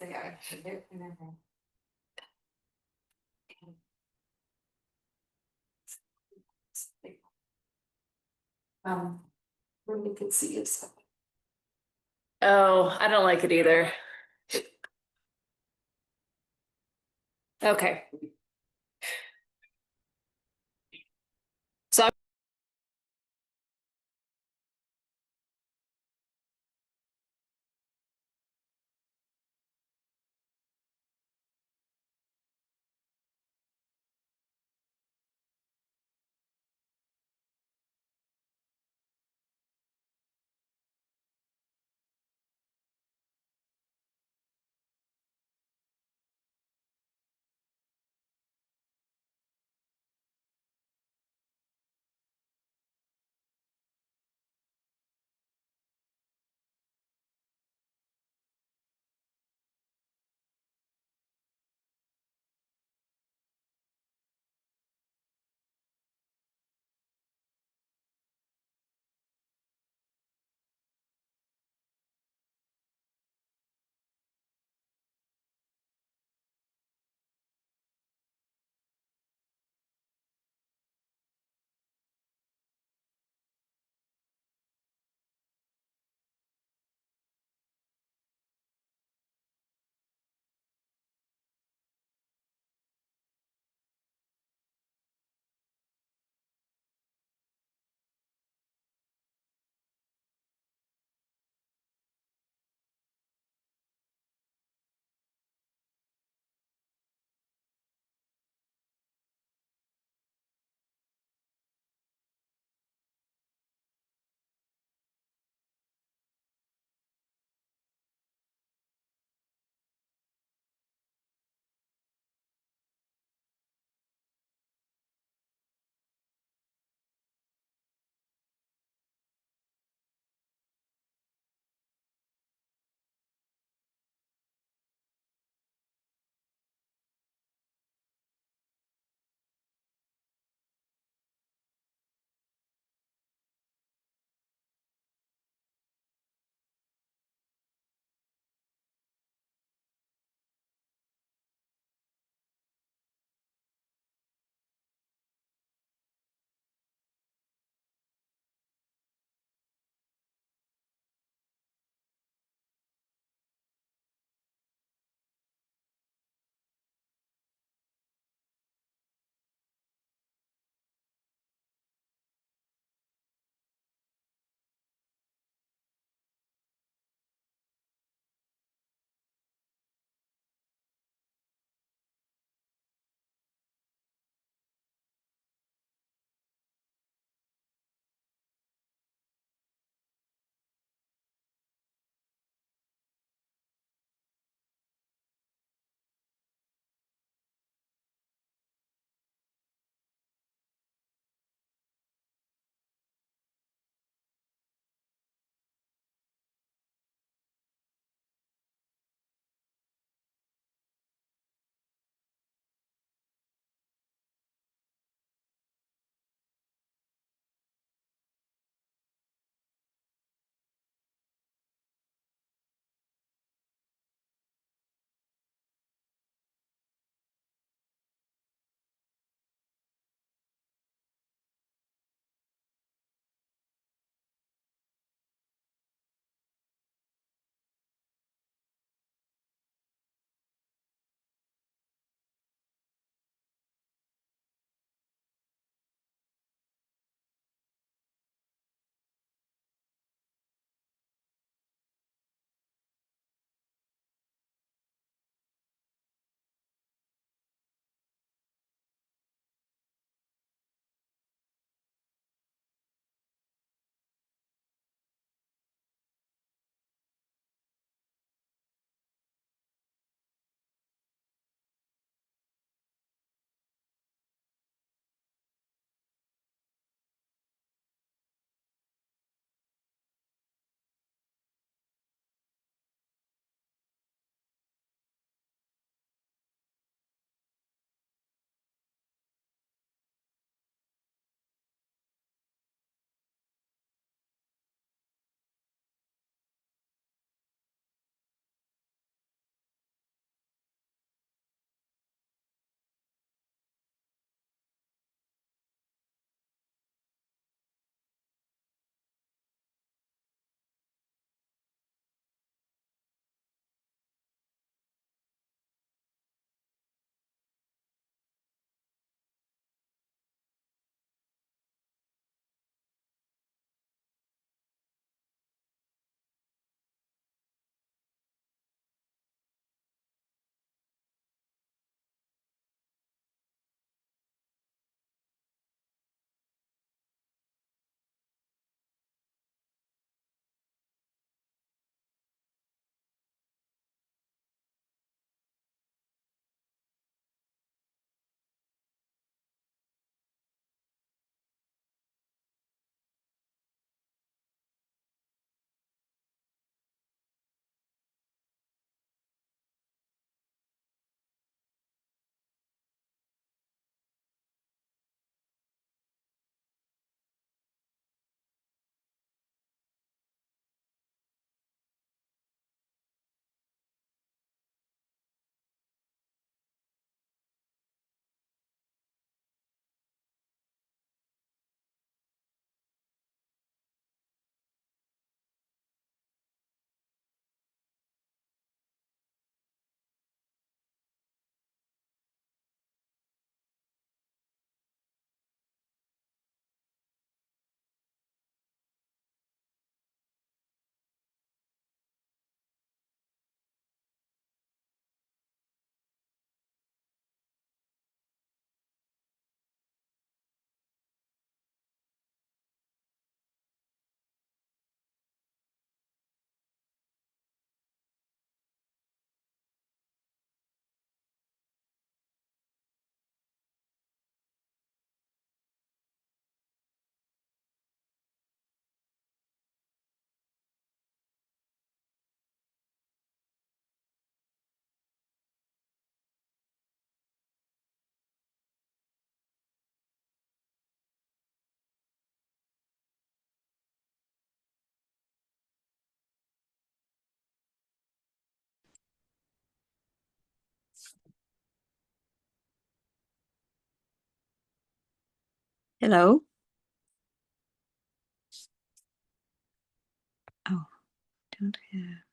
They are. When you can see it. Oh, I don't like it either. Okay. So Hello. Oh, don't have.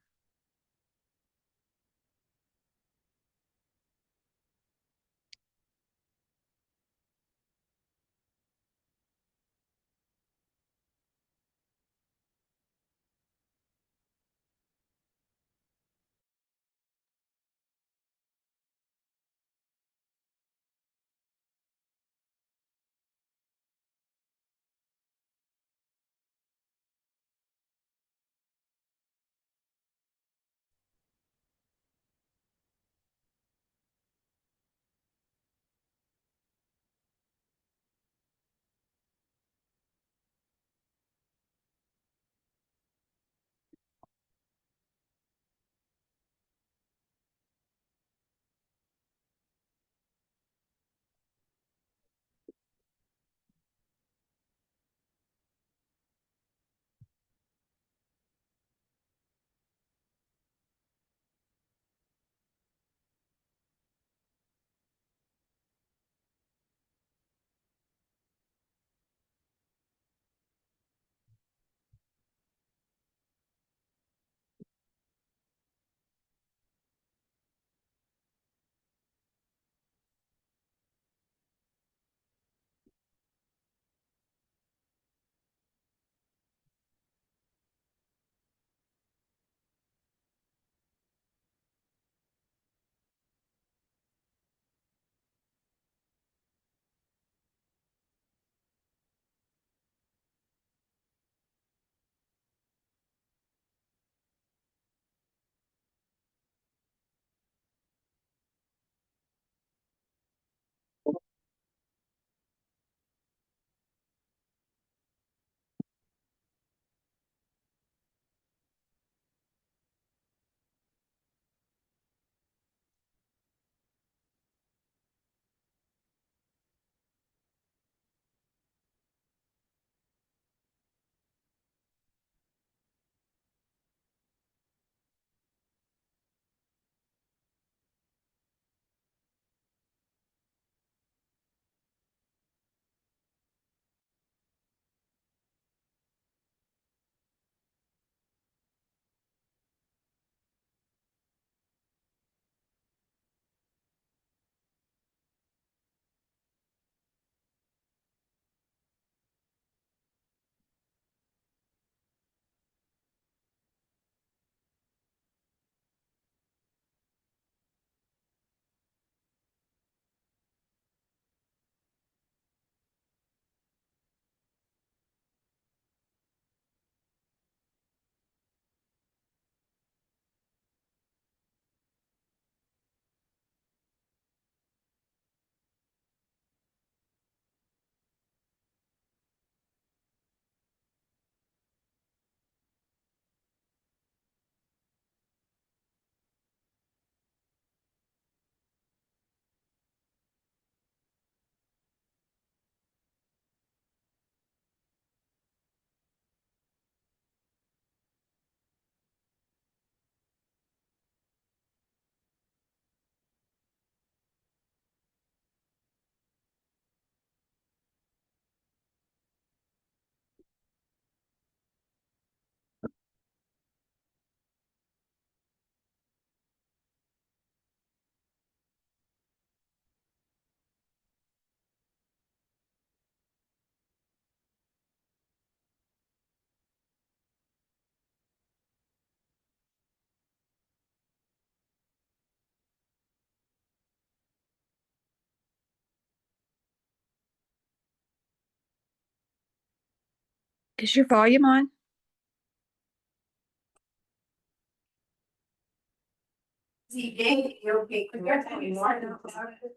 Is your volume on?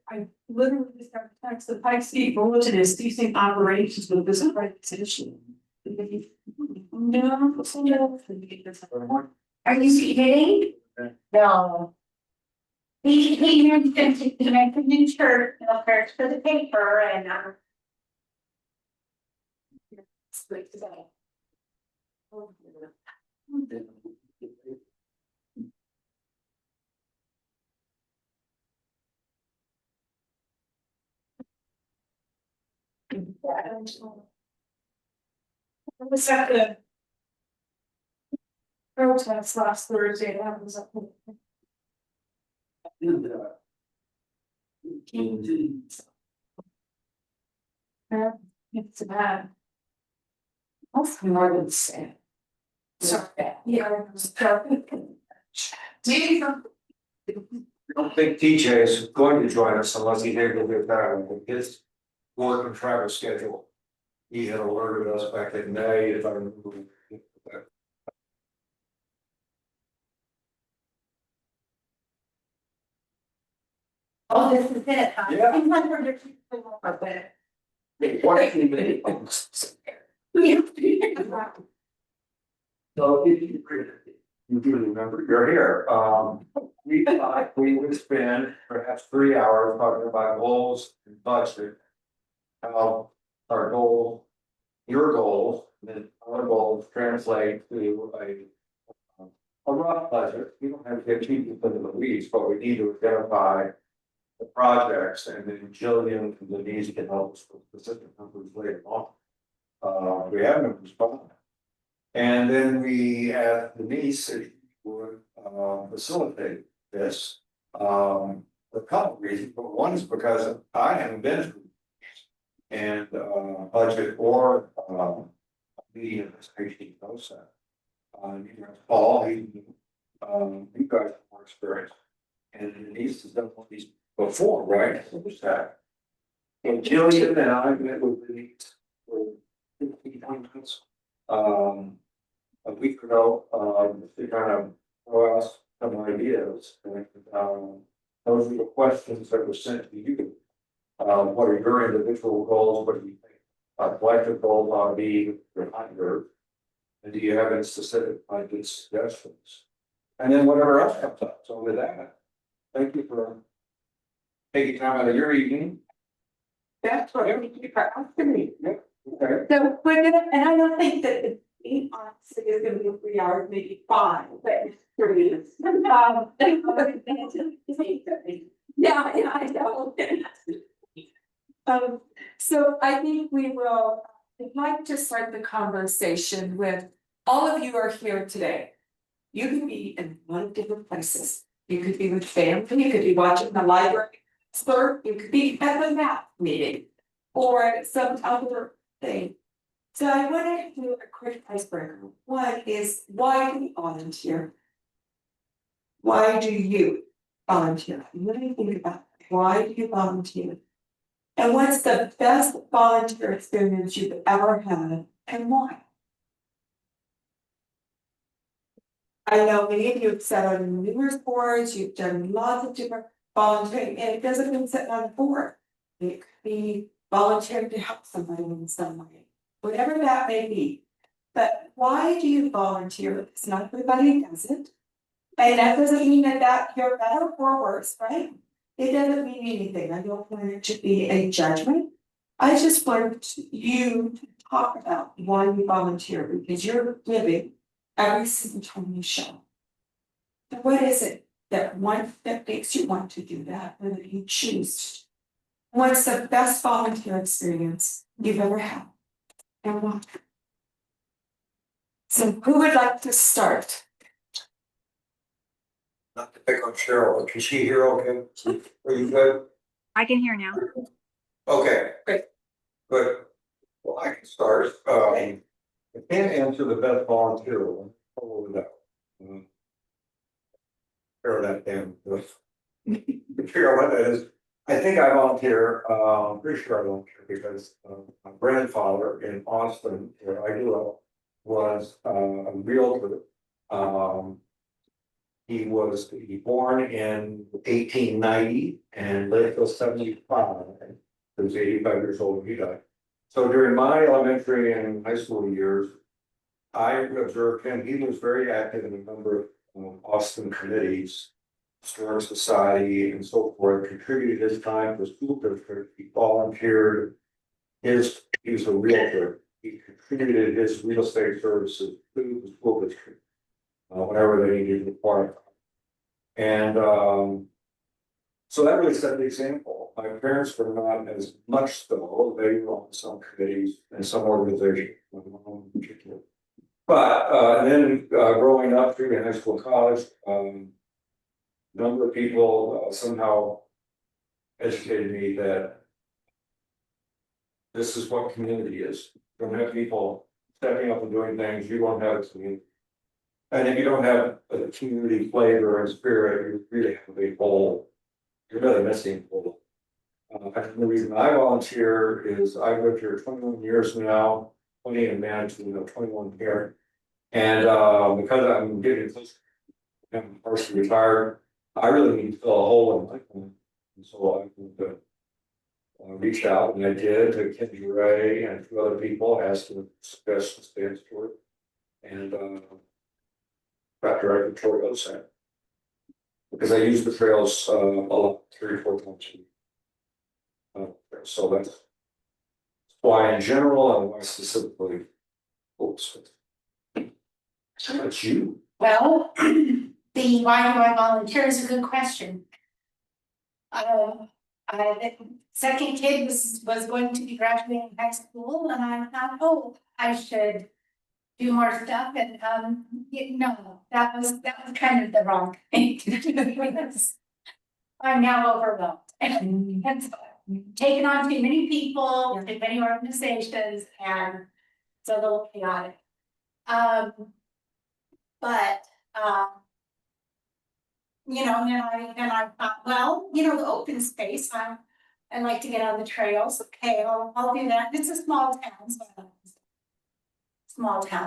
I literally just got to text the Pike State Bulletin is ceasing operations with this organization. No. Are you kidding? No. He to make a new shirt, for the paper and split today. was at the protest last Thursday, that was up. It's bad. Also more than sad. So, yeah, it was perfect. I don't think TJ is going to join us unless he's able to get that with his work and travel schedule. He had alerted us back in May, if I remember. Oh, this is it, huh? Yeah. I'm wondering if you can look up it. So if you do remember, you're here. We thought we would spend perhaps 3 hours talking about goals and budget. How our goal, your goals, and then our goals translate to a rough budget. We don't have to get too deep into the weeds, but we need to identify the projects, and then Jillian and Denise can help us with specific numbers later on. We have numbers, but. And then we asked Denise if she would facilitate this. For a couple of reasons, but one is because I haven't been through and budget or meeting of this HD OSAC. Neither has Paul, you guys have more experience. And Denise has done one of these before, right? OSAC. And Jillian and I met with Denise for 15 minutes. A week ago, to kind of throw out some ideas, and those are the questions that were sent to you. What are your individual goals? What do you think collective goals ought to be behind your? And do you have any specific ideas, suggestions? And then whatever else comes up. So with that, thank you for taking time out of your evening. That's what everybody asking me. Yeah. Okay. So we're gonna, and I don't think that the meeting honestly is gonna be 3 hours, maybe 5, but it's 3 minutes. Yeah, I know. So I think we will, I'd like to start the conversation with, all of you are here today. You could be in one of different places. You could be with family, you could be watching the library, or you could be at the math meeting, or some other thing. So I want to do a quick icebreaker. One is, why do you volunteer? Why do you volunteer? What do you think about it? Why do you volunteer? And what's the best volunteer experience you've ever had and why? I know many of you have sat on numerous boards, you've done lots of different volunteering, and it doesn't mean sitting on a board. It could be volunteering to help somebody in some way, whatever that may be. But why do you volunteer? Because not everybody does it. And that doesn't mean that you're better or worse, right? It doesn't mean anything. I don't want it to be a judgment. I just want you to talk about why you volunteer, because you're living every single time you show. So what is it that makes you want to do that, or that you choose? What's the best volunteer experience you've ever had? And why? So who would like to start? Not to pick on Cheryl, can she hear okay? Are you good? I can hear now. Okay. Great. Good. Well, I can start. I can't answer the best volunteer one. Probably that. Tear that down. Figure out what that is. I think I volunteer, pretty sure I volunteer because my grandfather in Austin, where I grew up, was a realtor. He was born in 1890 and lived till 75. He was 85 years old when he died. So during my elementary and high school years, I observed him. He was very active in a number of Austin committees, Historic Society, and so forth. Contributed his time to the school district. He volunteered. He was a realtor. He contributed his real estate services to the school district whenever they needed to acquire. And So that really set the example. My parents were not as much so, they were on some committees and some organizations, my mom in particular. But then growing up through high school, college, number of people somehow educated me that this is what community is. You don't have people stepping up and doing things, you won't have a community. And if you don't have a community flavor and spirit, you really have a big hole. You're really missing a hole. And the reason I volunteer is I've lived here 21 years now, 20 in Manitoba, 21 here. And because I'm getting close, I'm partially retired, I really need to fill a hole in my life. And so I reached out and I did to Kenji Ray and a few other people, asked them to suggest the stands for it. And got directed toward OSAC. Because I use the trails a lot, 3 or 4 times a week. So that's why in general and why specifically. Oops. How about you? Well, the why do I volunteer is a good question. The second kid was going to be graduating high school and I thought, oh, I should do more stuff and no, that was kind of the wrong thing to do. I'm now overwhelmed and so I've taken on too many people, too many organizations, and it's a little chaotic. But you know, and I thought, well, you know, the open space, I like to get on the trails. Okay, I'll do that. It's a small town,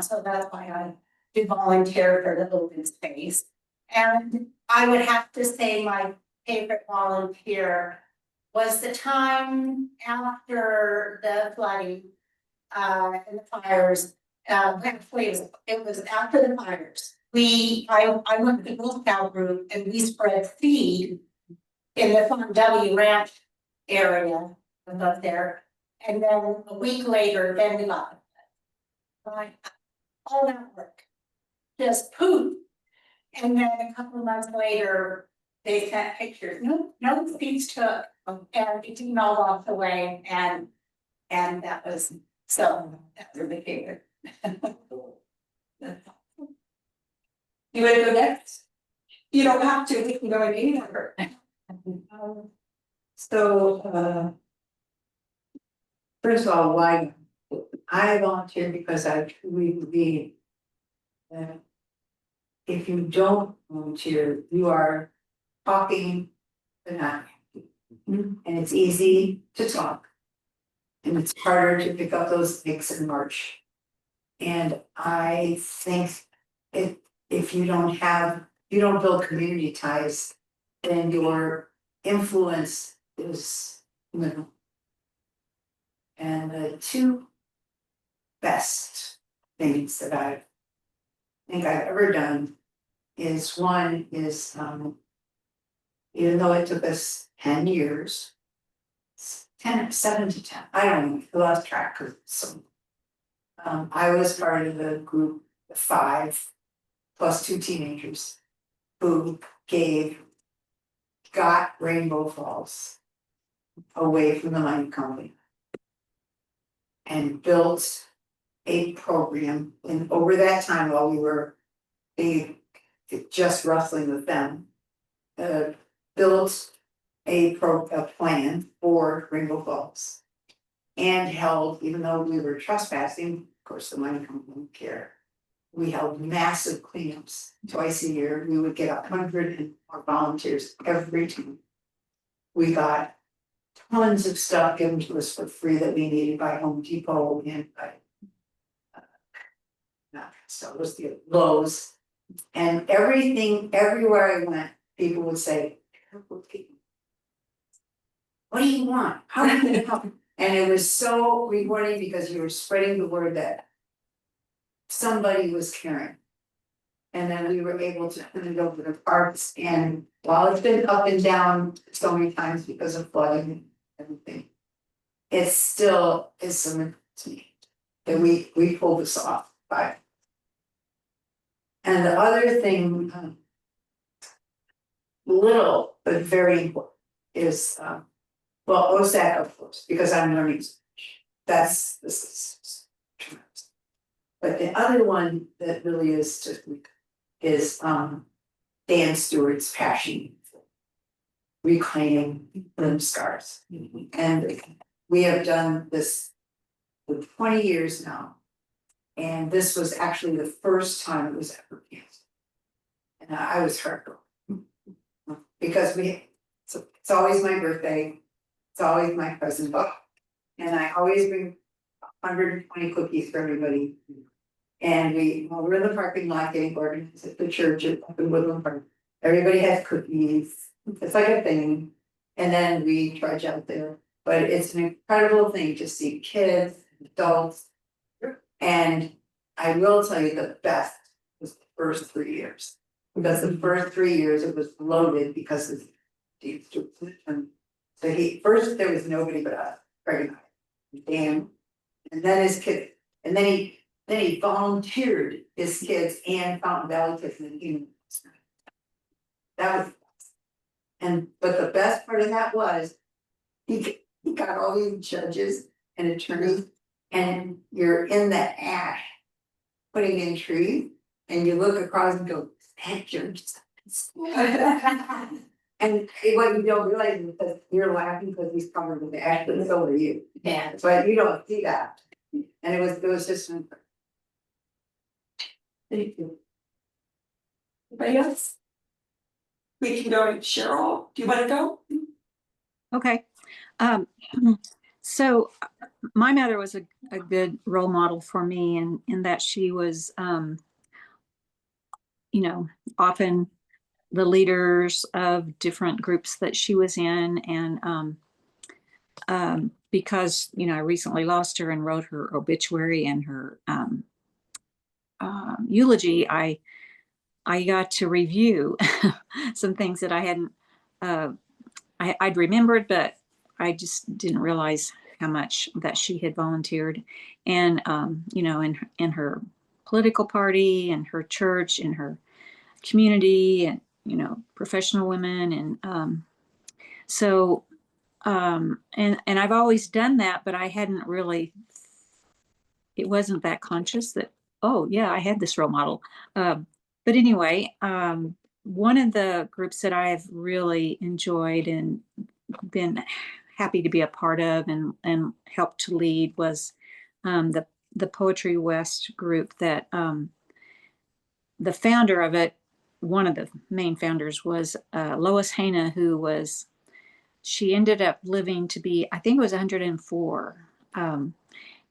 so that's why I do volunteer for the open space. And I would have to say my favorite volunteer was the time after the flooding and the fires. Actually, it was after the fires. I went to the Girl Scout group and we spread seed in the Farm W ranch area above there. And then a week later, then we got it. Like, all that work, just poof. And then a couple of months later, they sent pictures. No seeds took, and it didn't all walk away. And that was really favorite. You want to go next? You don't have to, we can go in any order. First of all, why I volunteer because I truly believe that if you don't volunteer, you are talking but not acting. And it's easy to talk. And it's harder to pick up those sticks in March. And I think if you don't build community ties, then your influence is minimal. And the two best things that I think I've ever done is one is even though it took us 10 years, 7 to 10, I don't know, I lost track of some. I was part of the group of 5 plus 2 teenagers who got Rainbow Falls away from the mining company and built a program. And over that time, while we were just wrestling with them, built a plan for Rainbow Falls and held, even though we were trespassing, of course, the mining company didn't care. We held massive cleanups twice a year. We would get 100 and more volunteers every time. We got tons of stuff given to us for free that we needed by Home Depot and by so it was the Lowe's. And everywhere I went, people would say, what do you want? How do you help? And it was so rewarding because you were spreading the word that somebody was caring. And then we were able to put it over the parks. And while it's been up and down so many times because of flooding and everything, it still is something to me that we pulled this off by. And the other thing, little but very important, is, well, OSAC, of course, because I'm learning so much. This is tremendous. But the other one that really is Dan Stewart's passion for reclaiming limb scars. And we have done this for 20 years now. And this was actually the first time it was ever canceled. And I was heartbroken. Because it's always my birthday, it's always my present book. And I always bring 120 cookies for everybody. And while we're in the parking lot getting organized at the church up in Woodland Park, everybody has cookies. It's like a thing. And then we trudge out there. But it's an incredible thing to see kids, adults. And I will tell you the best was the first 3 years. Because the first 3 years it was loaded because of Steve Stewart. And so first there was nobody but us, Craig and I, Dan, and then his kid, and then he volunteered his kids and Fountain Valley kids in the evening. That was, but the best part of that was he got all these judges and attorneys, and you're in the ash putting in trees, and you look across and go, that judge. And what you don't realize is that you're laughing because he's covered with ash, but so are you. Yeah. But you don't see that. And it was just an. Thank you. Anybody else? We can go to Cheryl. Do you want to go? Okay. So my mother was a good role model for me, and in that she was, you know, often the leaders of different groups that she was in. And because, you know, I recently lost her and wrote her obituary and her eulogy, I got to review some things that I hadn't, I'd remembered, but I just didn't realize how much that she had volunteered. And, you know, in her political party and her church and her community and, you know, professional women. And so, and I've always done that, but I hadn't really, it wasn't that conscious that, oh yeah, I had this role model. But anyway, one of the groups that I've really enjoyed and been happy to be a part of and helped to lead was the Poetry West group that the founder of it, one of the main founders was Lois Hana, she ended up living to be, I think it was 104.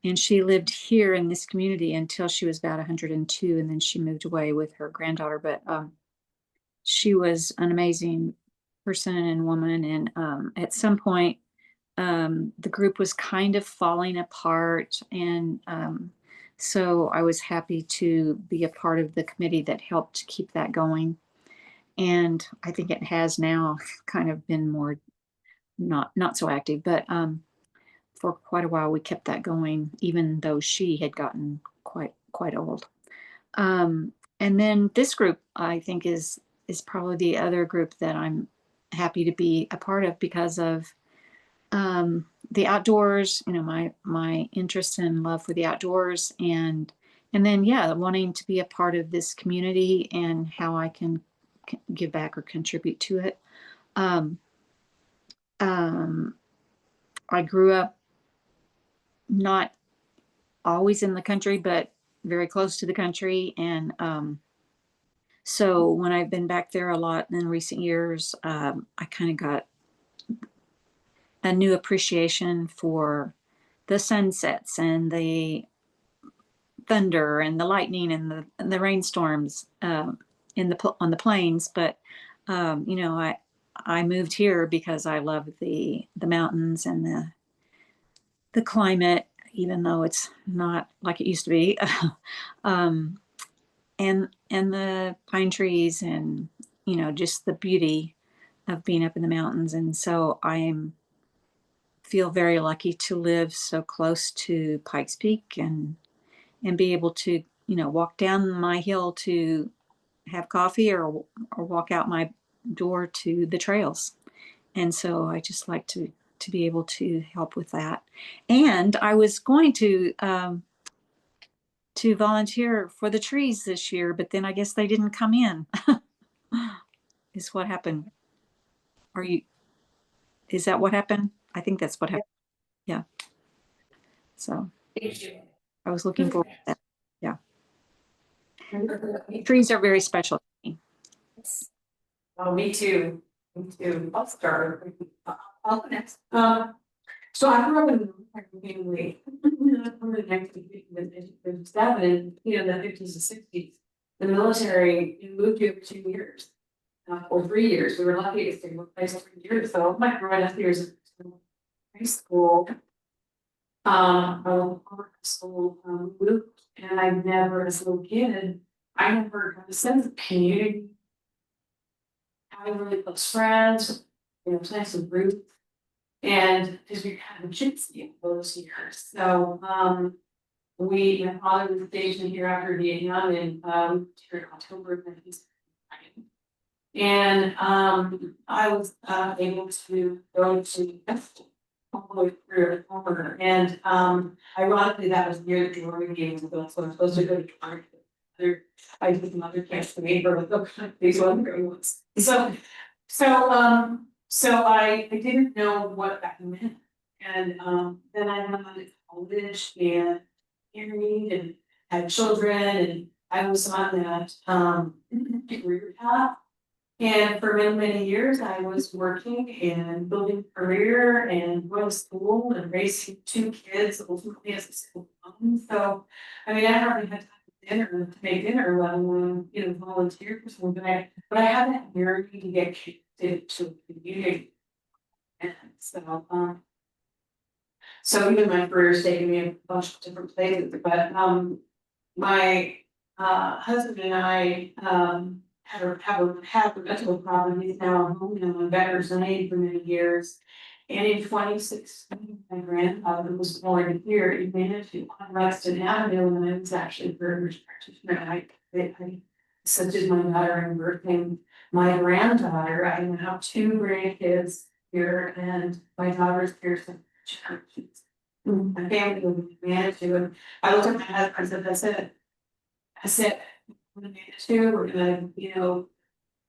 And she lived here in this community until she was about 102, and then she moved away with her granddaughter. But she was an amazing person and woman. And at some point, the group was kind of falling apart. And so I was happy to be a part of the committee that helped keep that going. And I think it has now kind of been more not so active, but for quite a while we kept that going, even though she had gotten quite old. And then this group, I think, is probably the other group that I'm happy to be a part of because of the outdoors, you know, my interest and love for the outdoors, and then yeah, wanting to be a part of this community and how I can give back or contribute to it. I grew up not always in the country, but very close to the country. And so when I've been back there a lot in recent years, I kind of got a new appreciation for the sunsets and the thunder and the lightning and the rainstorms on the plains. But you know, I moved here because I love the mountains and the climate, even though it's not like it used to be. And the pine trees and, you know, just the beauty of being up in the mountains. And so feel very lucky to live so close to Pikes Peak and be able to, you know, walk down my hill to have coffee or walk out my door to the trails. And so I just like to be able to help with that. And I was going to volunteer for the trees this year, but then I guess they didn't come in. Is what happened. Are you, is that what happened? I think that's what happened. Yeah. So I was looking forward to that. Yeah. Trees are very special to me. Oh, me too. Me too. I'll start. I'll go next. So I grew up in a family. From the 1957, you know, the 50s and 60s. The military moved here for 2 years. Or 3 years. We were lucky to stay in one place for 3 years. So my growing up years in high school. I went to school, moved, and I never, as a little kid, I never had a sense of community. Having really close friends, you know, playing some group. And because we had a gypsy those years, so my father was stationed here after Vietnam in here in October of 1979. And I was able to go to all the way through the summer. And ironically, that was near the Georgia games, so I was supposed to go to Georgia. I did some other camps to me for these other great ones. So I didn't know what that meant. And then I went on to college and married and had children, and I was on that career path. And for many, many years, I was working and building a career and going to school and raising 2 kids, ultimately as a single mom. So, I mean, I hardly had time to make dinner, let alone, you know, volunteer for something. But I had that yearning to get connected to the community. And so even my career's taken me a bunch of different places, but my husband and I have a rental property. He's now a home in veterans aid for many years. And in 2016, my grandfather was born here in Manitou on Weston Avenue, and I was actually a birth practitioner. I assisted my daughter in birthing my granddaughter. I now have 2 grandkids here, and my daughter's here since generations. My family was in Manitou, and I looked at my husband, I said, we're gonna Manitou, we're gonna, you know,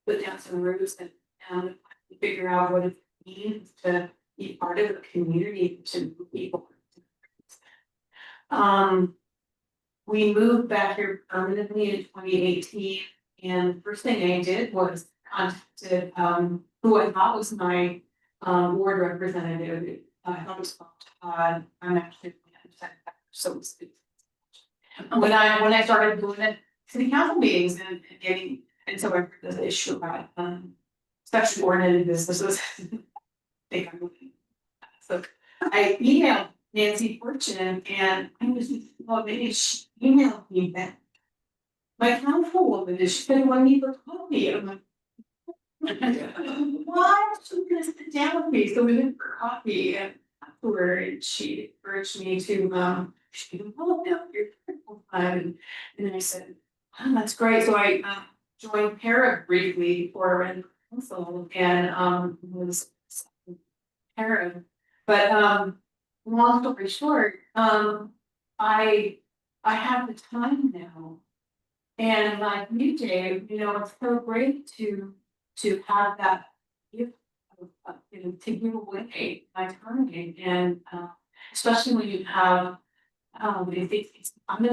put down some roots and figure out what it means to be part of a community, to move people. We moved back here permanently in 2018, and the first thing I did was contacted who I thought was my ward representative. I thought it was Todd. I'm actually so when I started doing it, city council meetings and getting, and so I heard this issue about specially oriented businesses. Think I'm looking. So I emailed Nancy Fortune, and I was maybe she emailed me that my councilwoman is spending me for coffee. I'm like, what? She's gonna sit down with me. So we went for coffee, and afterward she urged me to she involved now you're full time. And then I said, oh, that's great. So I joined Para briefly for a council, and was Para. But long story short, I have the time now. And like you, Dave, you know, it's so great to have that gift of you know, to give away my time, and especially when you have I'm in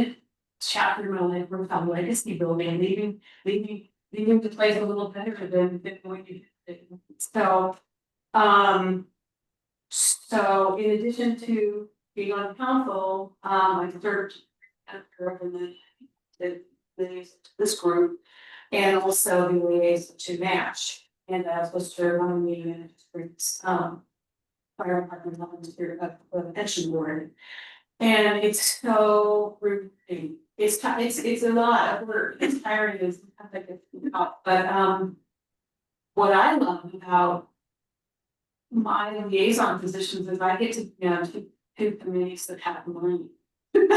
a chapter in my life on legacy building, leaving the place a little better than when you did it. So in addition to being on council, I served in this group, and also the liaison to match, and I was to run a meeting in groups, fire department volunteer pension board. And it's so rewarding. It's a lot of work. It's tiring. It's like but what I love about my liaison positions is I get to to committees that have money. We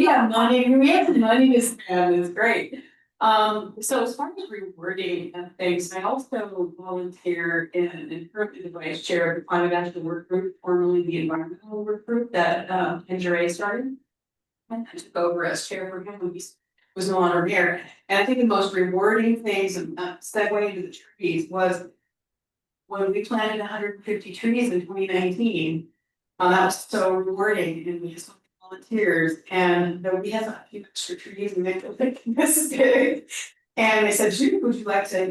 have money. We have the money to spend. It's great. So as far as rewarding things, I also volunteer and currently the vice chair of the climate action work group, formerly the environmental work group that NJRA started. And I took over as chair for him when he was no longer here. And I think the most rewarding things and segue into the trees was when we planted 150 trees in 2019. That was so rewarding and we had so many volunteers and then we had a few extra trees and they were like this big. And they said, "Judy, would you like to,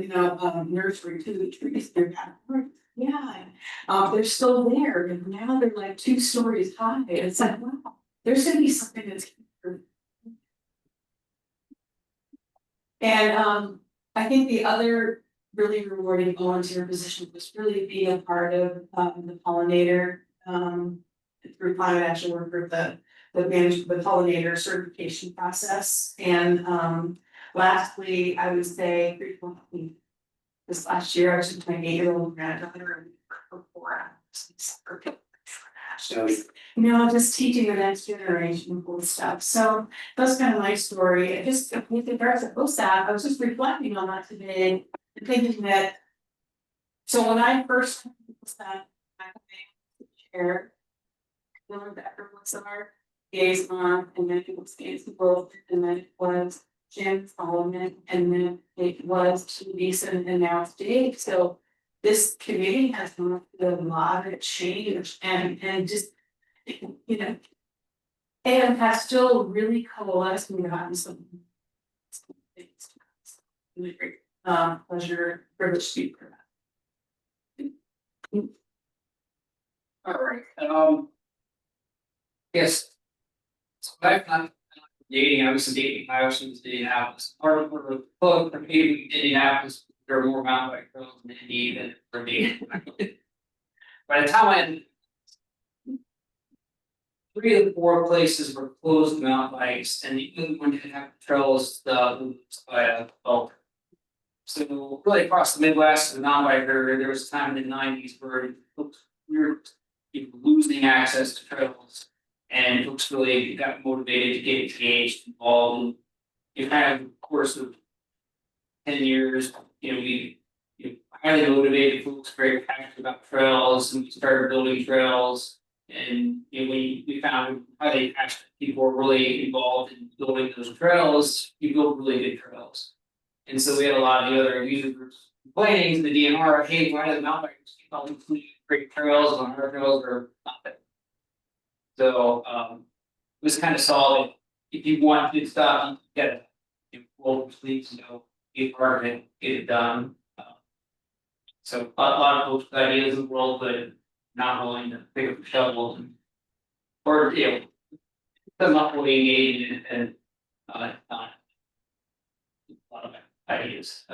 nursery two of the trees in your backyard?" Yeah, they're still there and now they're like 2 stories high. It's like, wow, there's gonna be something that's here. And I think the other really rewarding volunteer position was really being a part of the pollinator through climate action work group, the management, the pollinator certification process. And lastly, I would say frequently this last year, I was with my 8-year-old granddaughter and for 4 hours. So, just teaching the next generation cool stuff. So that's kind of my story. I just, with regards to OSAC, I was just reflecting on that today and thinking that. So when I first was that chair, that was our liaison, and then it was Nancy Wolf, and then it was Jim Solomon, and then it was Lisa, and now it's Dave. So this committee has gone through a lot of change and just, and has still really coalesced and gotten some things. Really great, pleasure, privilege to speak for that. All right, yes. So I've done dating, I was dating, I was in Indianapolis, part of the club for dating in Indianapolis, there are more mountain bike trails in Indy than for dating. By the time I had 3 of the 4 places were closed mountain bikes, and the only one that have trails, by Belk. So really across the Midwest, the non-biker, there was a time in the 90s where we were losing access to trails. And folks really got motivated to get engaged, involved. You kind of course of 10 years, we highly motivated folks, very passionate about trails, and we started building trails. And we found highly passionate people were really involved in building those trails. You build really good trails. And so we had a lot of the other user groups complaining to the DNR, "Hey, why do the mountain bikers keep all these great trails on our trails are not that?" So it was kind of solid. If you want good stuff, you gotta roll sleeves, be part of it, get it done. So a lot of folks with ideas in the world, but not willing to pick up the shovel and or them not really engaged in and not a lot of ideas.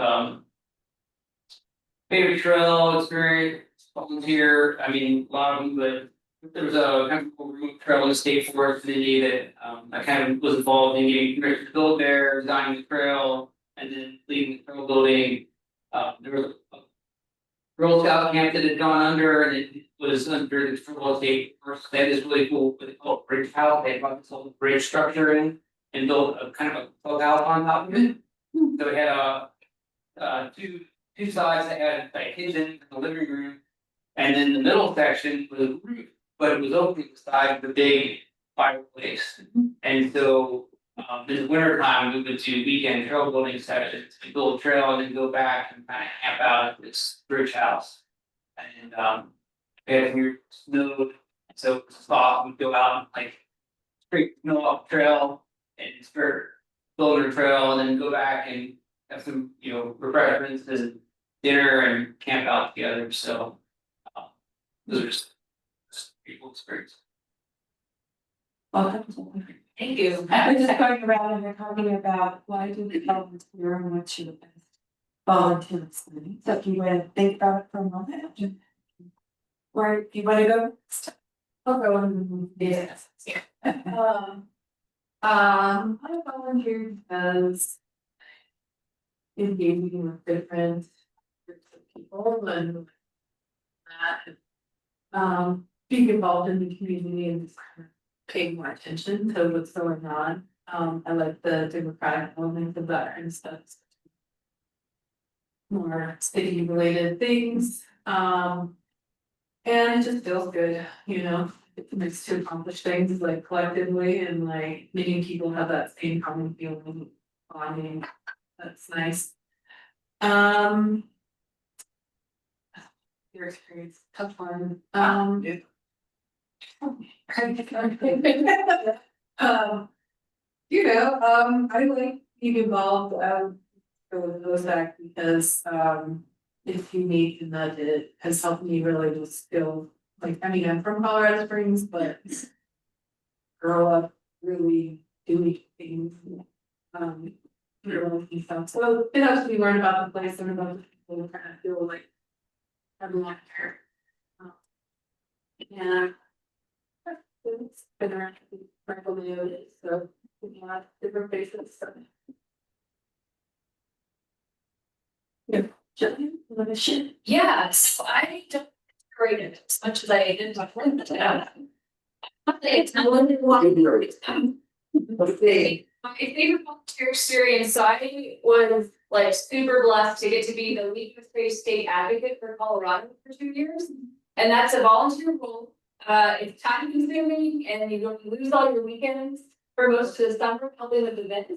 Favorite trail experience, volunteer, I mean, a lot of them, but there was a kind of route trail in the state forest in Indy that I kind of was involved in getting permission to build there, designing the trail, and then leading the trail building. There was a Girl Scout camp that had gone under, and it was under the trail state first. They had this really cool what they call a bridge house. They brought this whole bridge structure in and built a kind of a clubhouse on top of it. So it had two sides that had like kitchen in the living room, and then the middle section was a roof, but it was open to the side of the big fireplace. And so in the winter time, we would do weekend trail building sessions, to build a trail and then go back and kind of camp out at this bridge house. And if we snowed, so soft, we'd go out and like straight snow up trail and start building a trail, and then go back and have some refreshments and dinner and camp out together. So those are just pretty cool experience. Welcome. Thank you. I was just going around and we're talking about why do we volunteer and what's your best volunteer experience. So if you want to think about it for a moment. Or if you want to go. I'll go on. Yes. I volunteered because engaging with different groups of people and that being involved in the community and just kind of paying more attention to what's going on. I like the democratic element of that kind of stuff. More city related things, and it just feels good, you know, it's nice to accomplish things like collectively and like making people have that same common feeling. Bonding, that's nice. Your experience, tough one, I like being involved, with OSAC because, if you need to nudge it, has helped me really just feel like, I mean, I'm from Colorado Springs, but grow up really doing things. Really and stuff, so it helps me learn about the place and about the people, kind of feel like I belong here. Yeah. It's been around for a little bit, so yeah, different faces, so. Yeah, Jillian, you wanna share? Yeah, so I don't rate it as much as I did my friend. It's not one Let's see. My favorite volunteer experience, so I was like super blessed to get to be the League of Space State Advocate for Colorado for 2 years. And that's a volunteer role, it's time consuming and you don't lose all your weekends for most of the summer helping with events.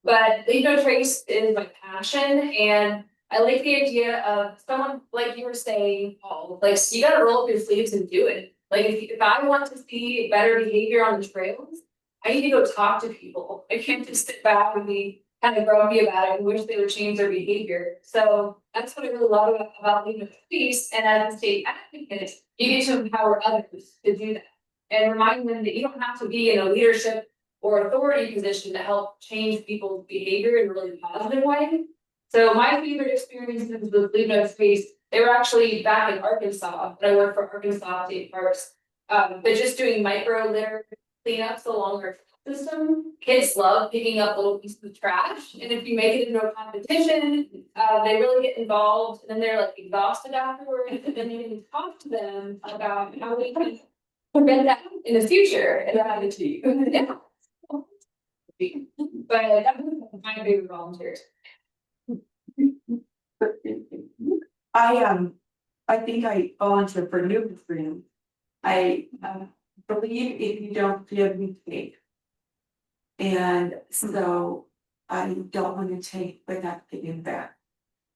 But League of Trace is my passion and I like the idea of someone, like you were saying, Paul, like you gotta roll up your sleeves and do it. Like if I want to see better behavior on the trails, I need to go talk to people. I can't just sit back and be kind of grumpy about it and wish they would change their behavior. So that's what I really love about League of Peace. And as a state advocate, you get to empower others to do that and remind them that you don't have to be in a leadership or authority position to help change people's behavior in a really positive way. So my favorite experiences with League of Space, they were actually back in Arkansas, but I work for Arkansas State Parks. But just doing micro litter cleanups along our system. Kids love picking up little pieces of trash. And if you make it into a competition, they really get involved and then they're like exhausted afterwards. And then you can talk to them about how we can prevent that in the future and happen to you. Yeah. But that was my favorite volunteers. I think I volunteer for New Freedom. I believe if you don't give, you take. And so I don't want to take without giving back.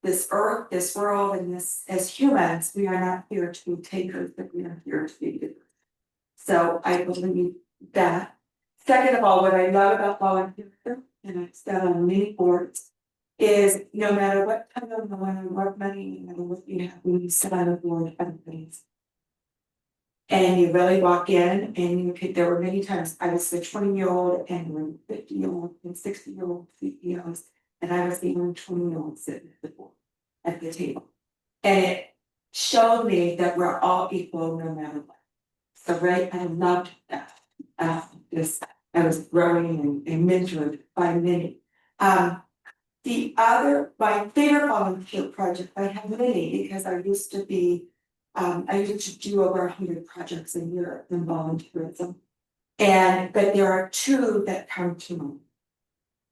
This earth, this world, and this, as humans, we are not here to be takers, but we are here to be givers. So I believe that. Second of all, what I love about volunteering, and I've said on many boards, is no matter what kind of what money, no matter what you have, when you sit on a board, everybody's. And you really walk in and you could, there were many times I was the 20-year-old and there were 50-year-old and 60-year-old CEOs. And I was the only 20-year-old sitting at the board, at the table. And it showed me that we're all equal no matter what. So right, I loved that. This, I was growing and mentored by many. The other, my favorite volunteer project, I have many because I used to be, I used to do over 100 projects a year in volunteerism. But there are two that come to mind.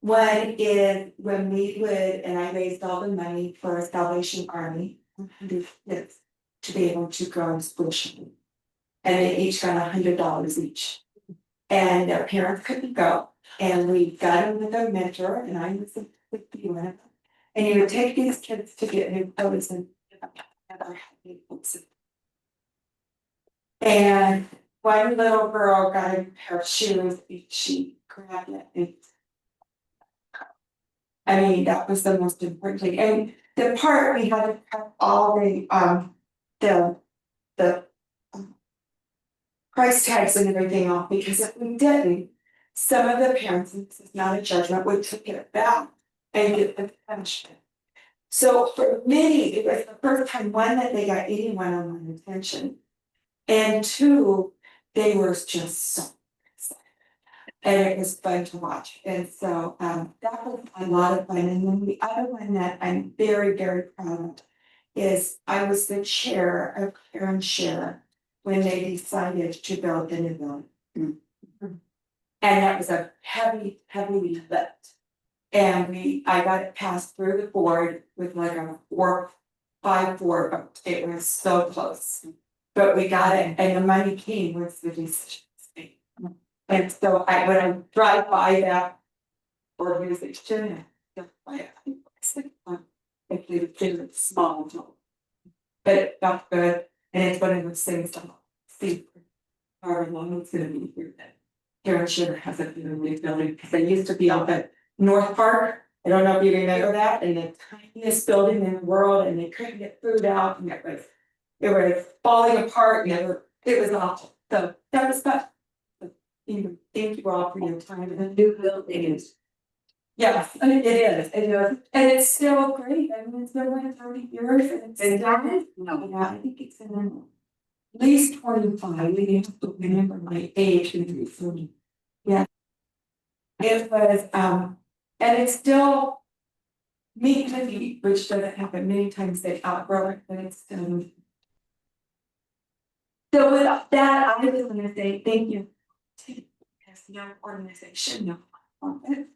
One is when we would, and I raised all the money for a Salvation Army, 100 kids, to be able to go on school shopping. And they each got $100 each. And their parents couldn't go. And we got them with a mentor, and I was with one of them. And you would take these kids to get new clothes and never had new clothes. And one little girl got a pair of shoes, and she grabbed it. And I mean, that was the most important thing. And the part we had to cut all the price tags and everything off, because if we didn't, some of the parents, and this is not a judgment, would take it back and get the punishment. So for many, it was the first time, one, that they got any one-on-one attention. And two, they were just so excited. And it was fun to watch. And so that was a lot of fun. And then the other one that I'm very, very proud of is I was the chair of Karen Share when they decided to build the new building. And that was a heavy lift. And I got it passed through the board with like a 4-5-4 vote. It was so close. But we got it, and the money came with the decision. And so when I drive by that organization, it's small, but it felt good, and it's one of those things to see however long it's gonna be here. Karen Sugar hasn't been in the building, because they used to be up at North Park. I don't know if you remember that, in the tiniest building in the world, and they couldn't get food out, and it was falling apart, and it was awful. So that was fun. Thank you all for your time, and the new building is. Yes, I mean, it is, and it's still great. I mean, it's been like 30 years, and it's still, no, yeah, I think it's in at least 25. We have to remember my age and everything. Yeah. It was, and it's still meet to meet, which doesn't happen many times. They outgrow it, but it's still. So with that, I just want to say thank you to no organization, no profit,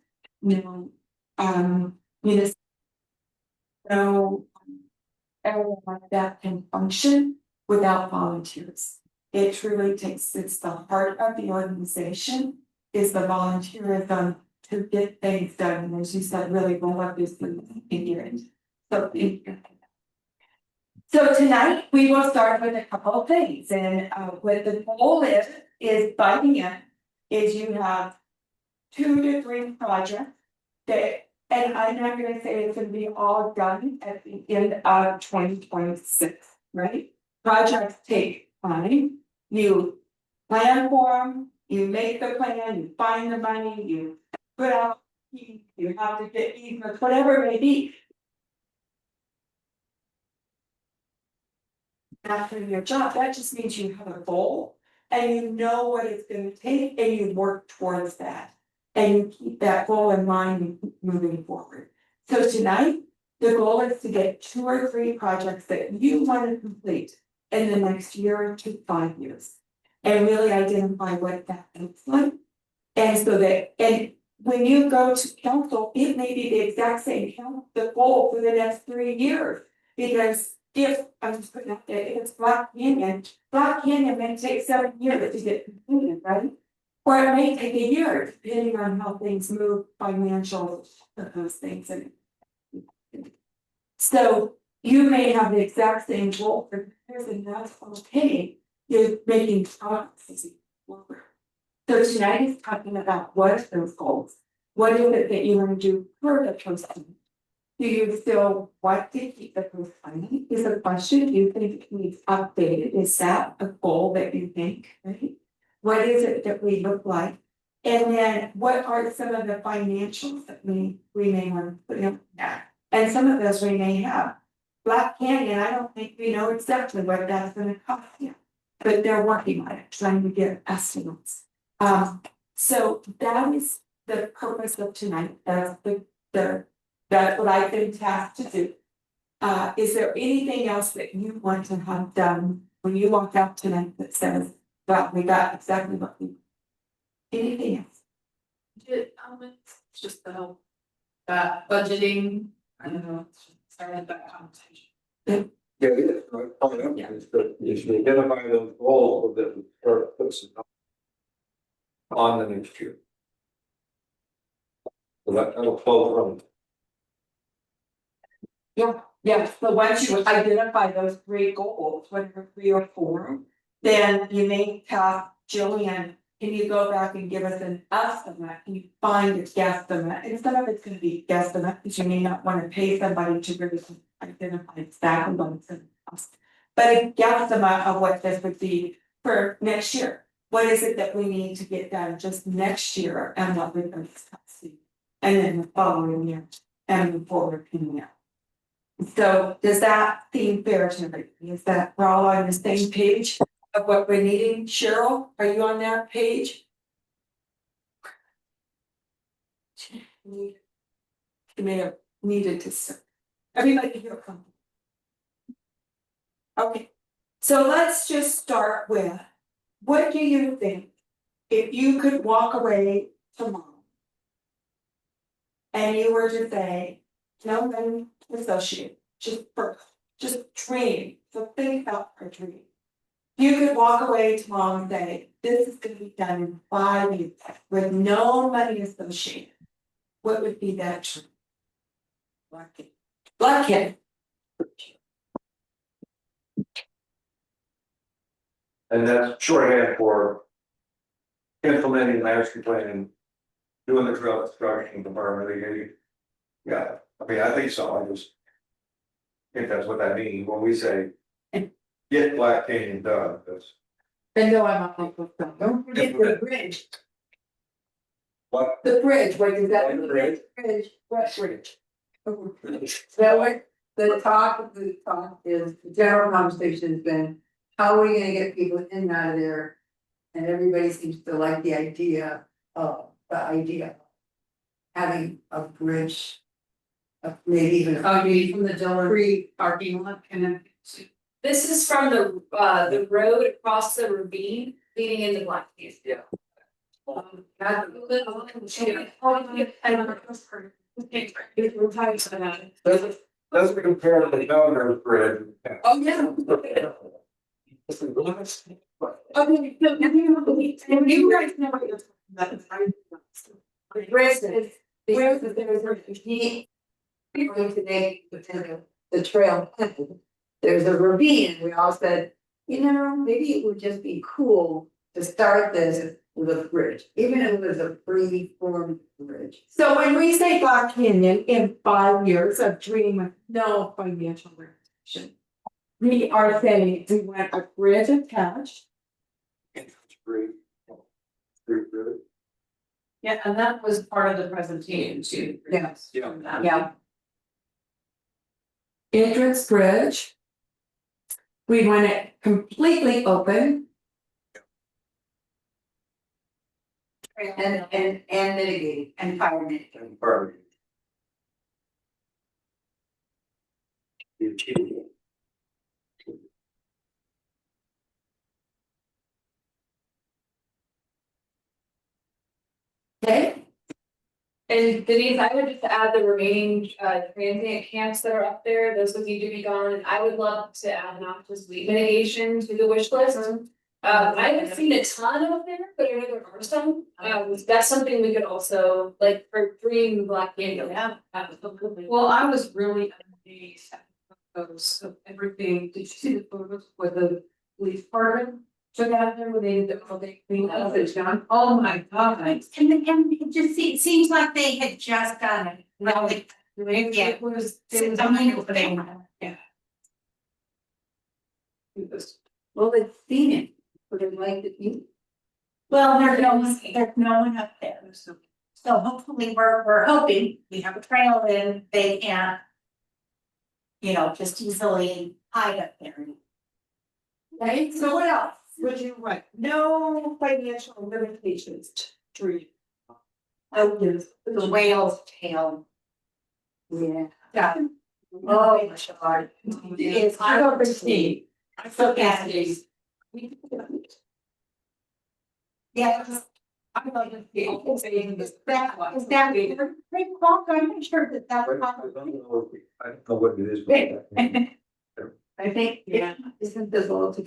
no, no everyone like that can function without volunteers. It truly takes, it's the heart of the organization is the volunteerism to get things done. And as you said, really well up this in your end. So thank you. So tonight we will start with a couple of things, and what the goal is by the end is you have 2 to 3 projects that, and I'm not gonna say it's gonna be all done at the end of 2026, right? Projects take time, you plan for them, you make the plan, you find the money, you put out, you have to get easements, whatever it may be. After your job, that just means you have a goal and you know what it's gonna take and you work towards that. And you keep that goal in mind and keep moving forward. So tonight, the goal is to get 2 or 3 projects that you want to complete in the next year to 5 years. And really identify what that looks like. And so that, and when you go to council, it may be the exact same the goal for the next 3 years. Because if, I'm just putting out there, if it's Black Canyon may take 7 years to get completed, right? Or it may take a year, depending on how things move, financial, those things. And so you may have the exact same goal for years, and that's okay. You're making progress. So tonight is talking about what are those goals? What is it that you want to do for the person? Do you still want to keep the post funding? Is a question. Do you think it needs updated? Is that a goal that you think, right? What is it that we look like? And then what are some of the financials that we may want to put in that? And some of those we may have. Black Canyon, I don't think we know exactly what that's gonna cost yet. But they're working on it, trying to get estimates. So that is the purpose of tonight. That's that's what I've been tasked to do. Is there anything else that you want to have done when you walk out tonight that says, well, we got exactly what we. Anything else? It's just the help. Budgeting, I don't know, started that conversation. Yeah, it's right, coming up, is that you should identify those goals that we start focusing on the next year. So that'll flow from. Yeah, so once you identify those 3 goals, whether 3 or 4, then you may task Jillian, can you go back and give us an estimate? Can you find a guesstimate? And some of it's gonna be guesstimate, because you may not want to pay somebody to really identify exactly what it's gonna cost. But a guesstimate of what this would be for next year. What is it that we need to get done just next year and what we're going to see? And then the following year and move forward from there. So does that seem fair to everybody? Is that we're all on the same page of what we're needing? Cheryl, are you on that page? You may have needed to. Everybody here come. Okay, so let's just start with, what do you think if you could walk away tomorrow. And you were to say, no one associate, just dream, so think about our dream. You could walk away tomorrow and say, this is gonna be done in 5 years with no money associated. What would be that dream? Black kid. Black kid. And that's shorthand for implementing the master plan, doing the trail construction, the permitting. Yeah, I mean, I think so, I just think that's what that means when we say get Black Canyon done, that's And no, I'm not. Don't forget the bridge. what. The bridge, what is that? The bridge? Bridge, what bridge? So what the talk is, the general conversation has been, how are we gonna get people in and out of there? And everybody seems to like the idea of having a bridge. Maybe even. Oh, you mean from the Dillon parking lot and then. This is from the road across the ravine leading into Blackheath. Yeah. Doesn't compare to the governor's bridge. Oh, yeah. Okay, so and you guys know what you're talking about. The bridge is, there's a deep. Going today, the trail, there's a ravine, we all said, maybe it would just be cool to start this with a bridge, even if it was a free-form bridge. So when we say Black Canyon in 5 years of dream with no financial restriction. We are saying we want a bridge attached. It's free. Free, really. Yeah, and that was part of the presentation too. Yes. Yeah. Yeah. Entrance bridge. We want it completely open. And mitigating. And fire mitigation. And permitting. Okay. And Denise, I would just add the remaining transient camps that are up there, those would need to be gone, and I would love to add not just weed mitigation to the wish list. I haven't seen a ton up there, but I know there are some, that's something we could also, like, for Dream Black Canyon. Yeah, absolutely. Well, I was really amazed at the photos of everything. Did you see the photos with the police department? Took out there when they did the, they cleaned up, it's gone. Oh my God. And it just seems like they had just done it, really. Yeah. It was It's a a wonderful wonderful thing. thing. Yeah. It was. Well, they've seen it, but they'd like to eat. Well, there's no one up there, so hopefully we're hoping, we have a trail in, they can't. Just easily hide up there. Okay, so what else would you want? No financial limitations to dream. Oh, yes. The whale's tail. Yeah. Yeah. Oh, my God. It's I don't receive. I forget it. Yeah. I'm like, Is that pretty close? I'm not sure that I was. don't know what it is. But I think, Yeah. isn't the law to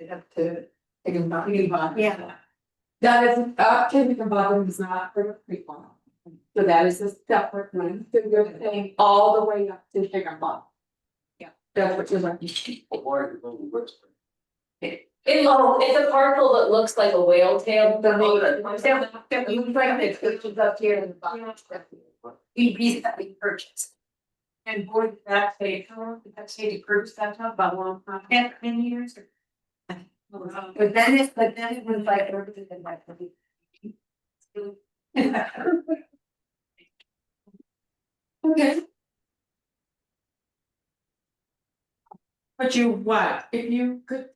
have to take them back? Yeah. That is, Timothy bottom is not for the free one. So that is a separate one, so you're saying all the way up to Sugar Bottom. Yeah, that's what you're like. It's a parcel that looks like a whale tail. That we like which is up here in the bottom. We recently purchased. and boy, did that say, how long did that say to purchase that top about 1 time? 10 years. But then it was like everything in my. Okay. But you what, if you could.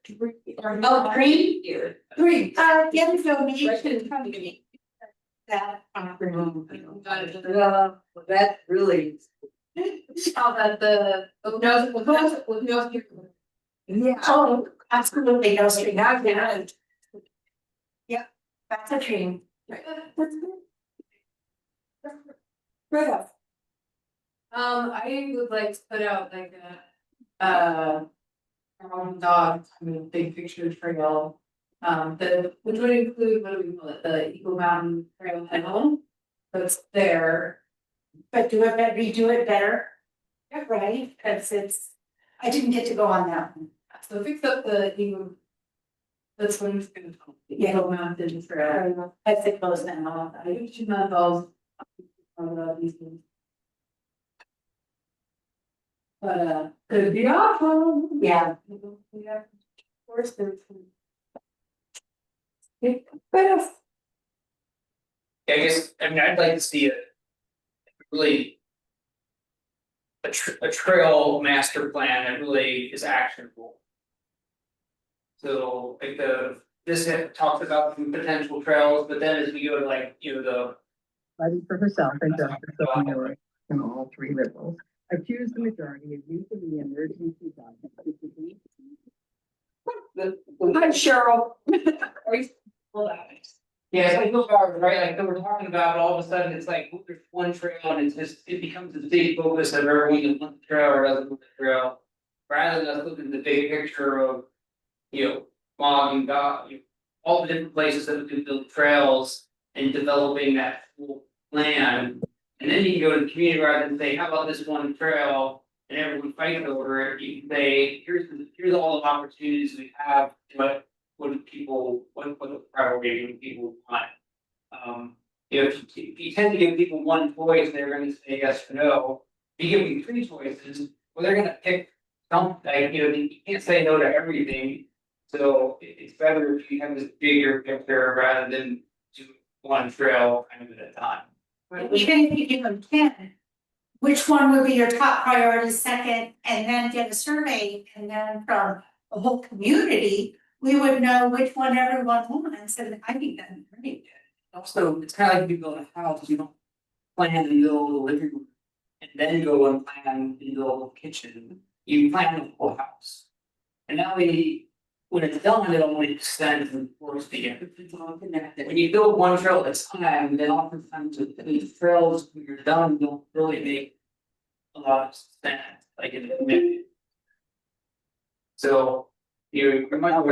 Oh, green? Three. Get a donation from me. That. That's really. How about the, with no. Yeah. Oh, absolutely, no street, now, yeah. Yeah. That's a dream. That's good. Right up. I would like to put out like dog, I mean, big picture trail. Which would include, what do we call it, the Eagle Mountain Trail Hill. That's there. But do it, redo it better. Yeah, right, because I didn't get to go on that one. So fix up the Eagle. That's what it's gonna call, the Yeah. Eagle Mountain Trail. I think those now. I think two miles. These things. But could be awful. Yeah. Yeah. Of course, there's. Right up. Yeah, I guess, I mean, I'd like to see it. Really. A trail master plan that really is actionable. So like this talks about some potential trails, but then as we go to like, the. Fighting for herself and justice of minority in all three liberals, accused the majority of using the emergency document. Hi, Cheryl. Yeah, it's like those are right, like that we're talking about, but all of a sudden it's like, oh, there's one trail and it becomes this big focus of everyone that wants the trail or doesn't want the trail. Rather than us looking at the big picture of, Mog and God, all the different places that we can build trails and developing that full plan. And then you can go to the community rather than say, how about this one trail? And everyone fights over it, you can say, here's all the opportunities we have, what do people, what the priority people want? If you tend to give people one choice, they're gonna say yes or no. If you give them three choices, well, they're gonna pick something, you can't say no to everything. So it's better if you have this bigger picture rather than do one trail kind of at a time. Even if you give them 10, which one would be your top priority second, and then get a survey, and then from the whole community, we would know which one everyone wants, and I think that'd be great. Also, it's kind of like if you build a house, you don't plan to build a living room and then go and plan to build a kitchen. You plan the whole house. And that way, when it's done, it only extends and works together. It's all connected. When you build one trail at a time, then oftentimes these trails, when you're done, don't really make a lot of sense, like in the community. So, you might not,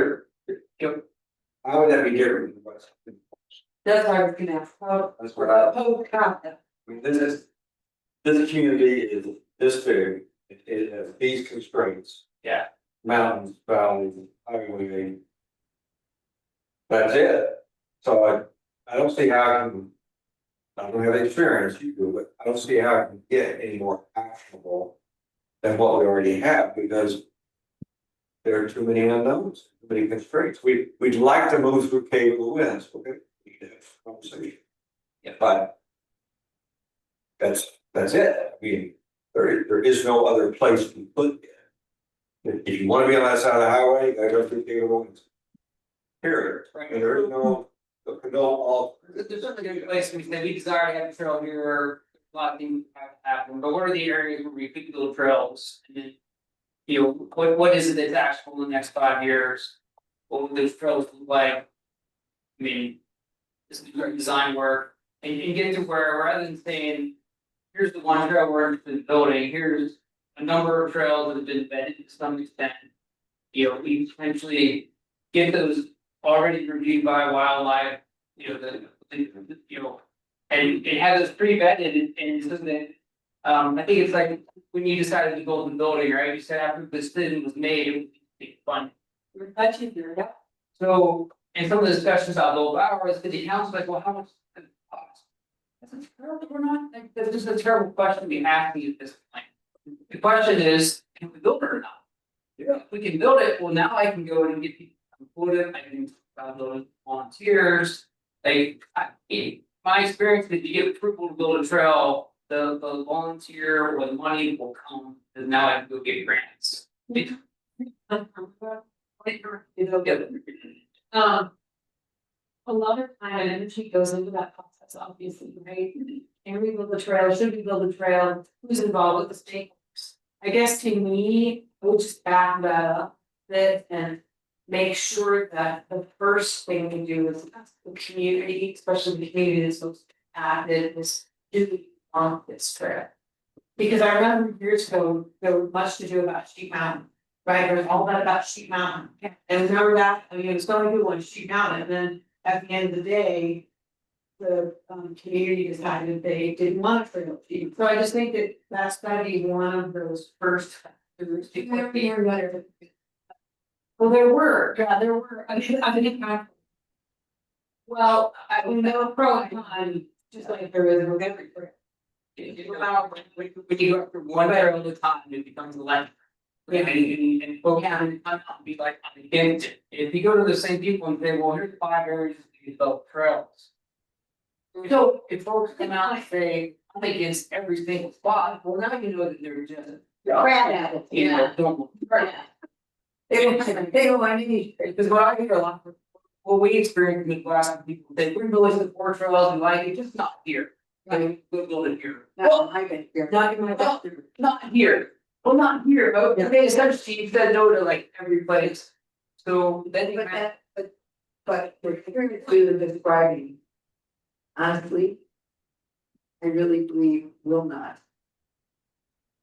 How would that be different than what's? That's why I was gonna ask, That's what I God. mean, this community is this big, it has these constraints. Yeah. Mountains, valleys, highway. That's it, so I don't see how I can. I don't have the experience you do, but I don't see how I can get any more actionable than what we already have, because. There are too many unknowns, too many constraints, we'd like to move through cave of the winds, okay, we need to have a conversation. Yeah. But. That's it, I mean, there is no other place to put it. If you wanna be on that side of the highway, you gotta go through cave of the winds. Period, Right. and there is no all. There's certainly gonna be places we say we desire to have a trail here, a lot of things have to happen, but what are the areas where we could build trails? And then, what is it that's actionable in the next 5 years? What will those trails look like? I mean, this is great design work, and get to where rather than saying, here's the one trail we're interested in building, here's a number of trails that have been vetted to some extent. We potentially get those already reviewed by wildlife, and have those pre-vetted and so that. I think it's like when you decided to build the building, right? You said after the decision was made, it would be fun. We're touching here, yeah. So, and some of the discussions about low hours, the council's like, well, how much does it cost? That's terrible, we're not, like, that's just a terrible question to be asking at this point. The question is, can we build it or not? Yeah. If we can build it, well, now I can go and get people employed, I can build volunteers. Like, my experience, if you get approval to build a trail, the volunteer or the money will come, and now I can go get grants. A lot of time and energy goes into that process, obviously, right? Can we build a trail, should we build a trail, who's involved with the stakeholders? I guess to me, I would just back that up, that and make sure that the first thing we do is the community, especially the community that's so active, is do we want this trip? Because I remember years ago, there was much to do about Sheep Mountain, right? There was all that about Sheep Mountain. And remember that, I mean, it was so many people on Sheep Mountain, and then at the end of the day. The community decided they didn't want to trail sheep, so I just think that that's gotta be one of those first factors. Well, there were, well, I mean, there were pro and con, just like there is with every trail. When you go after one trail at a time, it becomes a legend. Yeah. And folks can come out and be like, I'm against it. If you go to the same people and say, well, here's 5 areas that develop trails. So if folks come out and say, I'm against every single spot, well, now you know that they're just. Crap at it, You know, don't. They don't want any, because what I hear a lot, what we experience in the class, people say, we're really support trails and like, it's just not here. I mean, we'll build it here. Well, I've been here. not in my, not here. Well, not here, but okay, essentially you said no to like every place. So then you have. But we're hearing it through the describing. Honestly. I really believe will not.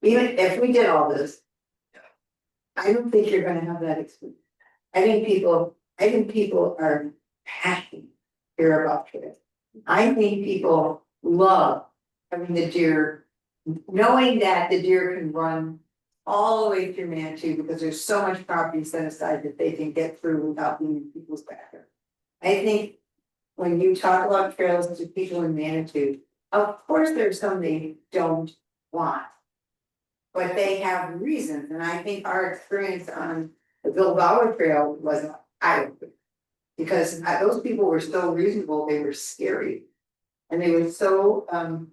Even if we did all this. I don't think you're gonna have that experience. I think people are passionate here about it. I think people love having the deer, knowing that the deer can run all the way through Manitou because there's so much property set aside that they can get through without being in people's backyard. I think when you talk about trails to people in Manitou, of course there's some they don't want. But they have reasons, and I think our experience on the Bilbao Trail was eye-opening. Because those people were so reasonable, they were scary. And they were so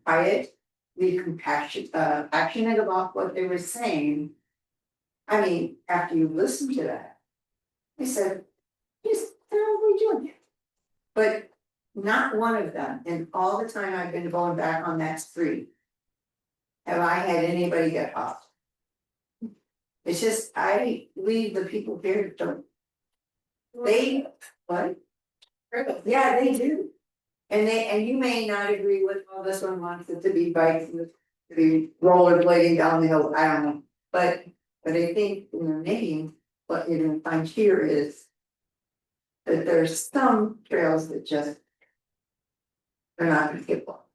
quietly passionate about what they were saying. I mean, after you listen to that, they said, yes, they're only doing it. But not one of them, and all the time I've been going back on that street, have I had anybody get off. It's just, I leave the people here don't. They, what? Yeah, they do. And you may not agree with, well, this one wants it to be bikes and to be rollerblading down the hill, I don't know. But I think in the main, what you're gonna find here is that there's some trails that just. They're not gonna get blocked.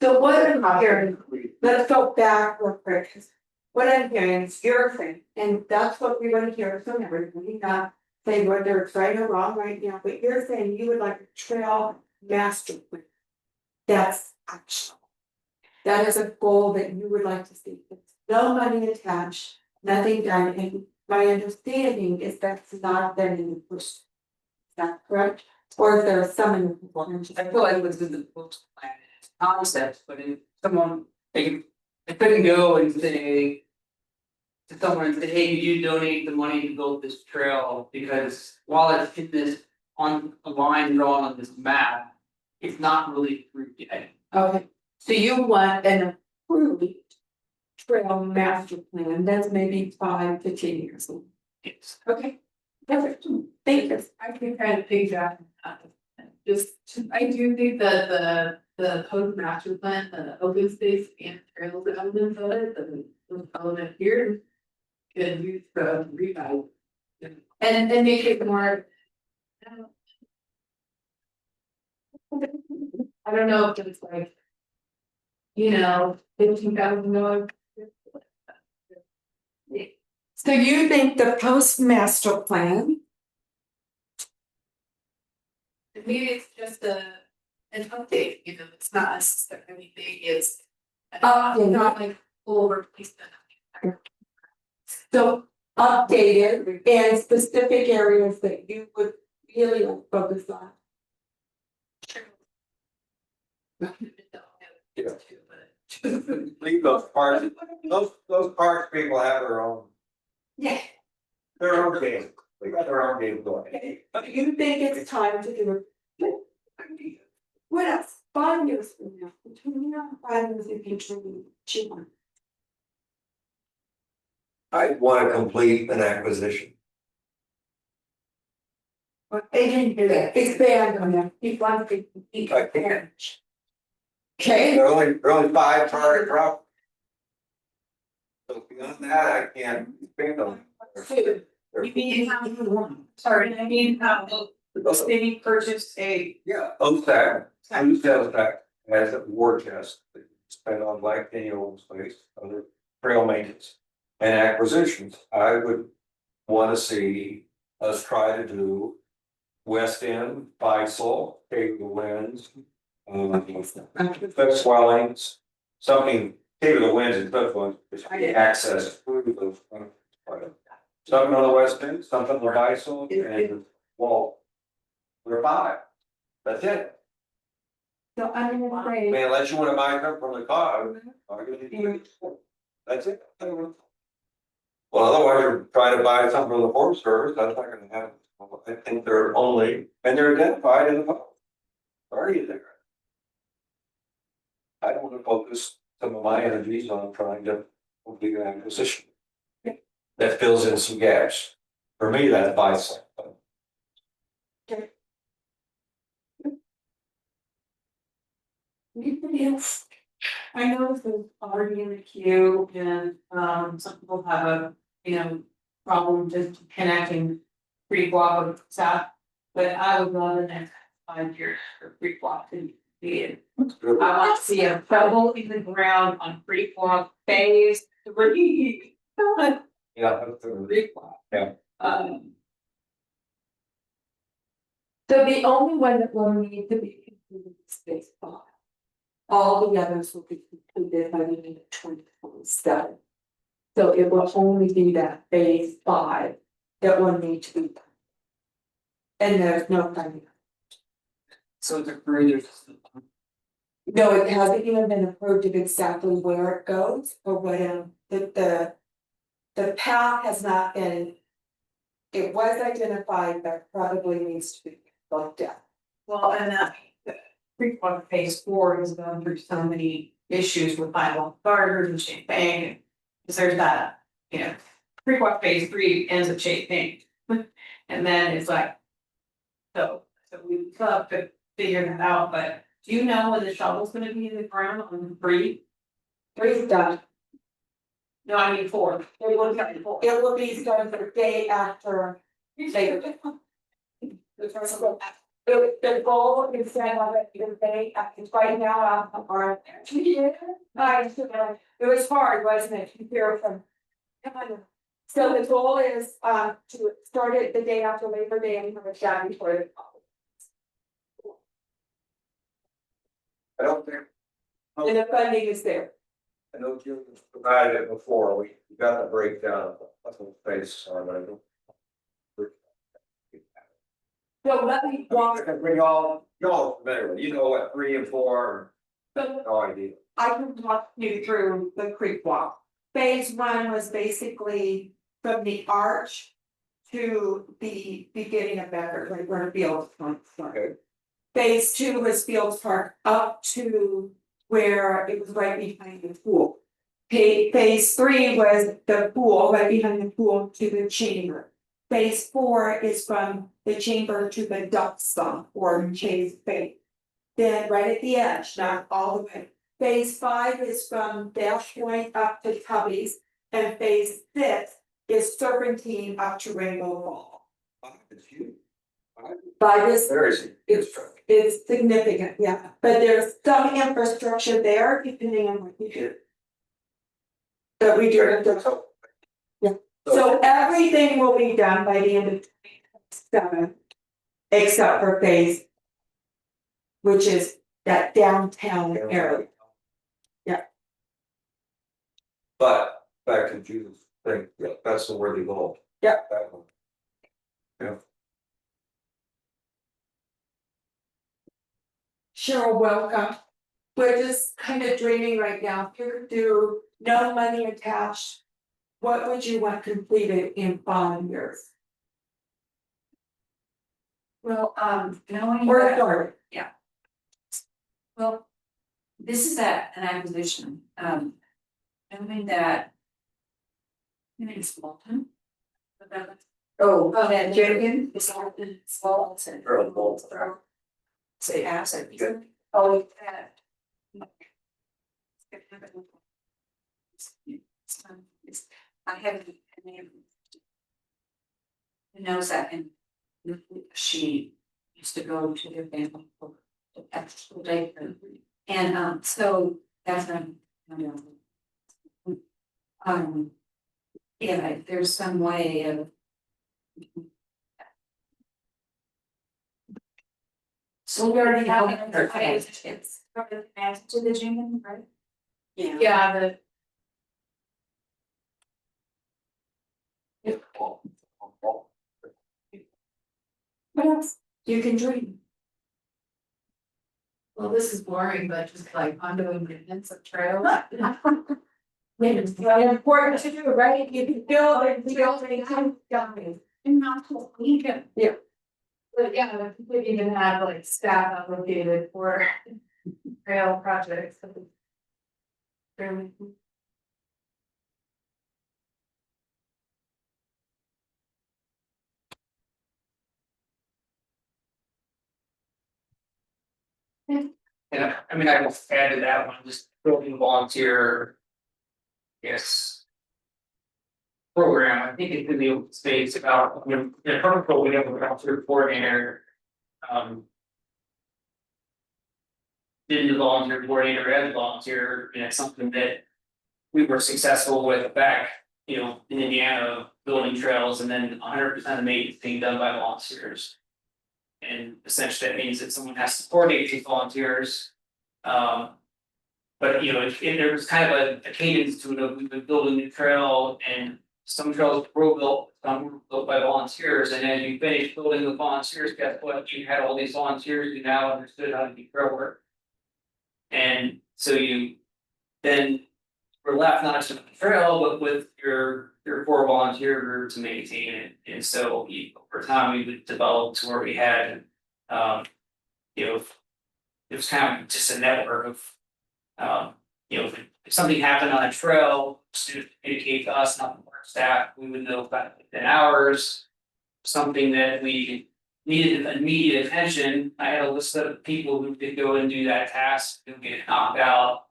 So what I'm hearing, let's go back real quick, 'cause what I'm hearing is your thing, and that's what we want to hear from everybody, not say whether it's right or wrong right now, but you're saying you would like a trail master plan. That's actionable. That is a goal that you would like to see, it's no money attached, nothing done, and my understanding is that's not been in the push. Is that correct? Or is there some in the plan? I feel like what's in the books plan is concepts, but if someone, I couldn't go and say. To someone and say, hey, you donate the money to build this trail, because while it's in this on a line drawn on this map. It's not really approved yet. Okay, so you want an approved trail master plan, that's maybe 5 to 10 years old. It's Okay, perfect, thank you. I can kind of piggyback on that. Just, I do think that the post master plan, the open space and trails elements of it, the element here. Can use the revive. And make it more. I don't know if it's like. $15,000. So you think the post master plan, Maybe it's just an update, it's not necessarily anything, it's. Not like full replacement. so updated and specific areas that you would really like focus on? Leave those parts, those parks people have their own, Yeah. their own game, they got their own game going. Do you think it's time to do it? What else? 5 years from now, between now and 5 years in the future, you want? I want to complete an acquisition. They didn't do that, expand on that, he wanted to expand. Okay, There are only 5 target properties. So beyond that, I can't expand on. you mean how you want, sorry, I mean how the city purchased a. Yeah, OSAC, I use OSAC as a war chest, that you spend on like any old space, other trail maintenance. And acquisitions, I would wanna see us try to do West End, Faisal, Cave of the Winds. Cliff swellings, something, Cave of the Winds and cliff swellings, which access through those. Something on the West End, something on Faisal and Wall. We're 5, that's it. So I'm gonna I say, mean, unless you wanna buy them from the car, that's it. Well, otherwise you're trying to buy something from the Forest Service, that's not gonna happen. I think they're only, and they're identified in the code. Already there. I don't wanna focus some of my energies on trying to complete an acquisition. That fills in some gaps. For me, that's vital. anybody else? I know there's already in the queue and, some people have a, problem just connecting free block with SAP. But I would love the next 5 years for free block to be, I want to see a shovel in the ground on free block phase 3. Yeah. Free block. Yeah. So the only one that will need to be completed is phase 5. All the others will be completed by the end of 2027. So it will only be that phase 5 that will need to be done. And there's no funding. So the further. No, it hasn't even been approved of exactly where it goes or what, the path has not been. It was identified, but probably needs to be looked at. Well, and that Creek Walk phase 4 has gone through so many issues with bylaw garters and Champagne. Cause there's that, Creek Walk phase 3 ends at Champagne. And then it's like. So we still have to figure that out, but do you know when the shovel's gonna be in the ground on 3? 3's done. No, I mean 4. It will be 4. It will be starting the day after Labor Day. The goal is to have it the day after, right now, our. It was hard, wasn't it, to hear from. So the goal is to start it the day after Labor Day and have a chat before the. I don't think, And the funding is there. I know Jim has provided it before, we got the breakdown of the face, but I don't. So let me walk, We y'all familiar, you know what 3 and 4, so no idea. I can walk you through the creek walk. Phase 1 was basically from the arch to the beginning of Becker, like where Fields Park started. Okay. Phase 2 was Fields Park up to where it was right behind the pool. Phase 3 was the pool, right behind the pool to the chamber. Phase 4 is from the chamber to the duck stump or Chase Bay. Then right at the edge, not all the way. Phase 5 is from Dash Point up to Tubby's, and phase 6 is Serpentine up to Rainbow Fall. It's huge. 5 is Very it's significant, yeah, but there's some infrastructure there depending on what you do. That we do. So everything will be done by the end of 2027, except for phase. Which is that downtown area. But back to Judith's thing, yeah, that's the worthy goal. Yeah. That one. Yeah. Cheryl, welcome. We're just kind of dreaming right now, if you could do no money attached. What would you want completed in 5 years? Well, knowing Or that, start? well, this is an acquisition, knowing that. I mean, it's Walton. But that Oh, and Jagan? it's all, it's all, it's in. Throw the bolts. Say acid, good. Oh, that. I haven't, knows that and she used to go to their family for the extra day. And so that's yeah, there's some way of. So we already have it's connected to the gym, right? Yeah. Yeah, the What else? You can dream. Well, this is boring, but just like ongoing maintenance of trails. It's very important to do, right? You can feel the coming. And not whole weekend. But yeah, we even have like staff allocated for trail projects. Really. Yeah, I mean, I will add to that one, just building volunteer. Yes. Program, I think it could be open space about, in protocol, we have a volunteer coordinator. Did the volunteer coordinator as a volunteer, and it's something that we were successful with back, in Indiana, building trails, and then 100% of maintenance being done by volunteers. And essentially, that means that someone has to coordinate these volunteers. But there was kind of a cadence to it. We've been building a new trail, and some trails were built, some were built by volunteers. And as you finish building with volunteers, guess what? You had all these volunteers who now understood how to do trail work. And so you then were left not just with the trail, but with your core volunteer group to maintain it. And so over time, we would develop to where we had, it was kind of just a network of, if something happened on a trail, students communicate to us, not the work staff, we would know about it within hours. Something that we needed immediate attention, I had a list of people who could go and do that task, who get knocked out.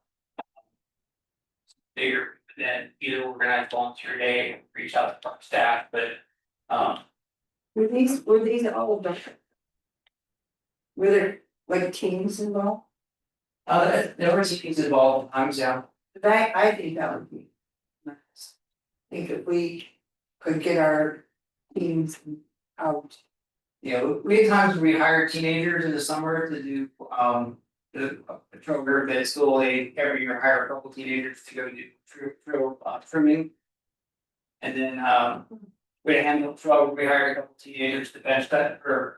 Bigger than either organized volunteer day, reach out to our staff, but Were these all different? Were there like teams involved? there were teams involved, times down. I think that would be nice. I think if we could get our teams out. We had times where we hired teenagers in the summer to do the patrol group at school, they every year hire a couple teenagers to go do trail trimming. And then we had a handle patrol, we hired a couple teenagers to bench that for.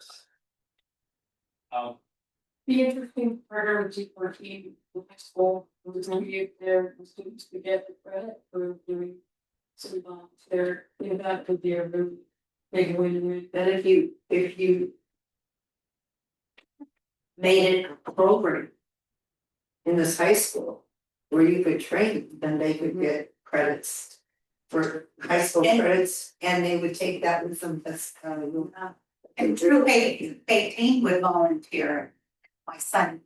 Be interesting to partner with G14 with high school, who's going to be there, the students to get the credit for doing some volunteer, that could be a really big win-win. Then if you made it a program in this high school where you could train, then they could get credits for high school credits, and they would take that with them as And Drew 18 would volunteer. My son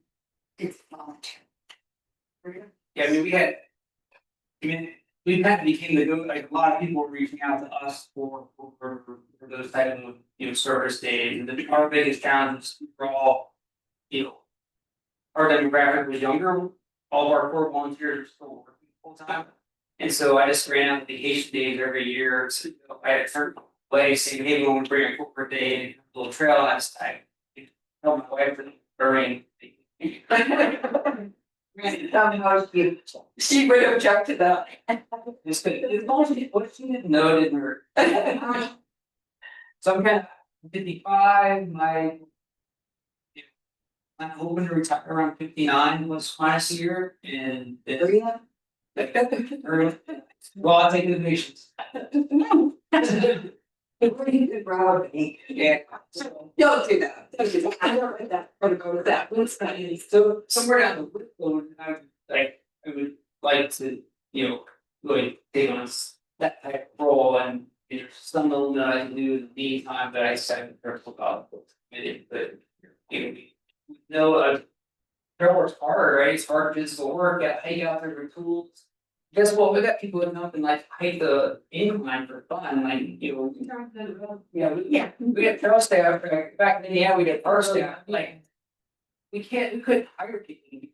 did volunteer. Yeah, I mean, we kind of became the go, like a lot of people were reaching out to us for those type of, service days, and our biggest challenge is we're all, our demographic was younger, all of our core volunteers are still working full time. And so I just ran out vacation days every year, so I had a certain way saying, hey, we want to bring a corporate day and a little trail last time. Tell my wife for the burning. She would object to that. It's good. It's mostly what she didn't know didn't hurt. So I'm kind of 55, I'm hoping to retire around 59 was last year, and well, I'll take the patience. Yeah. So, Don't do that. I don't like that. I'm gonna go with that. Let's not use. so somewhere down the road, I would like to, really take on that type of role and There's some of them that I can do in the meantime, but I said careful about what's committed, but you know, trail work's hard, right? It's hard physical work, got hike out there with tools. Guess what? We got people that come up and like hike the incline for fun, like, you know. We get trail staff, back in Indiana, we get our staff, like. We couldn't hire people.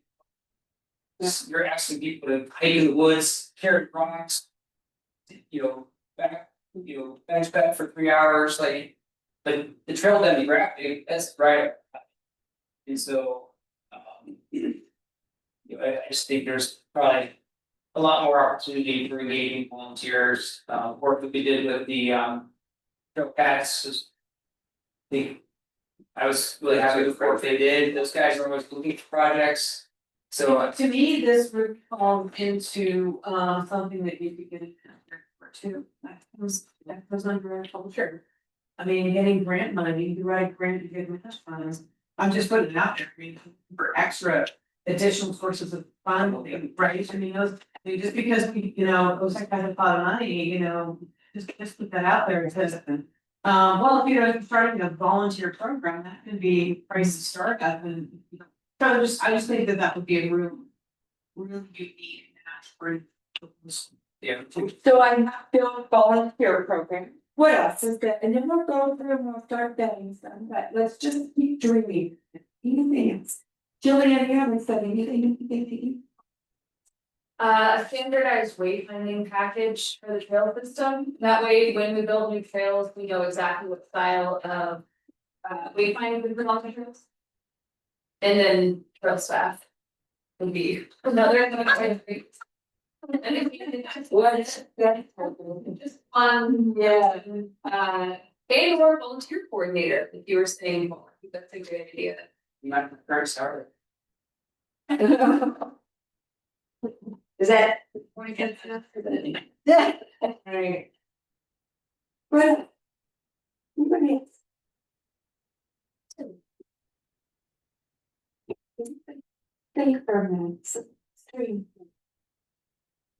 You're asking people to hike in the woods, carry rocks. You know, bench for 3 hours, like, but the trail demographic, that's right. And so, I just think there's probably a lot more opportunity for engaging volunteers, work that we did with the, trail cats is. I was really happy with what they did, those guys are always looking for projects, so. To me, this would fall into something that you could get a contract for too. That goes under a culture. I mean, getting grant money, you write a grant to get match funds. I'm just putting it out there, I mean, for extra additional sources of funding, right? I mean, just because we, OSAC has a lot of money, just put that out there because. Well, if you're starting a volunteer program, that could be pricey startup and. So I just think that would be a really unique match for. Yeah. So I have built volunteer program. What else is there? And then we'll go through and we'll start getting some, but let's just keep dreaming. Anything else? Jillian, you haven't said anything. A standardized wayfinding package for the trail system. That way, when we build new trails, we know exactly what style of wayfinding we put on the trails. And then trail staff would be another thing. What is that? Just fun, yeah. And or volunteer coordinator, if you were saying more, that's a good idea. My first starter. Is that? Yeah. Right. Well. Anybody else? Think for a minute.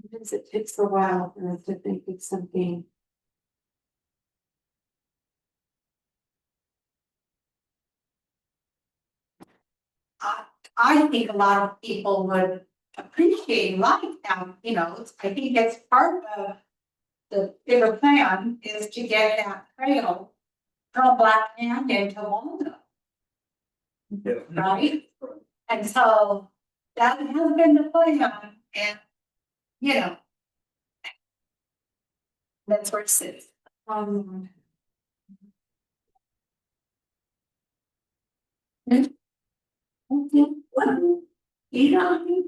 Because it takes a while for us to think of something. I think a lot of people would appreciate life now, I think it's part of the bigger plan is to get that trail from Black Canyon to Walnut. Yeah. Right? And so that has been the plan and, that's where it sits.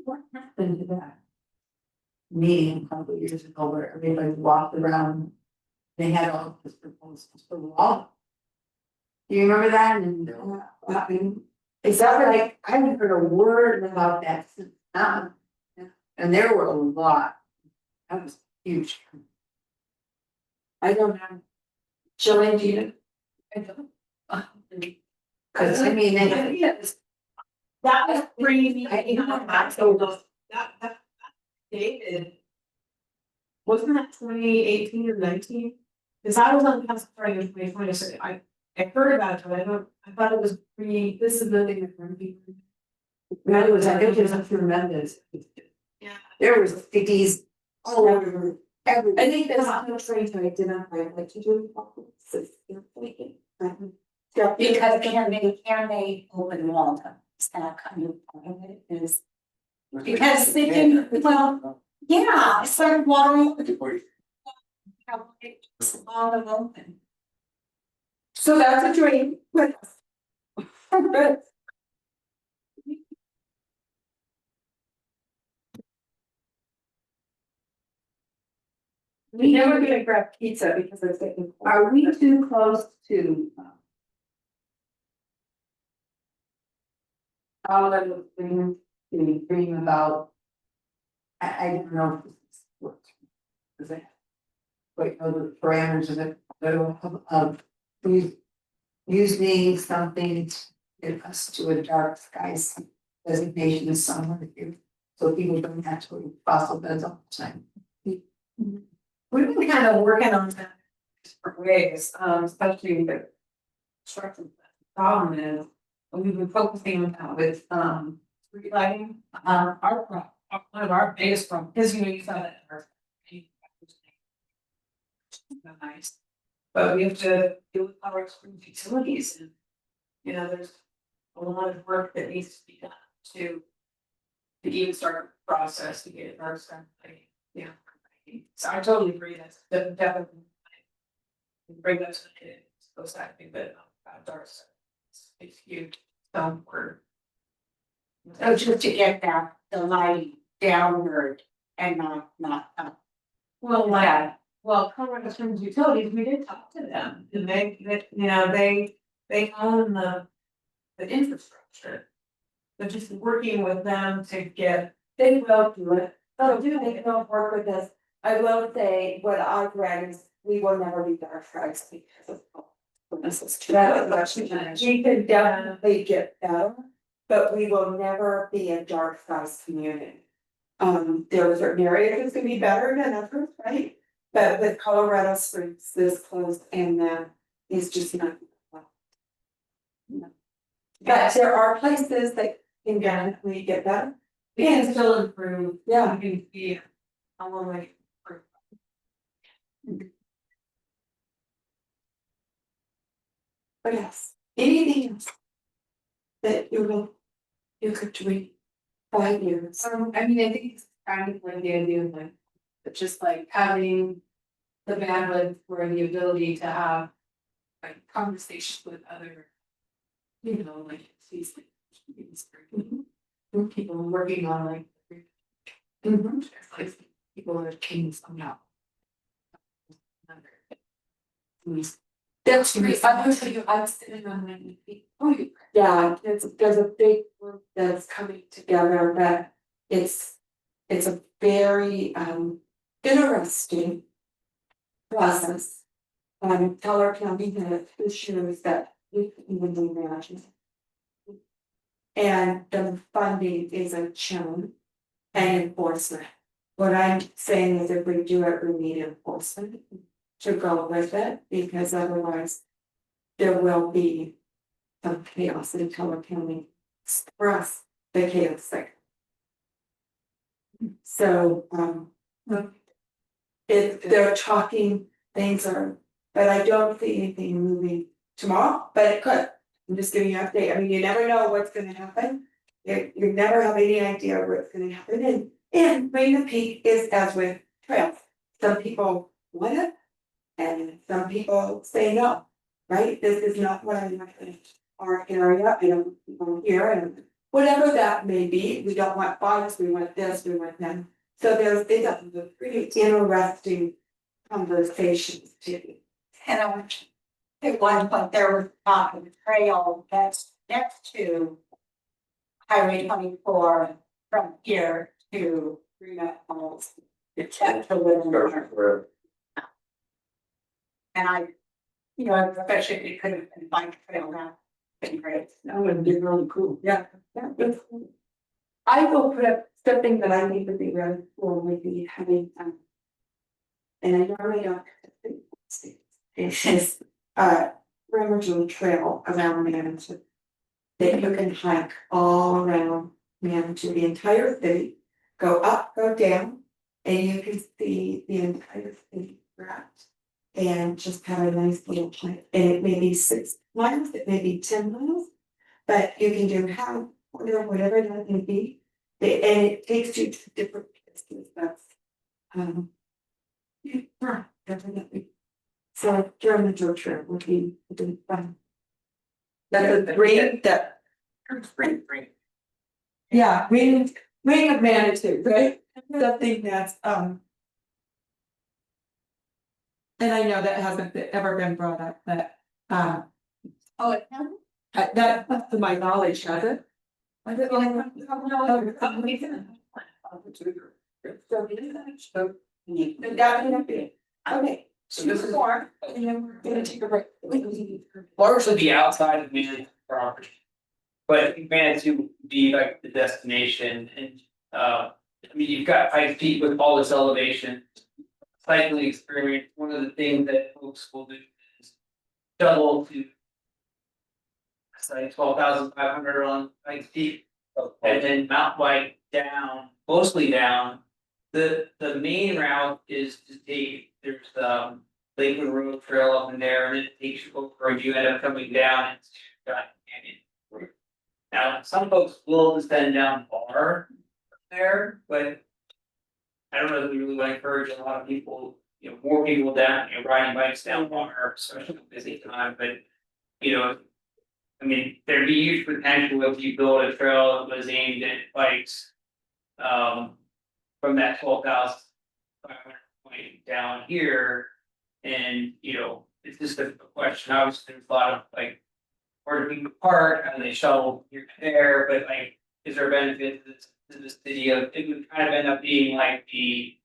What happened to that? Meeting a couple of years ago where everybody walked around. They had all this proposals for the wall. Do you remember that? And is that like, I haven't heard a word about that since now. And there were a lot. That was huge. I don't know. Jillian, do you? I don't. Cause I mean, That was crazy. That dated. Wasn't that 2018 or 19? Because I was on council for 2020, so I heard about it, but I thought it was this is the thing that from people. it was tremendous. Yeah. There was cities all over everywhere. I think that's not no train to identify what to do. Because can they open Walnut? Is that kind of part of it is? Because they can, well, yeah, it's like water. Have a lot of open. So that's a dream with us. Good. We never gonna grab pizza because it's getting. Are we too close to? All of the things we dream about. I don't know if this is what. Is it? Wait, know the parameters of it, using something to get us to a dark skies designation somewhere here. So people don't have to go to fossil beds all the time. We've been kind of working on that. different ways, especially the construction. Problem is, we've been focusing on that with, street lighting, one of our biggest problems, because you saw that in our. Nice, but we have to deal with our approved utilities and, there's a lot of work that needs to be done to even start the process to get it started, yeah. So I totally agree, that's definitely. Bring that to the kids, OSAC, but outdoors, it's huge, so important. So just to get that, the lighting downward and not up. Well, Colorado Springs Utilities, we did talk to them, and they own the infrastructure. But just working with them to get, They will do it. So do they don't work with us? I will say, what I've read is we will never be dark skies because of. This is too. We can definitely get better, but we will never be a dark skies community. There are certain areas that's gonna be better than others, right? But with Colorado Springs this close and then it's just not. No. But there are places that can definitely get better. we can still improve, Yeah. we can be a long way. But yes, anything else that you could tweet 5 years. I mean, I think it's kind of like the idea of like, but just like having the bandwidth or the ability to have like conversations with other, like these people working on like. Like people are kings somehow. That's great. I'm sitting on my feet. Oh, yeah, there's a big group that's coming together that it's a very interesting process. Teller County has issues that we couldn't even imagine. And the funding is a challenge and enforcement. What I'm saying is if we do it, we need enforcement to go with it, because otherwise there will be some chaos in Teller County. Express the chaos there. So, if they're talking, things are, but I don't see anything moving tomorrow, but it could. I'm just giving you an update. I mean, you never know what's gonna happen. You never have any idea what's gonna happen, and Bring the Peak is as with trails. Some people want it, and some people say no, right? This is not what I want in our area, I don't want here, and whatever that may be, we don't want fires, we want this, we want that. So it's a pretty interesting conversations too. And at one point, there was a trail that's next to Highway 24 from here to Green Falls. It's to Livermore. And I, especially if it could have been bike trail, that would be great. That would be really cool. Yeah. That's cool. I will put up something that I need to be ready for, maybe having and I normally don't. It's just Riverview Trail around Manatee. That you can hike all around Manatee, the entire city, go up, go down, and you can see the entire city wrapped. And just have a nice little hike, and it may be 6 miles, it may be 10 miles, but you can do half, whatever that may be. And it takes you to different places, that's yeah, definitely. So during the road trip would be fun. That's a great that. Spring. Yeah, ring of Manitou, right? Something that's and I know that hasn't ever been brought up, but Oh, it hasn't? that's to my knowledge, has it? Okay. So this is More, and then we're gonna take a break. largely be outside of Manatee property. But Manatee would be like the destination and, I mean, you've got High Peak with all this elevation. cycling experience, one of the things that folks will do is shuttle to. It's like 12,500 on bike feet, and then mountain bike down, mostly down. The main route is to take, there's Lakewood Road Trail up in there, and it takes you over, and you end up coming down into Giant Canyon. Now, some folks will descend down far there, but I don't know that we really want to encourage a lot of people, more people down, riding bikes down far, especially at busy time, but, I mean, there'd be huge potential if you build a trail that was aimed at bikes. From that 12,500 point down here. And, it's just a question, obviously, there's a lot of like, where do people park, how do they shuttle here and there, but like, is there a benefit to the city of, it would kind of end up being like the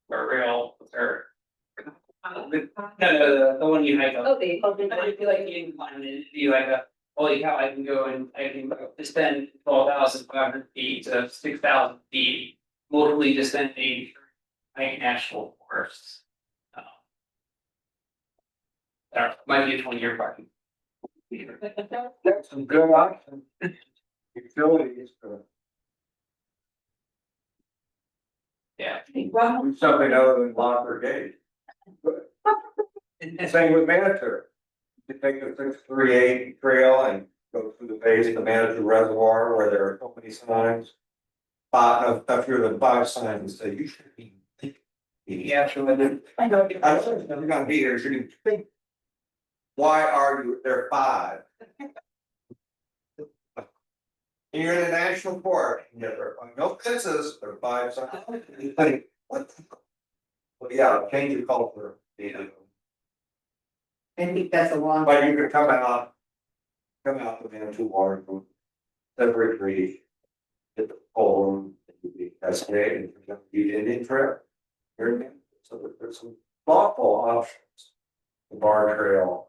rail, or the one you hike up. Oh, they. It'd be like the incline, and it'd be like a, holy cow, I can go and I can descend 12,500 feet to 6,000 feet, locally descending like national forests. Might be a 20-year parking. That's some good options. Utilities to Yeah. Well, do something other than locker gate. And same with Manitou. You take the 638 trail and go through the base of the Manitou Reservoir where there are so many signs. If you're the 5 signs that say you should be. Yeah, sure. I know you're gonna be here, you should think. Why are you, there are 5? You're in a national park, there are no fences, there are 5 signs. You think, what? Well, yeah, change your culture, I think that's a long. But you could come out the Manitou Water from every tree. Hit the pole, you'd be cascade and you'd Indian trail. Here, so there's some thoughtful options. The Bar Trail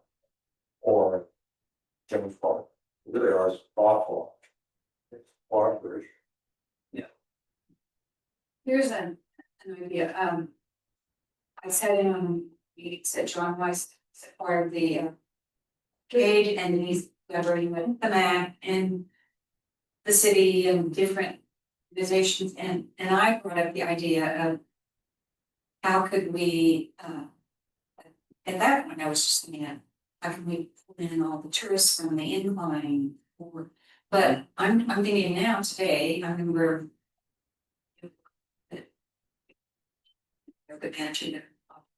or Jim's Park. Really are thoughtful. It's barbarish. Here's an idea, I sat in on meetings at John Weiss, part of the gauge, and he's collaborating with the MAC and the city and different organizations, and I brought up the idea of how could we, at that point, I was just thinking, how can we pull in all the tourists from the incline, but I'm thinking now today, I remember the pantry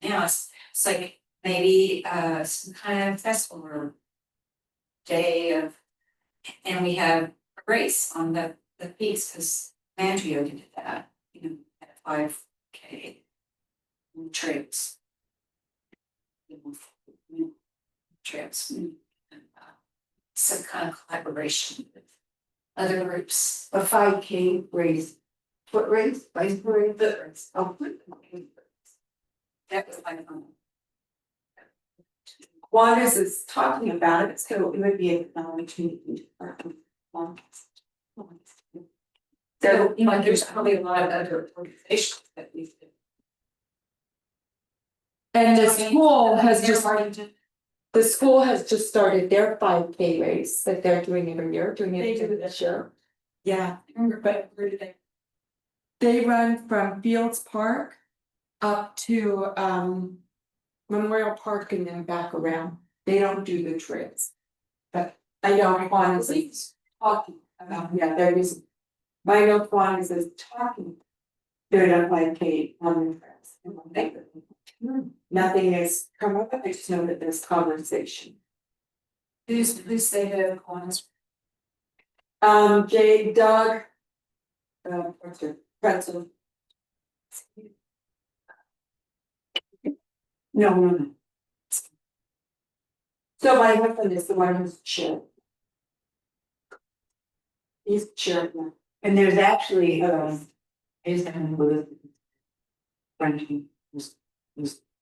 now it's like maybe some kind of festival or day of, and we have a race on the peaks, because Mandrio did that, at 5K trips. Trips and some kind of collaboration with other groups. a 5K race, foot race, bicycle race, foot race. Oh, That was like Juanes is talking about it, so it would be a community. so, there's probably a lot of other organizations that we could. And the school has just, Arlington. the school has just started their 5K race that they're doing every year, doing it They do this year. Yeah, But where did they? they run from Fields Park up to Memorial Park and then back around. They don't do the trails. But I know Juanes is talking about, yeah, there is. I know Juanes is talking. They're not 5K on the trails. Nothing has come up, I just know that there's conversation. Who's say the Kiwanis? Jay, Doug. What's your pretzel? No. So my husband is the one who's chair. He's chair now. And there's actually, is with Frenchie was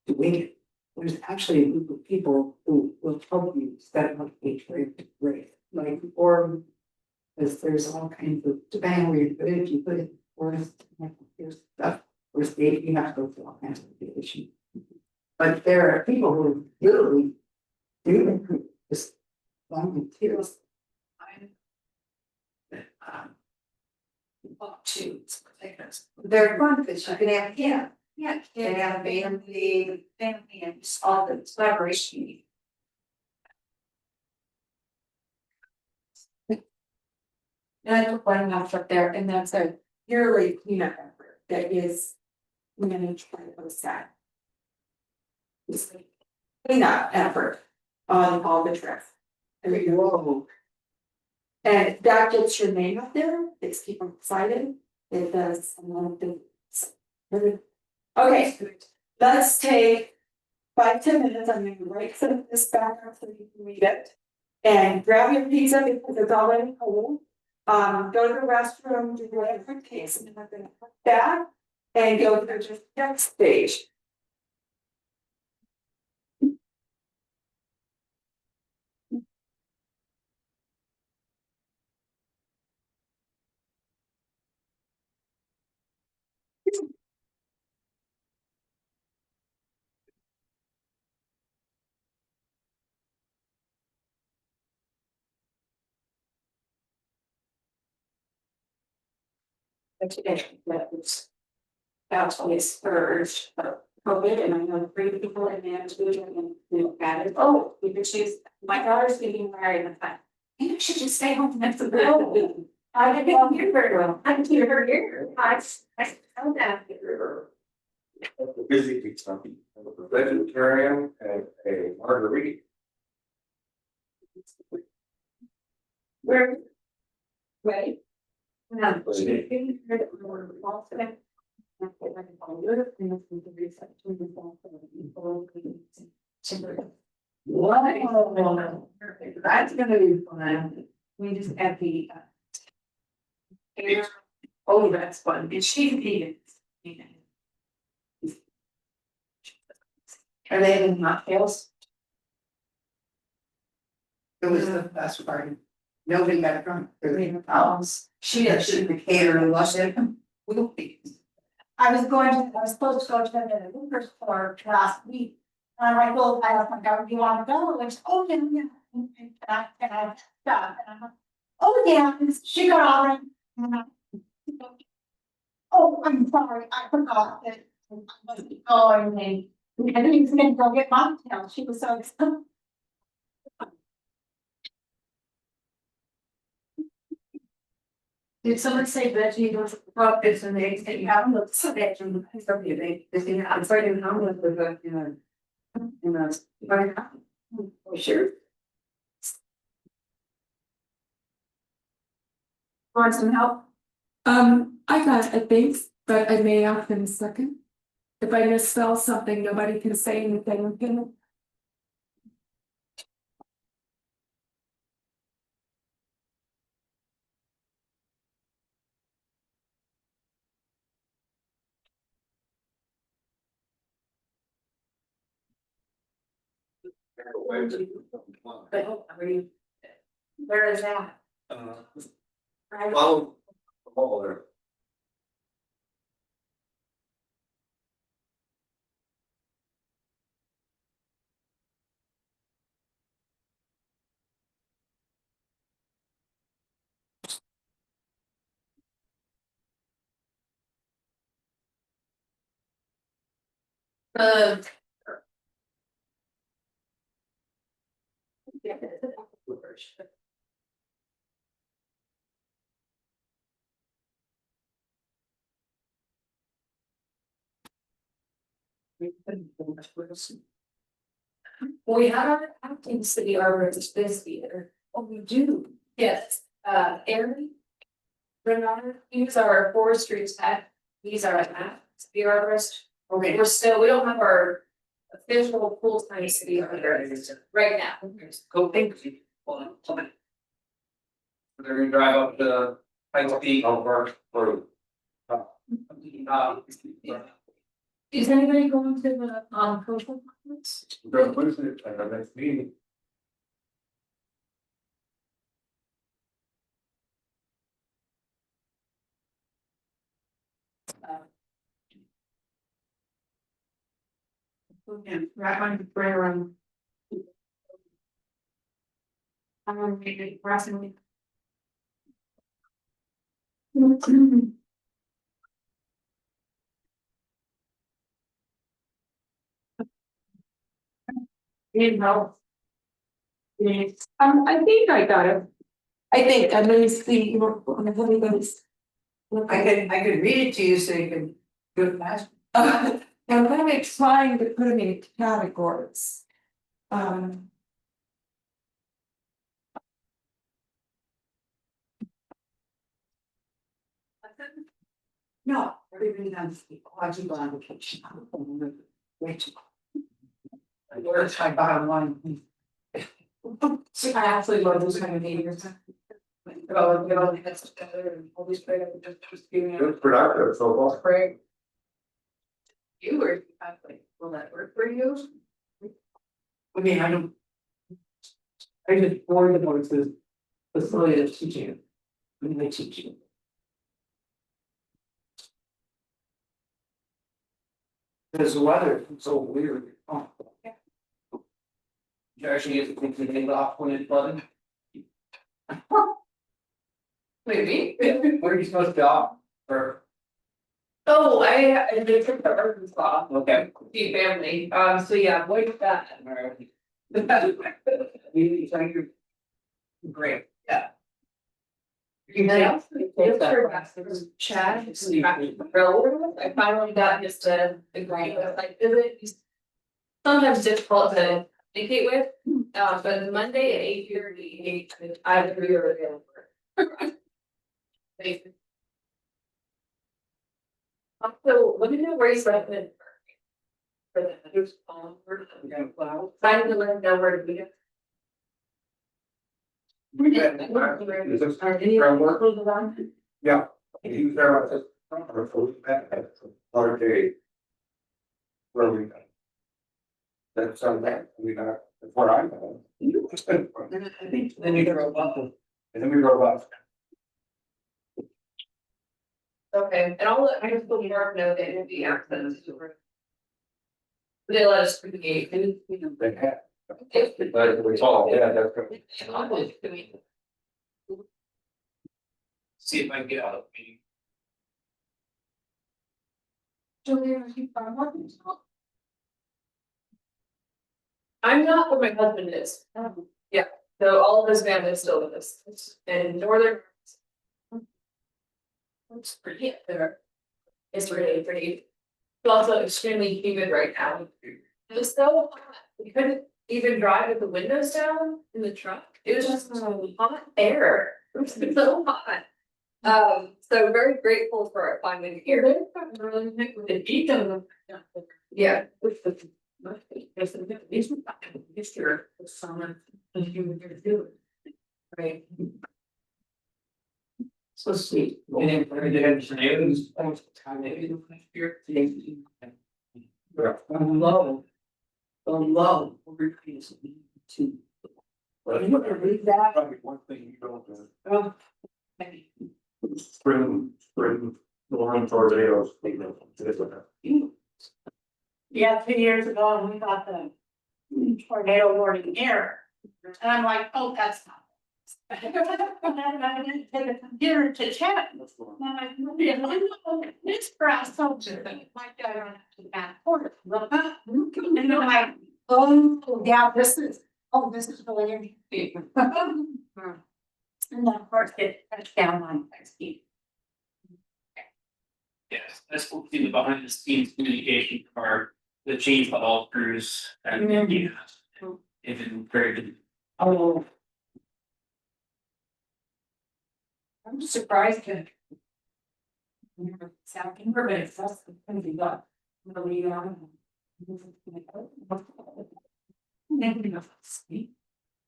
doing it. There's actually a group of people who will help you set up a trade rate, like, or Because there's all kinds of, depending where you put it, if you put it forest, like, there's stuff, or state, you have to go through all kinds of regulation. But there are people who literally do this volunteers. They're fun, because you can have, yeah, They have family, and all the collaboration. And I took one off up there, and that's a yearly cleanup effort that is managed by OSAC. It's a cleanup effort on all the trash. Every year. And that gets your name up there, it's people excited, it does a lot of things. Okay, let's take 5-10 minutes, I'm gonna write some of this back up so you can read it. And grab your pizza because it's already cold. Go to the restroom, do whatever it takes, and then I'm gonna put that and go to the next stage. Today, that was actually spurged, COVID, and I know 3 people in management and at it. Oh, because my daughter's getting married, and I thought, maybe I should just stay home next to the. I didn't hear very well. I didn't hear her here. I found that. Busy eat something, a vegetarian and a margarita. Where? Right. But Wow, that's gonna be fun. We just had the. Oh, that's fun. And she vegan. Are they in mocktails? It was the best part. Nobody got drunk. She the caterer lost it. I was supposed to go to the liquor store last week. And I'm like, well, I asked my daughter, do you want to go? And she, oh, yeah. And I stop. And I'm like, oh, yeah, she got all right. And I'm like, oh, I'm sorry, I forgot that I wasn't going. And I didn't even go get mocktail. She was so excited. Did someone say veggie was it's an eggs that you haven't looked so that you I'm sorry to know with the sure. Want some help? I got a base, but I may off in a second. If I misspell something, nobody can say anything. Where is that? Follow the ball there. We have our acting city arborist this year. Oh, we do? Yes, Aaron. Bernard, he's our forestry tech, he's our city arborist. Okay. We don't have our official full-time city arborist right now. Go think. They're gonna drive up to Pikes Peak. Or Is anybody going to the social conference? what is it, like our next meeting? Okay, wrap my brain around. I'm maybe harassing. Need help. Yes, I think I got it. I think at least the, on everybody's. I could read it to you so you can do it fast. I'm kind of trying to put them in categories. No, everybody does the quadruple application. Which. Where's my bottom line? See, I absolutely love those kind of meetings. Get all the heads together and always try to just giving it. It's productive so far. Great. You were, like, will that work for you? I mean, I don't. I just worry about the facility of teaching. When they teach you. Because the weather is so weird. Oh. You actually get to clean the thing off when it's flooding. Maybe. Where are you supposed to go? Or, Oh, I did trip to Arkansas, okay. see family, so yeah, avoid that. You think you're great, yeah. Yeah, Chad, I finally got just to agree with like visit. He's sometimes difficult to communicate with, but Monday at 8:30, I have 3 hours available. Also, let me know where you spent it. For the others, find the link know where to be. Is this Are any from of work? those around? Yeah. He was there at the for other day. Where we. That's something we got, that's where I'm going. Then you drove up. And then we drove up. Okay, and I'll let, I just put Mark know that it'll be access to. They let us through the gate. They had. But we saw, yeah, that's good. See if I can get out of the meeting. I'm not where my husband is. Yeah, so all of his family is still with us. It's in northern. It's pretty up there. It's really pretty. It's also extremely humid right now. It was so hot. We couldn't even drive with the windows down in the truck. It was just hot air. It was so hot. So very grateful for it finally here. The heat of them. Yeah. Right. So sweet. And then they had some news, time maybe next year. Love. The love. To. But You can read that. probably one thing you don't do. Oh. Spring, storm tornadoes. Yeah, 2 years ago, we got the tornado warning here, and I'm like, oh, that's not. And then I didn't take a computer to check. And I'm like, yeah, I know, it's grass soldier, like I don't have to back porch, look up. And I'm like, oh, yeah, this is really interesting. And then of course it touched down on my feet. Yes, that's what the behind the scenes communication part, the change of all crews and yeah. It's been very good. Oh. I'm surprised that. Sound but that's gonna be done. Really, Maybe not speak.